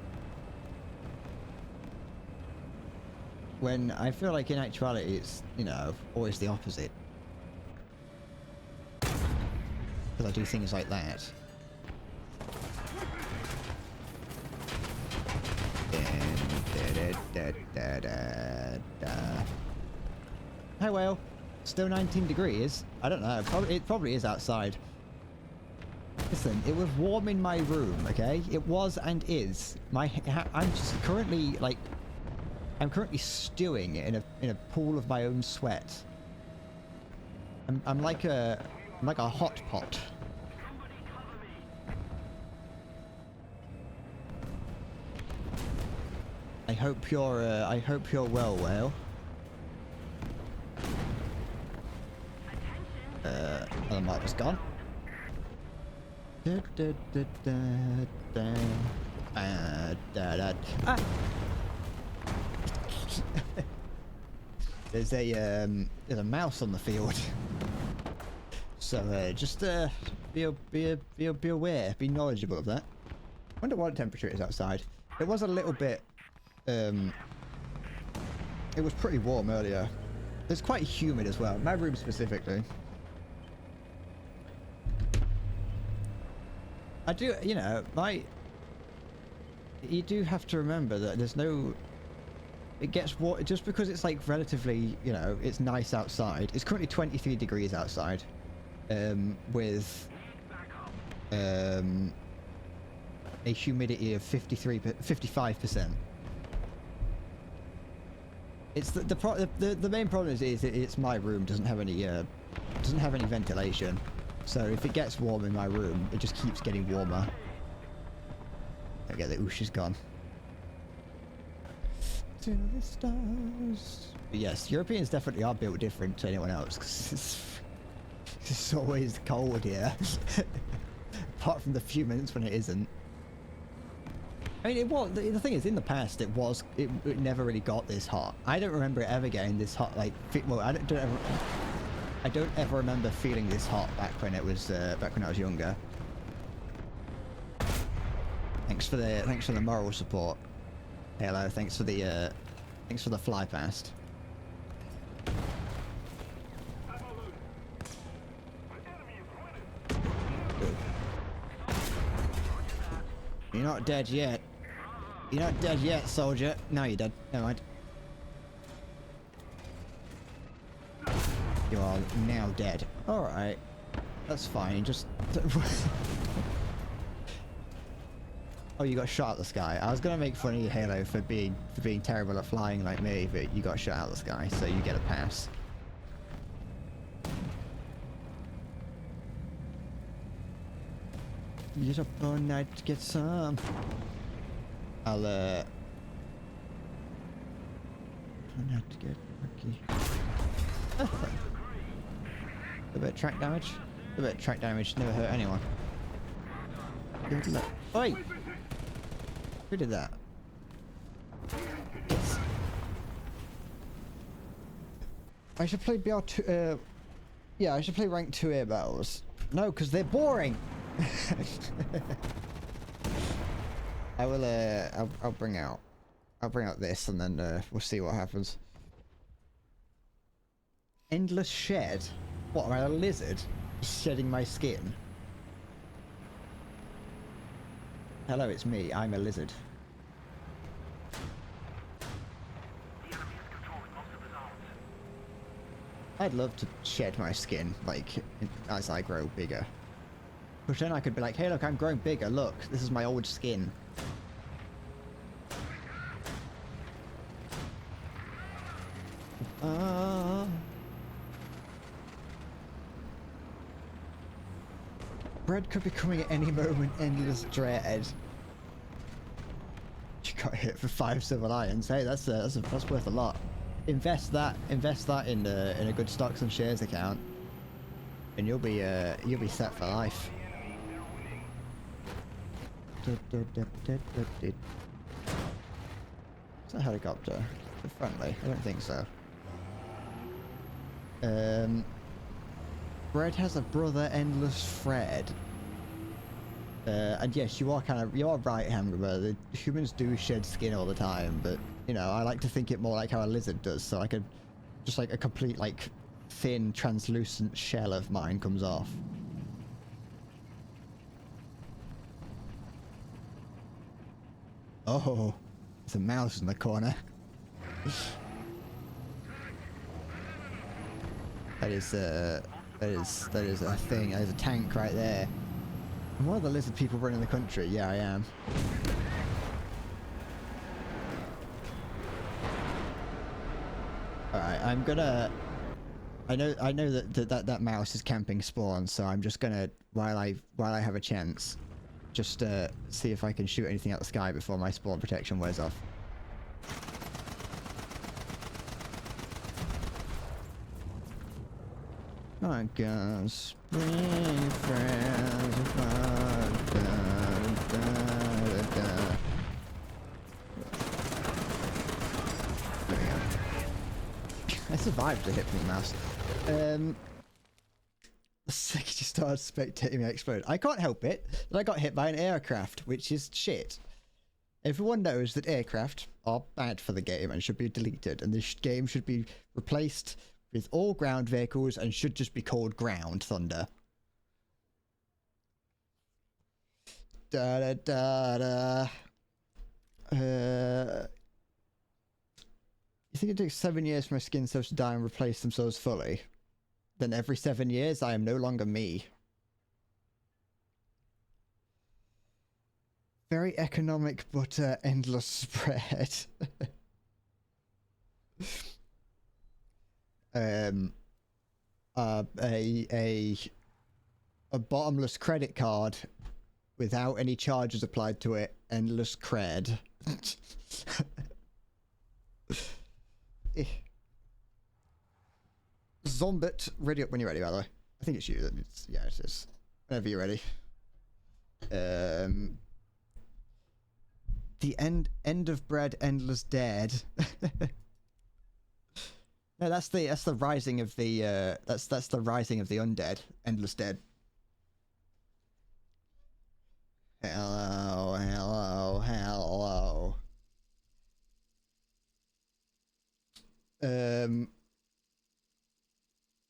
When I feel like in actuality it's, you know, always the opposite. Because I do things like that. Hey, well, still 19 degrees. I don't know. It probably is outside. Listen, it was warm in my room. Okay, it was and is. I'm just currently like, I'm currently stewing in a pool of my own sweat. I'm like a hot pot. I hope you're well, Whale. Other mark was gone. Da, da, da, da, da. Da, da. Ah! There's a mouse on the field. So just be aware, be knowledgeable of that. I wonder what temperature it is outside. It was a little bit it was pretty warm earlier. It's quite humid as well. My room specifically. I do, you know, you do have to remember that there's no, it gets warm just because it's like relatively, you know, it's nice outside. It's currently 23 degrees outside, with a humidity of 55%. It's the main problem is it's my room doesn't have any ventilation. So if it gets warm in my room, it just keeps getting warmer. Okay, the oosh is gone. To the stars. But yes, Europeans definitely are built different to anyone else because it's always cold here. Apart from the few minutes when it isn't. I mean, the thing is, in the past, it never really got this hot. I don't remember it ever getting this hot. Like, well, I don't ever remember feeling this hot back when I was younger. Thanks for the moral support. Hello, thanks for the fly past. Good. You're not dead yet. You're not dead yet, soldier. No, you're dead. Never mind. You are now dead. Alright. That's fine, just... Oh, you got shot out of the sky. I was gonna make fun of you, Halo, for being terrible at flying like me, but you got shot out of the sky, so you get a pass. You're up all night to get some. I'll not to get lucky. A bit of track damage. A bit of track damage never hurt anyone. Good luck. Oi! Who did that? Yes. I should play BR2. Yeah, I should play rank 2 air battles. No, because they're boring. I will. I'll bring out this, and then we'll see what happens. Endless shed. What, am I a lizard? Shedding my skin. Hello, it's me. I'm a lizard. I'd love to shed my skin, like, as I grow bigger. But then I could be like, hey look, I'm growing bigger, look, this is my old skin. Bread could be coming at any moment, endless dread. You got hit for 5 silver lions. Hey, that's worth a lot. Invest that in a good stocks and shares account, and you'll be set for life. Is that a helicopter? Is it friendly? I don't think so. Fred has a brother, Endless Fred. And yes, you are right, Hamburger. The humans do shed skin all the time, but you know, I like to think it more like how a lizard does. So I could just like a complete like thin, translucent shell of mine comes off. Oh, there's a mouse in the corner. That is a thing. There's a tank right there. I'm one of the lizard people running the country. Yeah, I am. All right, I'm gonna. I know that mouse is camping spawn, so I'm just gonna while I have a chance, just see if I can shoot anything out the sky before my spawn protection wears off. I got spring friends. There we go. I survived the hit from the mouse. The second you started spectating me explode. I can't help it that I got hit by an aircraft, which is shit. Everyone knows that aircraft are bad for the game and should be deleted, and this game should be replaced with all ground vehicles and should just be called Ground Thunder. Da da da da. You think it takes 7 years for my skin cells to die and replace themselves fully? Then every 7 years I am no longer me. Very economic but endless spread. A bottomless credit card without any charges applied to it. Endless cred. Zombit, ready up when you're ready, by the way. I think it's you. Yeah, it is. Whenever you're ready. The end of bread, endless dead. No, that's the rising of the that's the rising of the undead. Endless dead. Hello, hello, hello.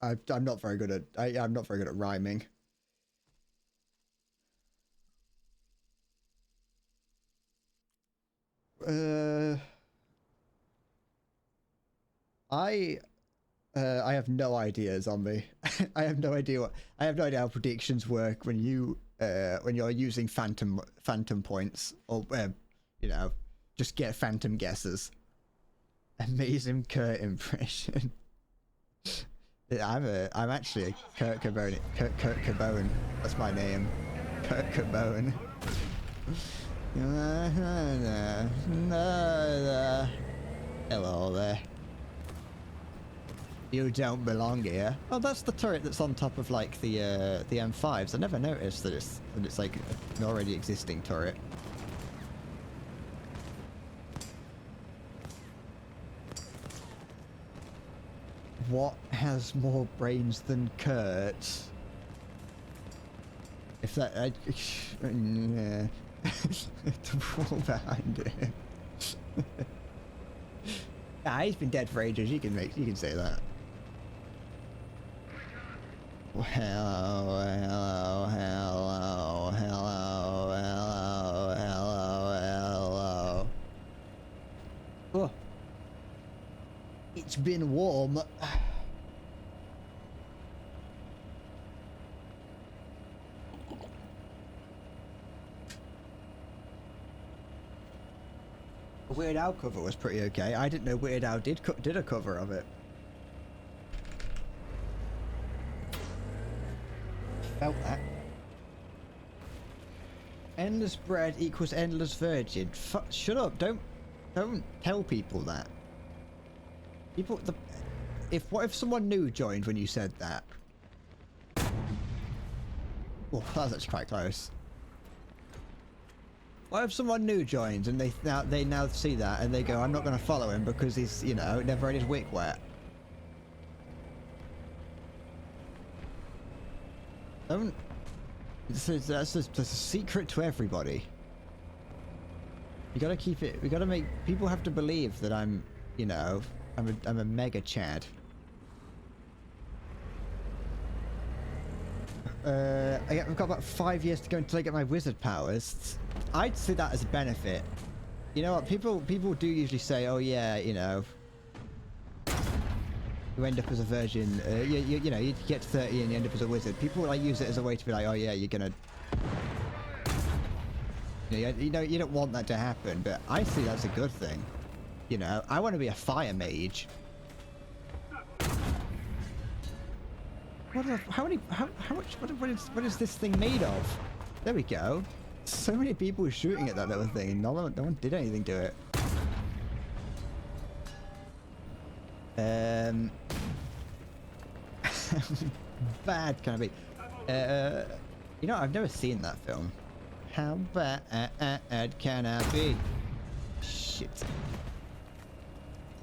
I'm not very good at I'm not very good at rhyming. I have no idea, zombie. I have no idea how predictions work when you're using phantom points or you know, just get phantom guesses. Amazing Kurt impression. I'm actually a Kurt Cobain. Kurt Cobain. That's my name. Kurt Cobain. Hello there. You don't belong here. Oh, that's the turret that's on top of like the M5s. I never noticed that it's like an already existing turret. What has more brains than Kurt? If that, yeah. The wall behind it. Ah, he's been dead for ages. You can say that. Hello, hello, hello, hello, hello, hello, hello. Oh. It's been warm. Weird Al cover was pretty okay. I didn't know Weird Al did a cover of it. Felt that. Endless bread equals endless virgin. Shut up! Don't tell people that. People, what if someone new joined when you said that? Oh, that was actually quite close. What if someone new joins and they now see that and they go, I'm not going to follow him because he's, you know, never had his wick wet. Don't. That's a secret to everybody. You gotta keep it. We gotta make people have to believe that I'm, you know, I'm a mega Chad. I've got about 5 years to go until I get my wizard powers. I'd see that as a benefit. You know what? People do usually say, oh yeah, you know, you end up as a virgin. You know, you get to 30 and you end up as a wizard. People like use it as a way to be like, oh yeah, you're gonna. You know, you don't want that to happen, but I see that's a good thing. You know, I want to be a fire mage. What is this thing made of? There we go. So many people were shooting at that little thing and no one did anything to it. bad can I be? You know, I've never seen that film. How bad can I be? Shit.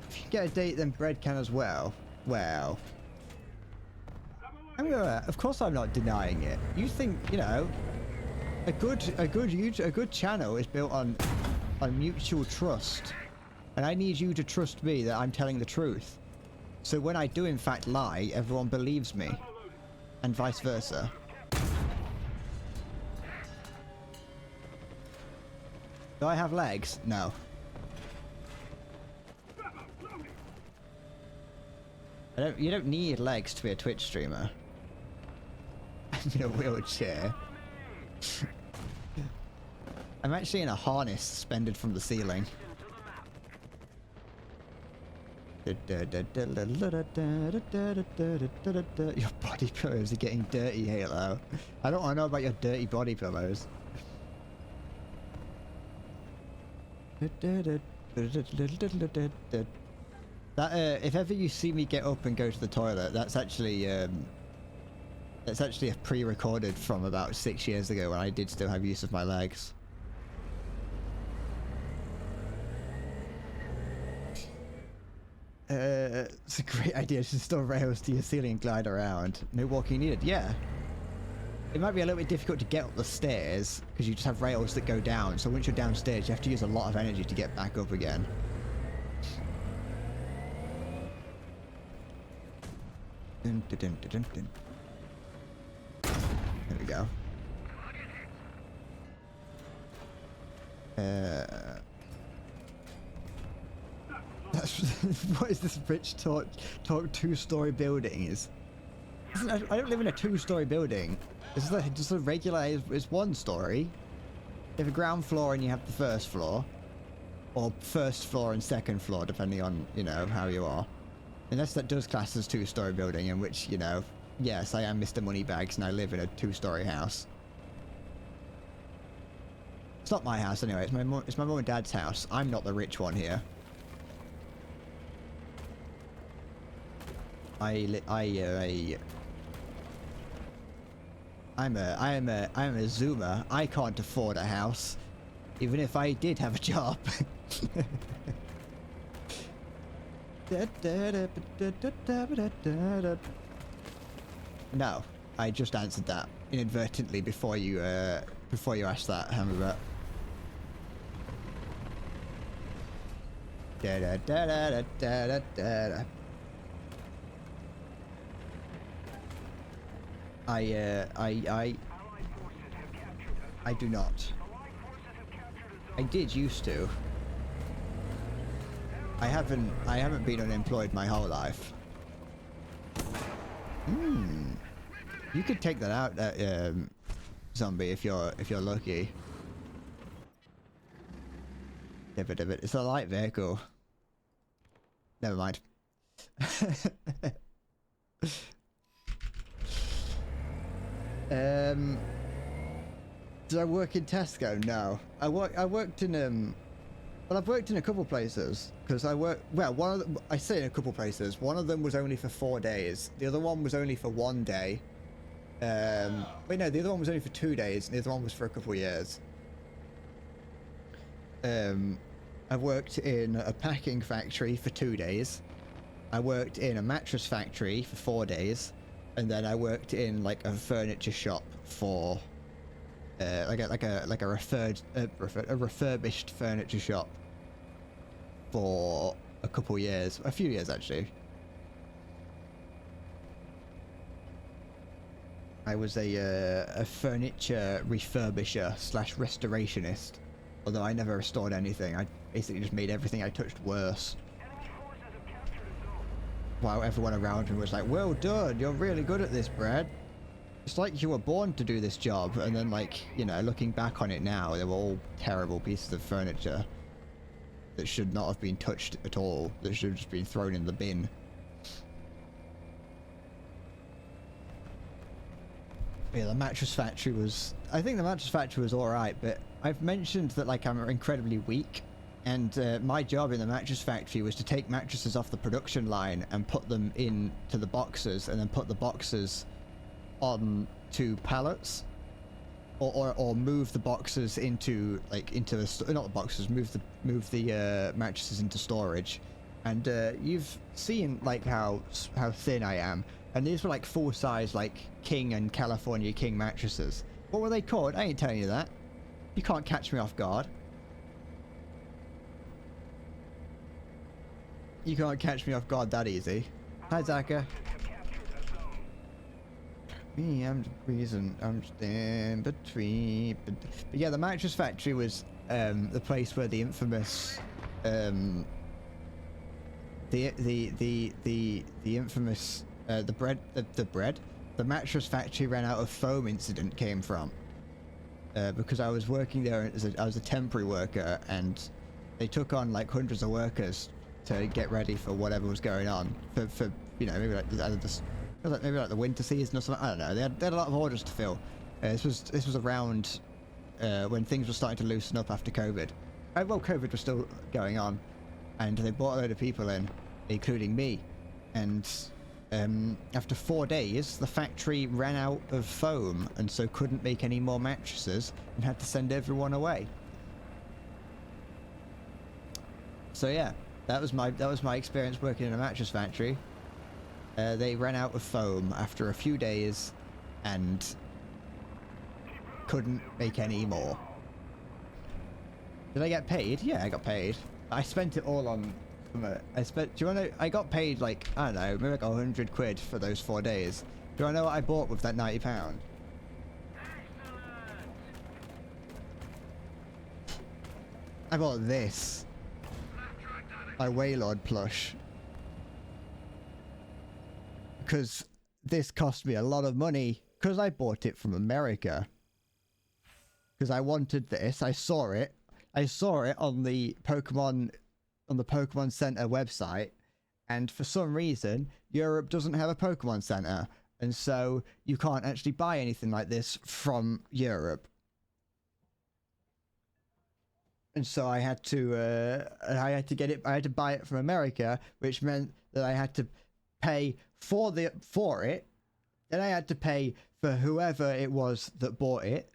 If you get a date, then bread can as well. Well, of course, I'm not denying it. You think, you know, a good channel is built on mutual trust, and I need you to trust me that I'm telling the truth. So when I do in fact lie, everyone believes me, and vice versa. Do I have legs? No. You don't need legs to be a Twitch streamer. I'm in a wheelchair. I'm actually in a harness suspended from the ceiling. Your body pillows are getting dirty, Halo. I don't want to know about your dirty body pillows. That if ever you see me get up and go to the toilet, that's actually a pre-recorded from about 6 years ago when I did still have use of my legs. It's a great idea to install rails to your ceiling and glide around. No walking needed. Yeah. It might be a little bit difficult to get up the stairs because you just have rails that go down. So once you're downstairs, you have to use a lot of energy to get back up again. Dun, dun, dun, dun, dun. There we go. What is this rich talk two-story building? I don't live in a two-story building. It's just a regular. It's one story. You have a ground floor and you have the first floor, or first floor and second floor, depending on, you know, how you are. Unless that does class as two-story building, in which, you know, yes, I am Mr. Moneybags and I live in a two-story house. It's not my house anyway. It's my mum and dad's house. I'm not the rich one here. I'm a Zoomer. I can't afford a house, even if I did have a job. No, I just answered that inadvertently before you asked that, Hammerbot. I do not. I did used to. I haven't been unemployed my whole life. You could take that out, zombie, if you're lucky. It's a light vehicle. Never mind. Did I work in Tesco? No. I worked in well, I've worked in a couple places because I say in a couple places. One of them was only for 4 days. The other one was only for 1 day. Wait, no, the other one was only for 2 days. And the other one was for a couple years. I worked in a packing factory for 2 days. I worked in a mattress factory for 4 days, and then I worked in like a furniture shop for a refurbished furniture shop for a few years actually. I was a furniture refurbisher / restorationist, although I never restored anything. I basically just made everything I touched worse. While everyone around me was like, "Well done, you're really good at this, Brad. It's like you were born to do this job." And then, like, you know, looking back on it now, they were all terrible pieces of furniture that should not have been touched at all. That should have just been thrown in the bin. Yeah, the mattress factory was... I think the mattress factory was alright, but I've mentioned that, like, I'm incredibly weak. And my job in the mattress factory was to take mattresses off the production line and put them into the boxes, and then put the boxes on to pallets, or move the boxes into not the boxes, move the mattresses into storage. And you've seen like how thin I am, and these were like full size like King and California King mattresses. What were they called? I ain't telling you that. You can't catch me off guard. You can't catch me off guard that easy. Hi, Zaka. Me, I'm the reason I'm in between. But yeah, the mattress factory was the place where the infamous the infamous the mattress factory ran out of foam incident came from. Because I was working there I was a temporary worker, and they took on like hundreds of workers to get ready for whatever was going on for you know, maybe like maybe like the winter season or something. I don't know. They had a lot of orders to fill. This was around when things were starting to loosen up after COVID. Well, COVID was still going on, and they brought a load of people in, including me. And after 4 days, the factory ran out of foam, and so couldn't make any more mattresses, and had to send everyone away. So yeah, that was my experience working in a mattress factory. They ran out of foam after a few days, and couldn't make any more. Did I get paid? Yeah, I got paid. I spent it all on. Do you wanna? I got paid like, I don't know, maybe like 100 quid for those 4 days. Do I know what I bought with that £90? I bought this. My Waylord plush. Because this cost me a lot of money, because I bought it from America. Because I wanted this. I saw it on the Pokemon Center website, and for some reason Europe doesn't have a Pokemon Center, and so you can't actually buy anything like this from Europe. And so I had to get it. I had to buy it from America, which meant that I had to pay for it. Then I had to pay for whoever it was that bought it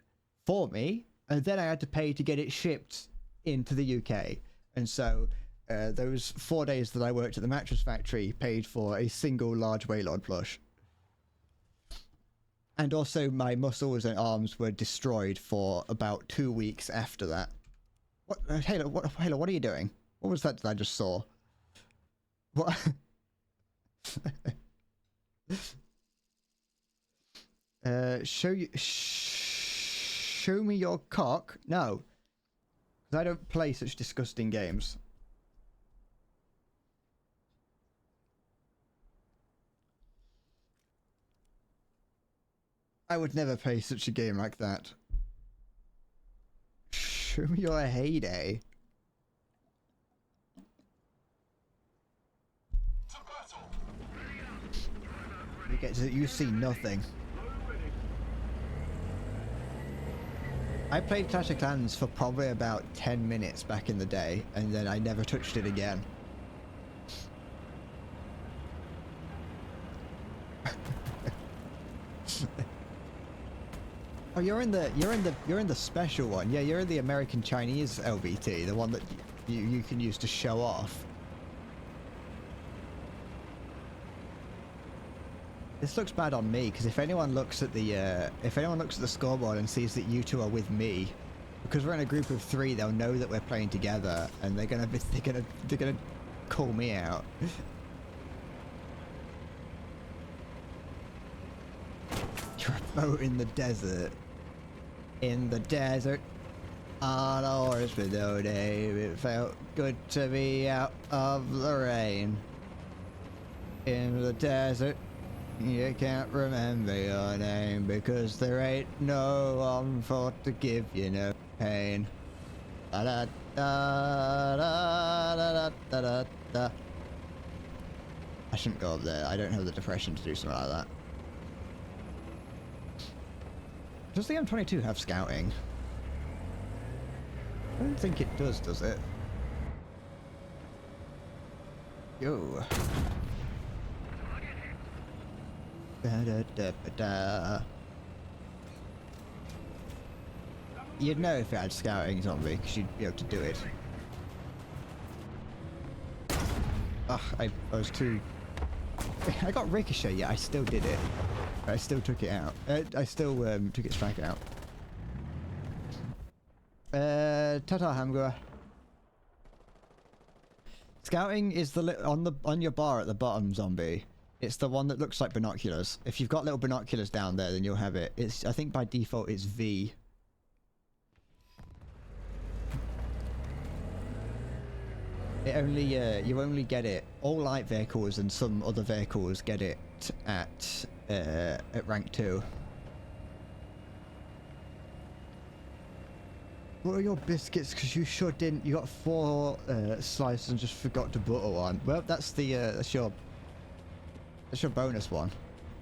for me, and then I had to pay to get it shipped into the UK. And so those 4 days that I worked at the mattress factory paid for a single large Waylord plush. And also my muscles and arms were destroyed for about 2 weeks after that. What, Halo, what are you doing? What was that I just saw? What? Show me your cock? No. Because I don't play such disgusting games. I would never play such a game like that. Show me your heyday. You see nothing. I played Clash of Clans for probably about 10 minutes back in the day, and then I never touched it again. Oh, you're in the special one. Yeah, you're in the American Chinese LBT, the one that you can use to show off. This looks bad on me, because if anyone looks at the scoreboard and sees that you two are with me, because we're in a group of 3, they'll know that we're playing together, and they're gonna call me out. You're a boat in the desert. In the desert, on a horse with no name. It felt good to be out of the rain. In the desert, you can't remember your name because there ain't no one for to give you no pain. Da da da da da da da da. I shouldn't go up there. I don't have the depression to do something like that. Does the M22 have scouting? I don't think it does it? Yo. Da-da-da-ba-da. You'd know if it had scouting zombie, because you'd be able to do it. Ugh, I was too... I got ricochet, yeah, I still did it. I still took it out. I still took its strike out. Ta-ta, Hamgura. Scouting is the on your bar at the bottom, zombie. It's the one that looks like binoculars. If you've got little binoculars down there, then you'll have it. It's, I think by default it's V. It only you only get it. All light vehicles and some other vehicles get it at rank 2. What are your biscuits? Because you sure didn't. You got 4 slices and just forgot to butter one. Well, that's the that's your bonus one.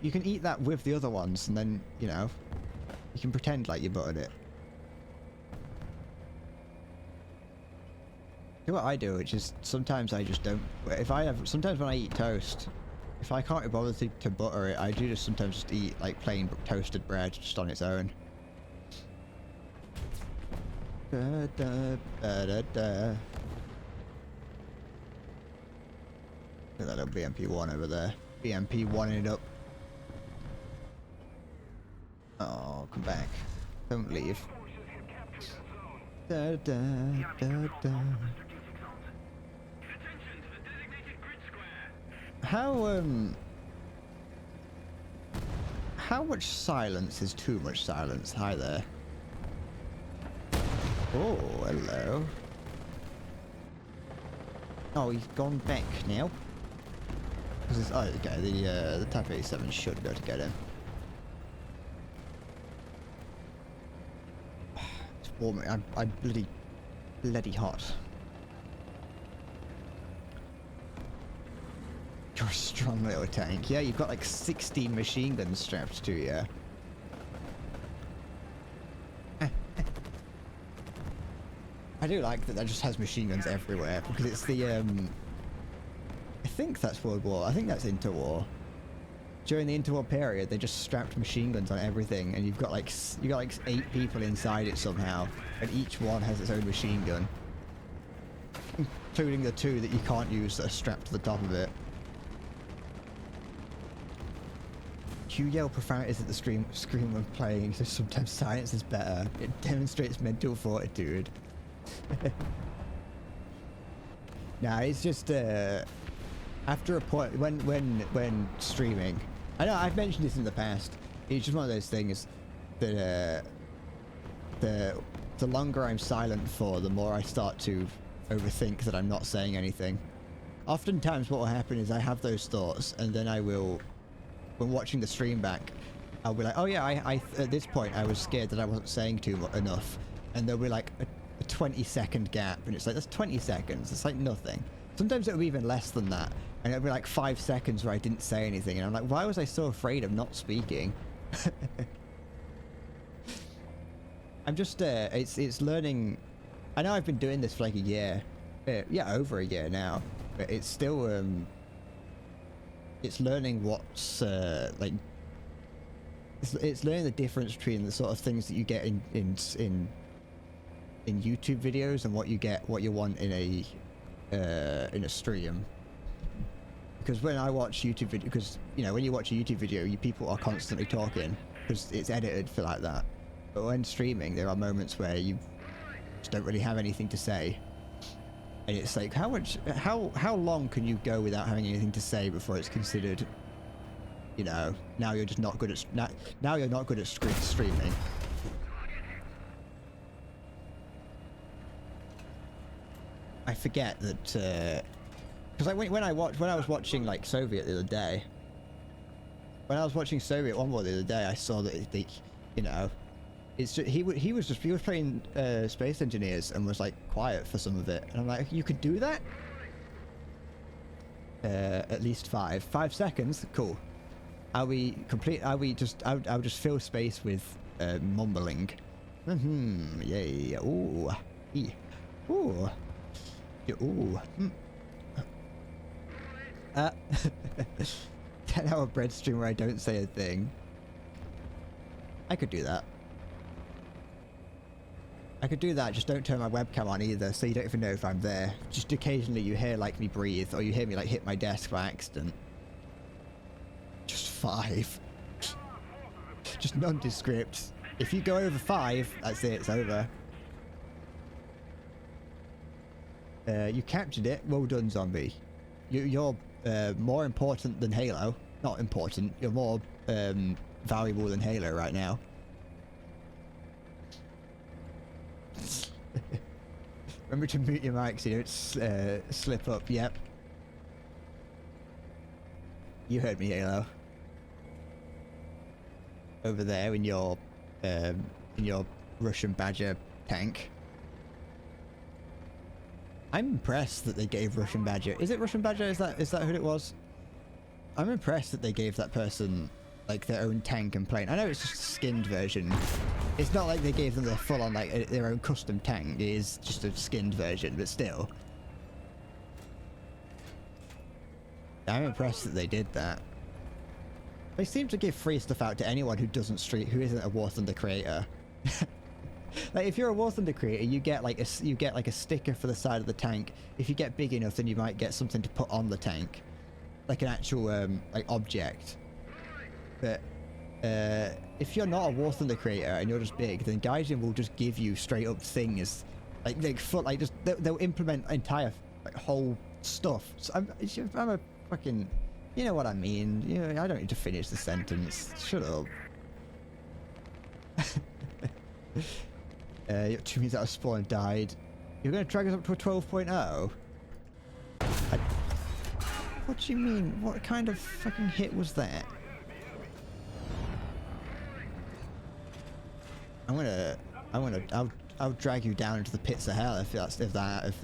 You can eat that with the other ones, and then you know you can pretend like you buttered it. You know what I do, which is sometimes I just don't. Sometimes when I eat toast, if I can't be bothered to butter it, I do just sometimes just eat like plain toasted bread just on its own. Da, da, da, da, da. Look at that little BMP-1 over there. BMP-1ing it up. Oh, come back. Don't leave. Da, da, da, da. How much silence is too much silence? Hi there. Oh, hello. Oh, he's gone back now. Oh, okay, the Type 87 should go to get him. It's warm. I'm bloody hot. You're a strong little tank. Yeah, you've got like 16 machine guns strapped to you. I do like that just has machine guns everywhere, because it's the, I think that's World War. I think that's interwar. During the interwar period, they just strapped machine guns on everything, and you've got like 8 people inside it somehow, and each one has its own machine gun, including the 2 that you can't use that are strapped to the top of it. You yell profanities at the screen when playing, so sometimes silence is better. It demonstrates mental fortitude. Nah, it's just after a point when streaming. I know I've mentioned this in the past. It's just one of those things that the longer I'm silent for, the more I start to overthink that I'm not saying anything. Oftentimes, what will happen is I have those thoughts, and then I will, when watching the stream back, I'll be like, oh yeah, I at this point I was scared that I wasn't saying enough, and there'll be like a 20-second gap, and it's like, that's 20 seconds, it's like nothing. Sometimes it'll be even less than that, and it'll be like 5 seconds where I didn't say anything, and I'm like, why was I so afraid of not speaking? I'm just, it's learning. I know I've been doing this for like a year, yeah, over a year now, but it's still, it's learning what's, like, it's learning the difference between the sort of things that you get in YouTube videos and what you want in a stream. Because when I watch YouTube video, because you know when you watch a YouTube video, people are constantly talking because it's edited for like that. But when streaming, there are moments where you just don't really have anything to say, and it's like how long can you go without having anything to say before it's considered, you know, now you're just not good at now you're not good at streaming. I forget that, because when I was watching like Soviet the other day, when I was watching Soviet One War the other day, I saw that you know, it's just, he was playing Space Engineers and was like quiet for some of it, and I'm like, you could do that? At least 5 seconds, cool. I'll just fill space with mumbling. Yay, ooh, ooh. Ooh. 10-hour bread stream where I don't say a thing. I could do that. I could do that, just don't turn my webcam on either, so you don't even know if I'm there. Just occasionally you hear like me breathe, or you hear me like hit my desk by accident. Just 5. Just nondescript. If you go over 5, that's it, it's over. You captured it, well done, zombie. You're more important than Halo. Not important, you're more valuable than Halo right now. Remember to mute your mic so you don't slip up. Yep. You heard me, Halo. Over there in your Russian Badger tank. I'm impressed that they gave Russian Badger. Is it Russian Badger? Is that who it was? I'm impressed that they gave that person like their own tank and plane. I know it's just a skinned version. It's not like they gave them their full-on like their own custom tank. It is just a skinned version, but still. I'm impressed that they did that. They seem to give free stuff out to anyone who doesn't who isn't a War Thunder creator. Like if you're a War Thunder creator, you get like a sticker for the side of the tank. If you get big enough, then you might get something to put on the tank, like an actual like object. But if you're not a War Thunder creator and you're just big, then Gaijin will just give you straight up things, like just they'll implement entire like whole stuff. So I'm a fucking, you know what I mean. You know, I don't need to finish the sentence. Shut up. Your teammates out of spawn died. You're gonna drag us up to a 12.0? What do you mean? What kind of fucking hit was that? I'll drag you down into the pits of hell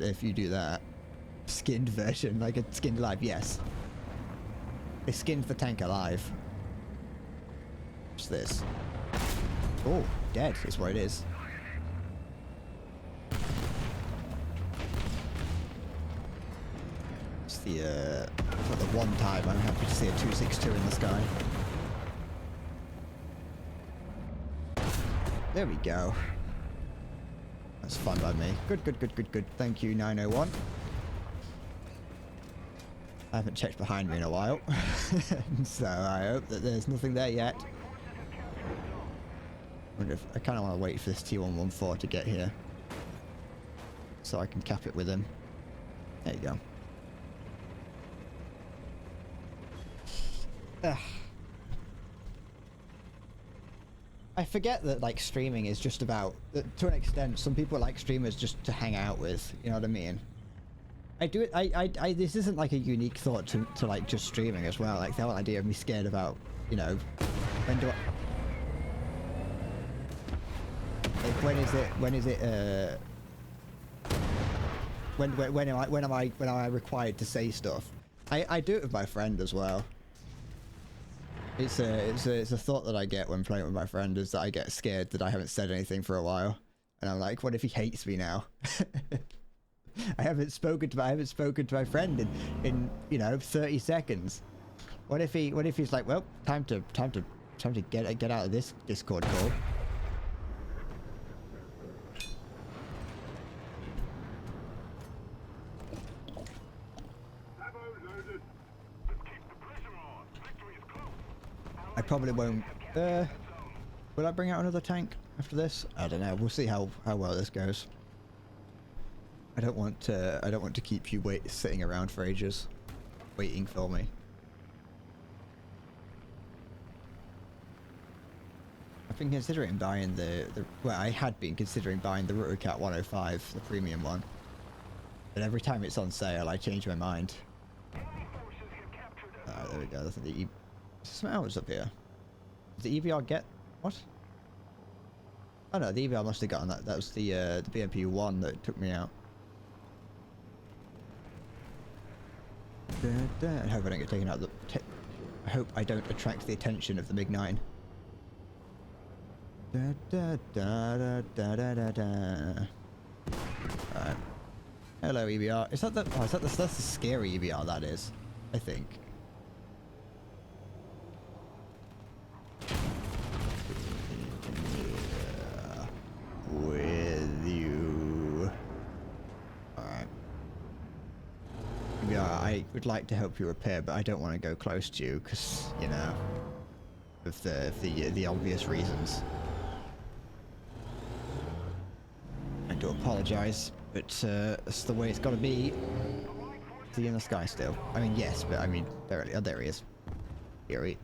if you do that. Skinned version, like a skinned alive, yes. They skinned the tank alive. What's this? Oh, dead is what it is. It's the for the one time I'm happy to see a 262 in the sky. There we go. That's fun by me. Good. Thank you, 901. I haven't checked behind me in a while. So I hope that there's nothing there yet. I kind of want to wait for this T114 to get here, so I can cap it with him. There you go. Ugh. I forget that like streaming is just about, to an extent, some people like streamers just to hang out with. You know what I mean? I do it. This isn't like a unique thought to like just streaming as well. Like the whole idea of me scared about, you know, when do I? Like when am I required to say stuff? I do it with my friend as well. It's a thought that I get when playing with my friend, is that I get scared that I haven't said anything for a while, and I'm like, what if he hates me now? I haven't spoken to my friend in you know 30 seconds. What if he's like, well, time to get out of this Discord call. I probably won't. Will I bring out another tank after this? I don't know. We'll see how well this goes. I don't want to keep you sitting around for ages, waiting for me. I've been considering buying well, I had been considering buying the Rotocat 105, the premium one. But every time it's on sale, I change my mind. There we go. I think the something else up here. Does the EVR get what? Oh no, the EVR must have gotten that. That was the BMP-1 that took me out. I hope I don't get taken out. I hope I don't attract the attention of the MiG-9. Alright. Hello, EVR. Is that the? Oh, that's the scary EVR. That is, I think. I would like to help you repair, but I don't want to go close to you because, you know, of the obvious reasons. I do apologise, but that's the way it's got to be. Is he in the sky still? I mean, yes, but I mean, there he is. Here he.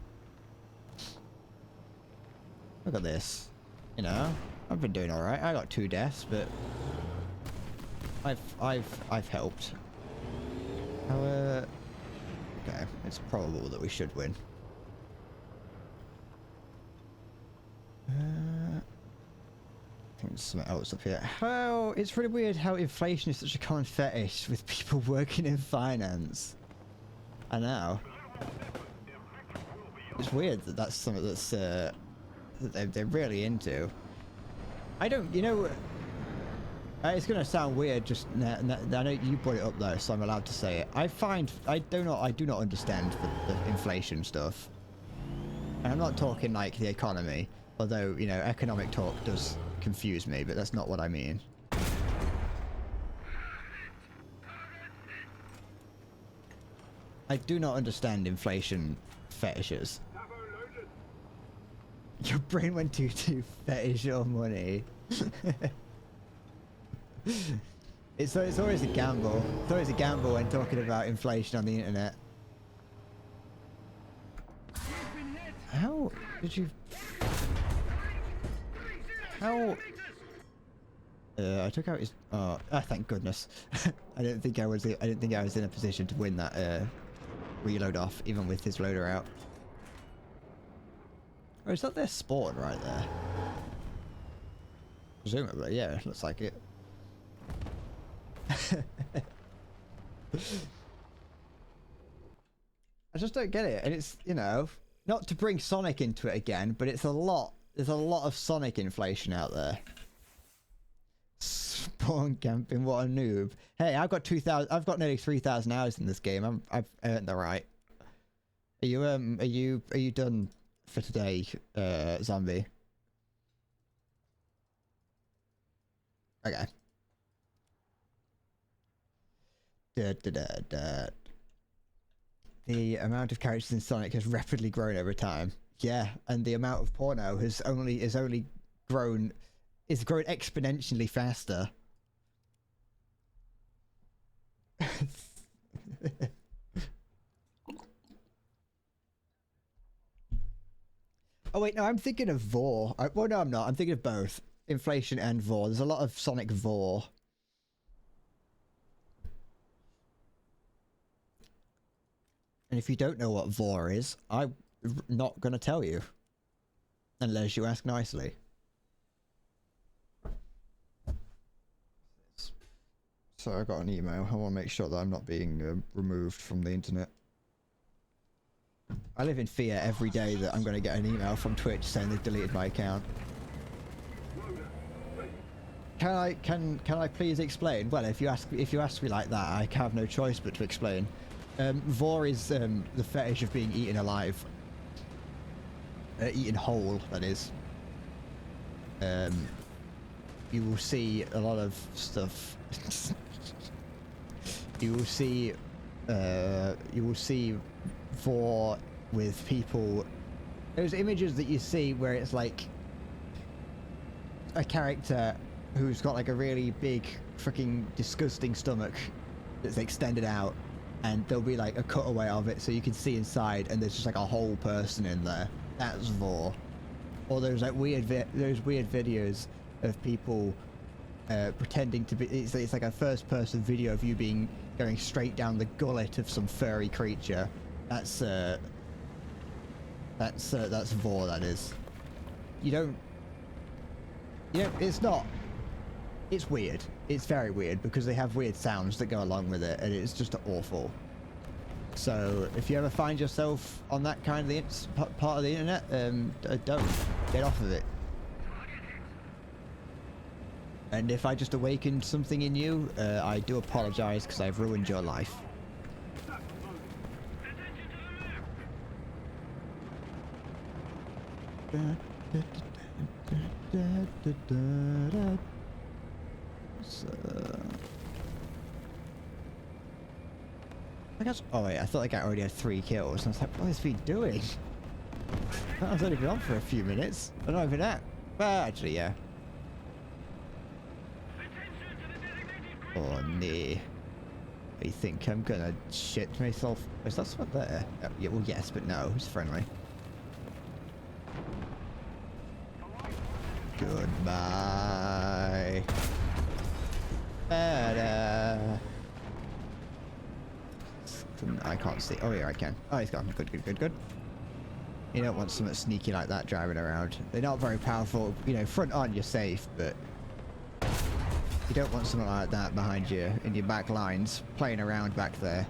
Look at this. You know, I've been doing all right. I got 2 deaths, but I've helped. Okay, it's probable that we should win. I think there's something else up here. How it's really weird how inflation is such a common fetish with people working in finance. I know. It's weird that that's something that's that they're really into. I don't, you know. It's gonna sound weird. Just I know you brought it up though, so I'm allowed to say it. I do not understand the inflation stuff. And I'm not talking like the economy, although you know economic talk does confuse me, but that's not what I mean. I do not understand inflation fetishes. Your brain went to fetish your money. It's always a gamble. It's always a gamble when talking about inflation on the internet. How did you? How? I took out his. Oh, thank goodness. I didn't think I was in a position to win that reload off, even with his loader out. Oh, is that their spawn right there? Presumably, yeah. It looks like it. I just don't get it, and it's, you know, not to bring Sonic into it again, but it's a lot. There's a lot of Sonic inflation out there. Spawn camping, what a noob! Hey, I've got 2,000. I've got nearly 3,000 hours in this game. I've earned the right. Are you done for today, zombie? Okay. The amount of characters in Sonic has rapidly grown over time. Yeah, and the amount of porno has only grown exponentially faster. Oh wait, no, I'm thinking of Vor. Well, no, I'm not. I'm thinking of both inflation and Vor. There's a lot of Sonic Vor. And if you don't know what Vor is, I'm not going to tell you. Unless you ask nicely. So I got an email. I want to make sure that I'm not being removed from the internet. I live in fear every day that I'm going to get an email from Twitch saying they've deleted my account. Can I please explain? Well, if you ask me like that, I have no choice but to explain. Vor is the fetish of being eaten alive. Eaten whole, that is. You will see a lot of stuff. You will see Vor with people. Those images that you see where it's like a character who's got like a really big, freaking disgusting stomach that's extended out. And there'll be like a cutaway of it so you can see inside and there's just like a whole person in there. That's Vor. Or there's like weird videos of people pretending to be, it's like a first person video of you going straight down the gullet of some furry creature. That's Vor, that is. It's weird. It's very weird because they have weird sounds that go along with it, and it's just awful. So if you ever find yourself on that kind of part of the internet, don't get off of it. And if I just awakened something in you, I do apologize because I've ruined your life. So, I guess. Oh wait, I thought the guy already had 3 kills. I was like, what is he doing? That was only been on for a few minutes. I don't even that. Well, actually, yeah. Oh, nee. You think I'm gonna shit myself? Is that someone there? Yeah, well, yes, but no. Who's friendly? Goodbye. Ta-da. I can't see. Oh, yeah, I can. Oh, he's gone. Good, good, good, good. You don't want something sneaky like that driving around. They're not very powerful. You know, front on, you're safe, but you don't want something like that behind you in your back lines, playing around back there.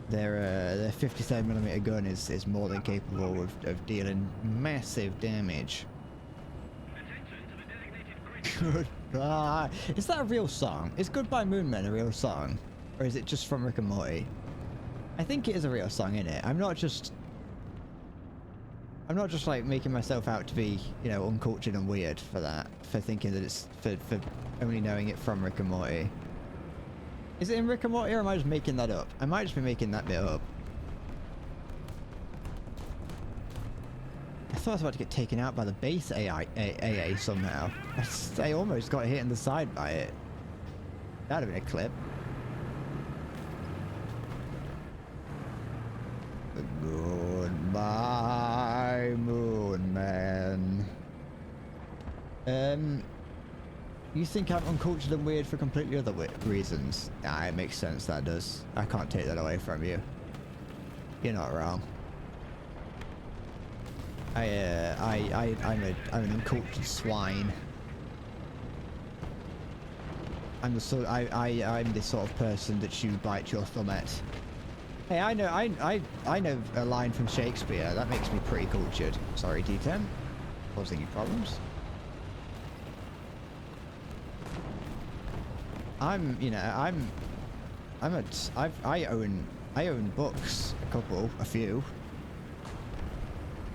Their 57mm gun is more than capable of dealing massive damage. Goodbye. Is that a real song? Is Goodbye Moonmen a real song? Or is it just from Rick and Morty? I think it is a real song, isn't it? I'm not just like making myself out to be, you know, uncultured and weird for that. For thinking that it's for only knowing it from Rick and Morty. Is it in Rick and Morty, or am I just making that up? I might just be making that bit up. I thought I was about to get taken out by the base AA somehow. I almost got hit in the side by it. That'd have been a clip. Goodbye, Moon Man. You think I'm uncultured and weird for completely other reasons? Ah, it makes sense, that does. I can't take that away from you. You're not wrong. I'm an uncultured swine. I'm the sort of person that you bite your thumb at. Hey, I know a line from Shakespeare. That makes me pretty cultured. Sorry, D10. Causing you problems. I own books, a few.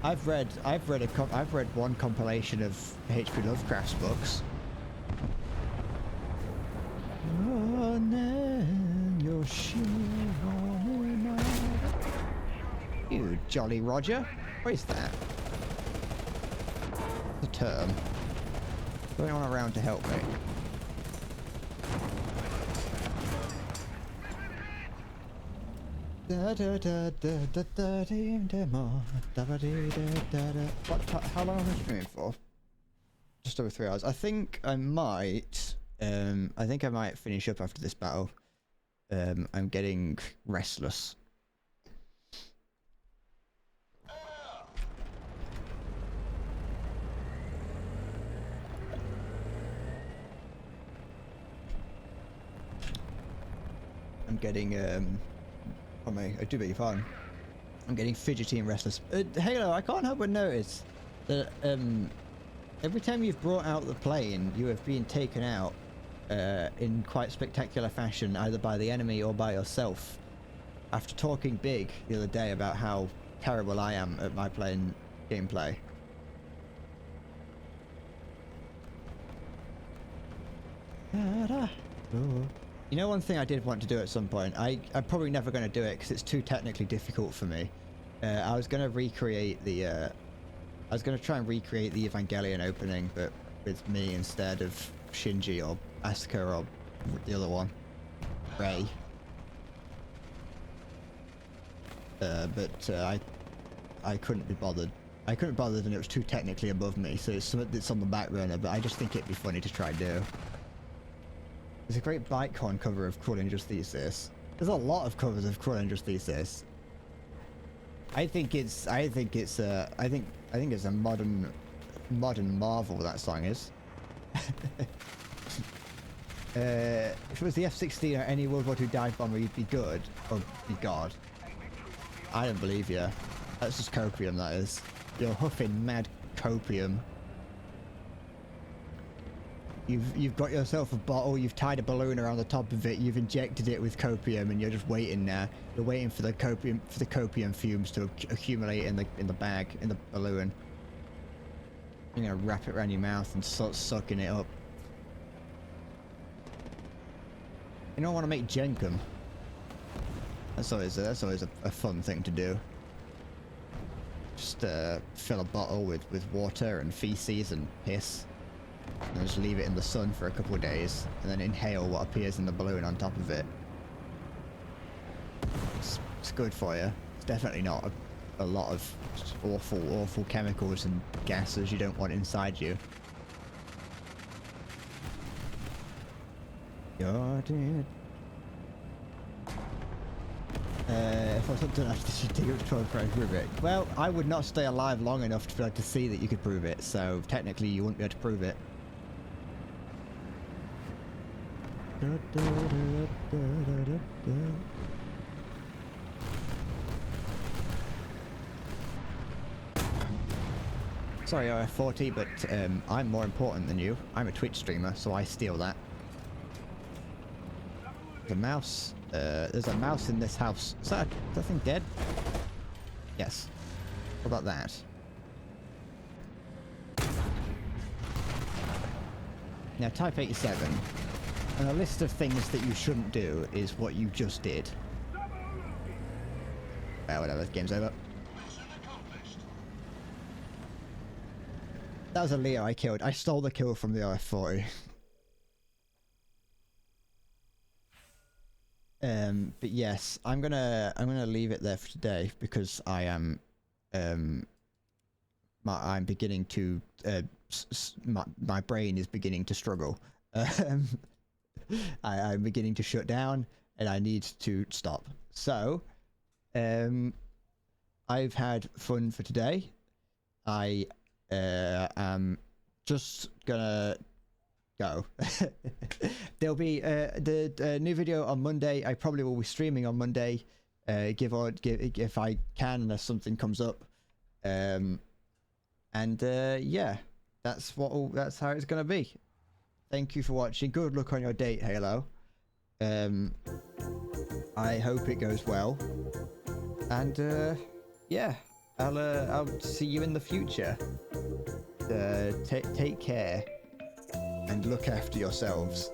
I've read one compilation of H.P. Lovecraft's books. You Jolly Roger. What is that? The term. Going on around to help me. How long am I streaming for? Just over 3 hours. I think I might finish up after this battle. I'm getting restless. I'm getting I do beg your pardon. I'm getting fidgety and restless. Halo, I can't help but notice that every time you've brought out the plane, you have been taken out in quite spectacular fashion, either by the enemy or by yourself. After talking big the other day about how terrible I am at my plane gameplay. You know, one thing I did want to do at some point, I'm probably never going to do it because it's too technically difficult for me. I was going to recreate the, I was going to try and recreate the Evangelion opening, but with me instead of Shinji or Asuka or the other one, Rei. But I couldn't be bothered. I couldn't bother, and it was too technically above me, so it's something that's on the back burner, but I just think it'd be funny to try and do. There's a great ByteCon cover of Cruel Ninja's Thesis. There's a lot of covers of Cruel Ninja's Thesis. I think it's a modern marvel, that song is. If it was the F-16 or any World War II dive bomber, you'd be good. Oh, be God. I don't believe you. That's just copium, that is. You're huffing mad copium. You've got yourself a bottle, you've tied a balloon around the top of it, you've injected it with copium, and you're just waiting there. You're waiting for the copium fumes to accumulate in the bag, in the balloon. You're gonna wrap it around your mouth and start sucking it up. You don't want to make jenkem. That's always a fun thing to do. Just fill a bottle with water and feces and piss, and just leave it in the sun for a couple of days, and then inhale what appears in the balloon on top of it. It's good for you. It's definitely not a lot of awful chemicals and gases you don't want inside you. You're dead. If I was not done, I should dig up the 12 prize prove it. Well, I would not stay alive long enough to be able to see that you could prove it, so technically you wouldn't be able to prove it. Sorry, RF40, but I'm more important than you. I'm a Twitch streamer, so I steal that. The mouse. There's a mouse in this house. Is that thing dead? Yes. What about that? Now, Type 87. And a list of things that you shouldn't do is what you just did. Well, whatever. Game's over. That was a Leo I killed. I stole the kill from the RF40. But yes, I'm gonna leave it there for today because I am I'm beginning to my brain is beginning to struggle. I'm beginning to shut down and I need to stop. So I've had fun for today. I am just gonna go. There'll be the new video on Monday. I probably will be streaming on Monday. Give if I can, unless something comes up. Yeah, that's how it's gonna be. Thank you for watching. Good luck on your date, Halo. I hope it goes well. And yeah, I'll see you in the future. Take care and look after yourselves.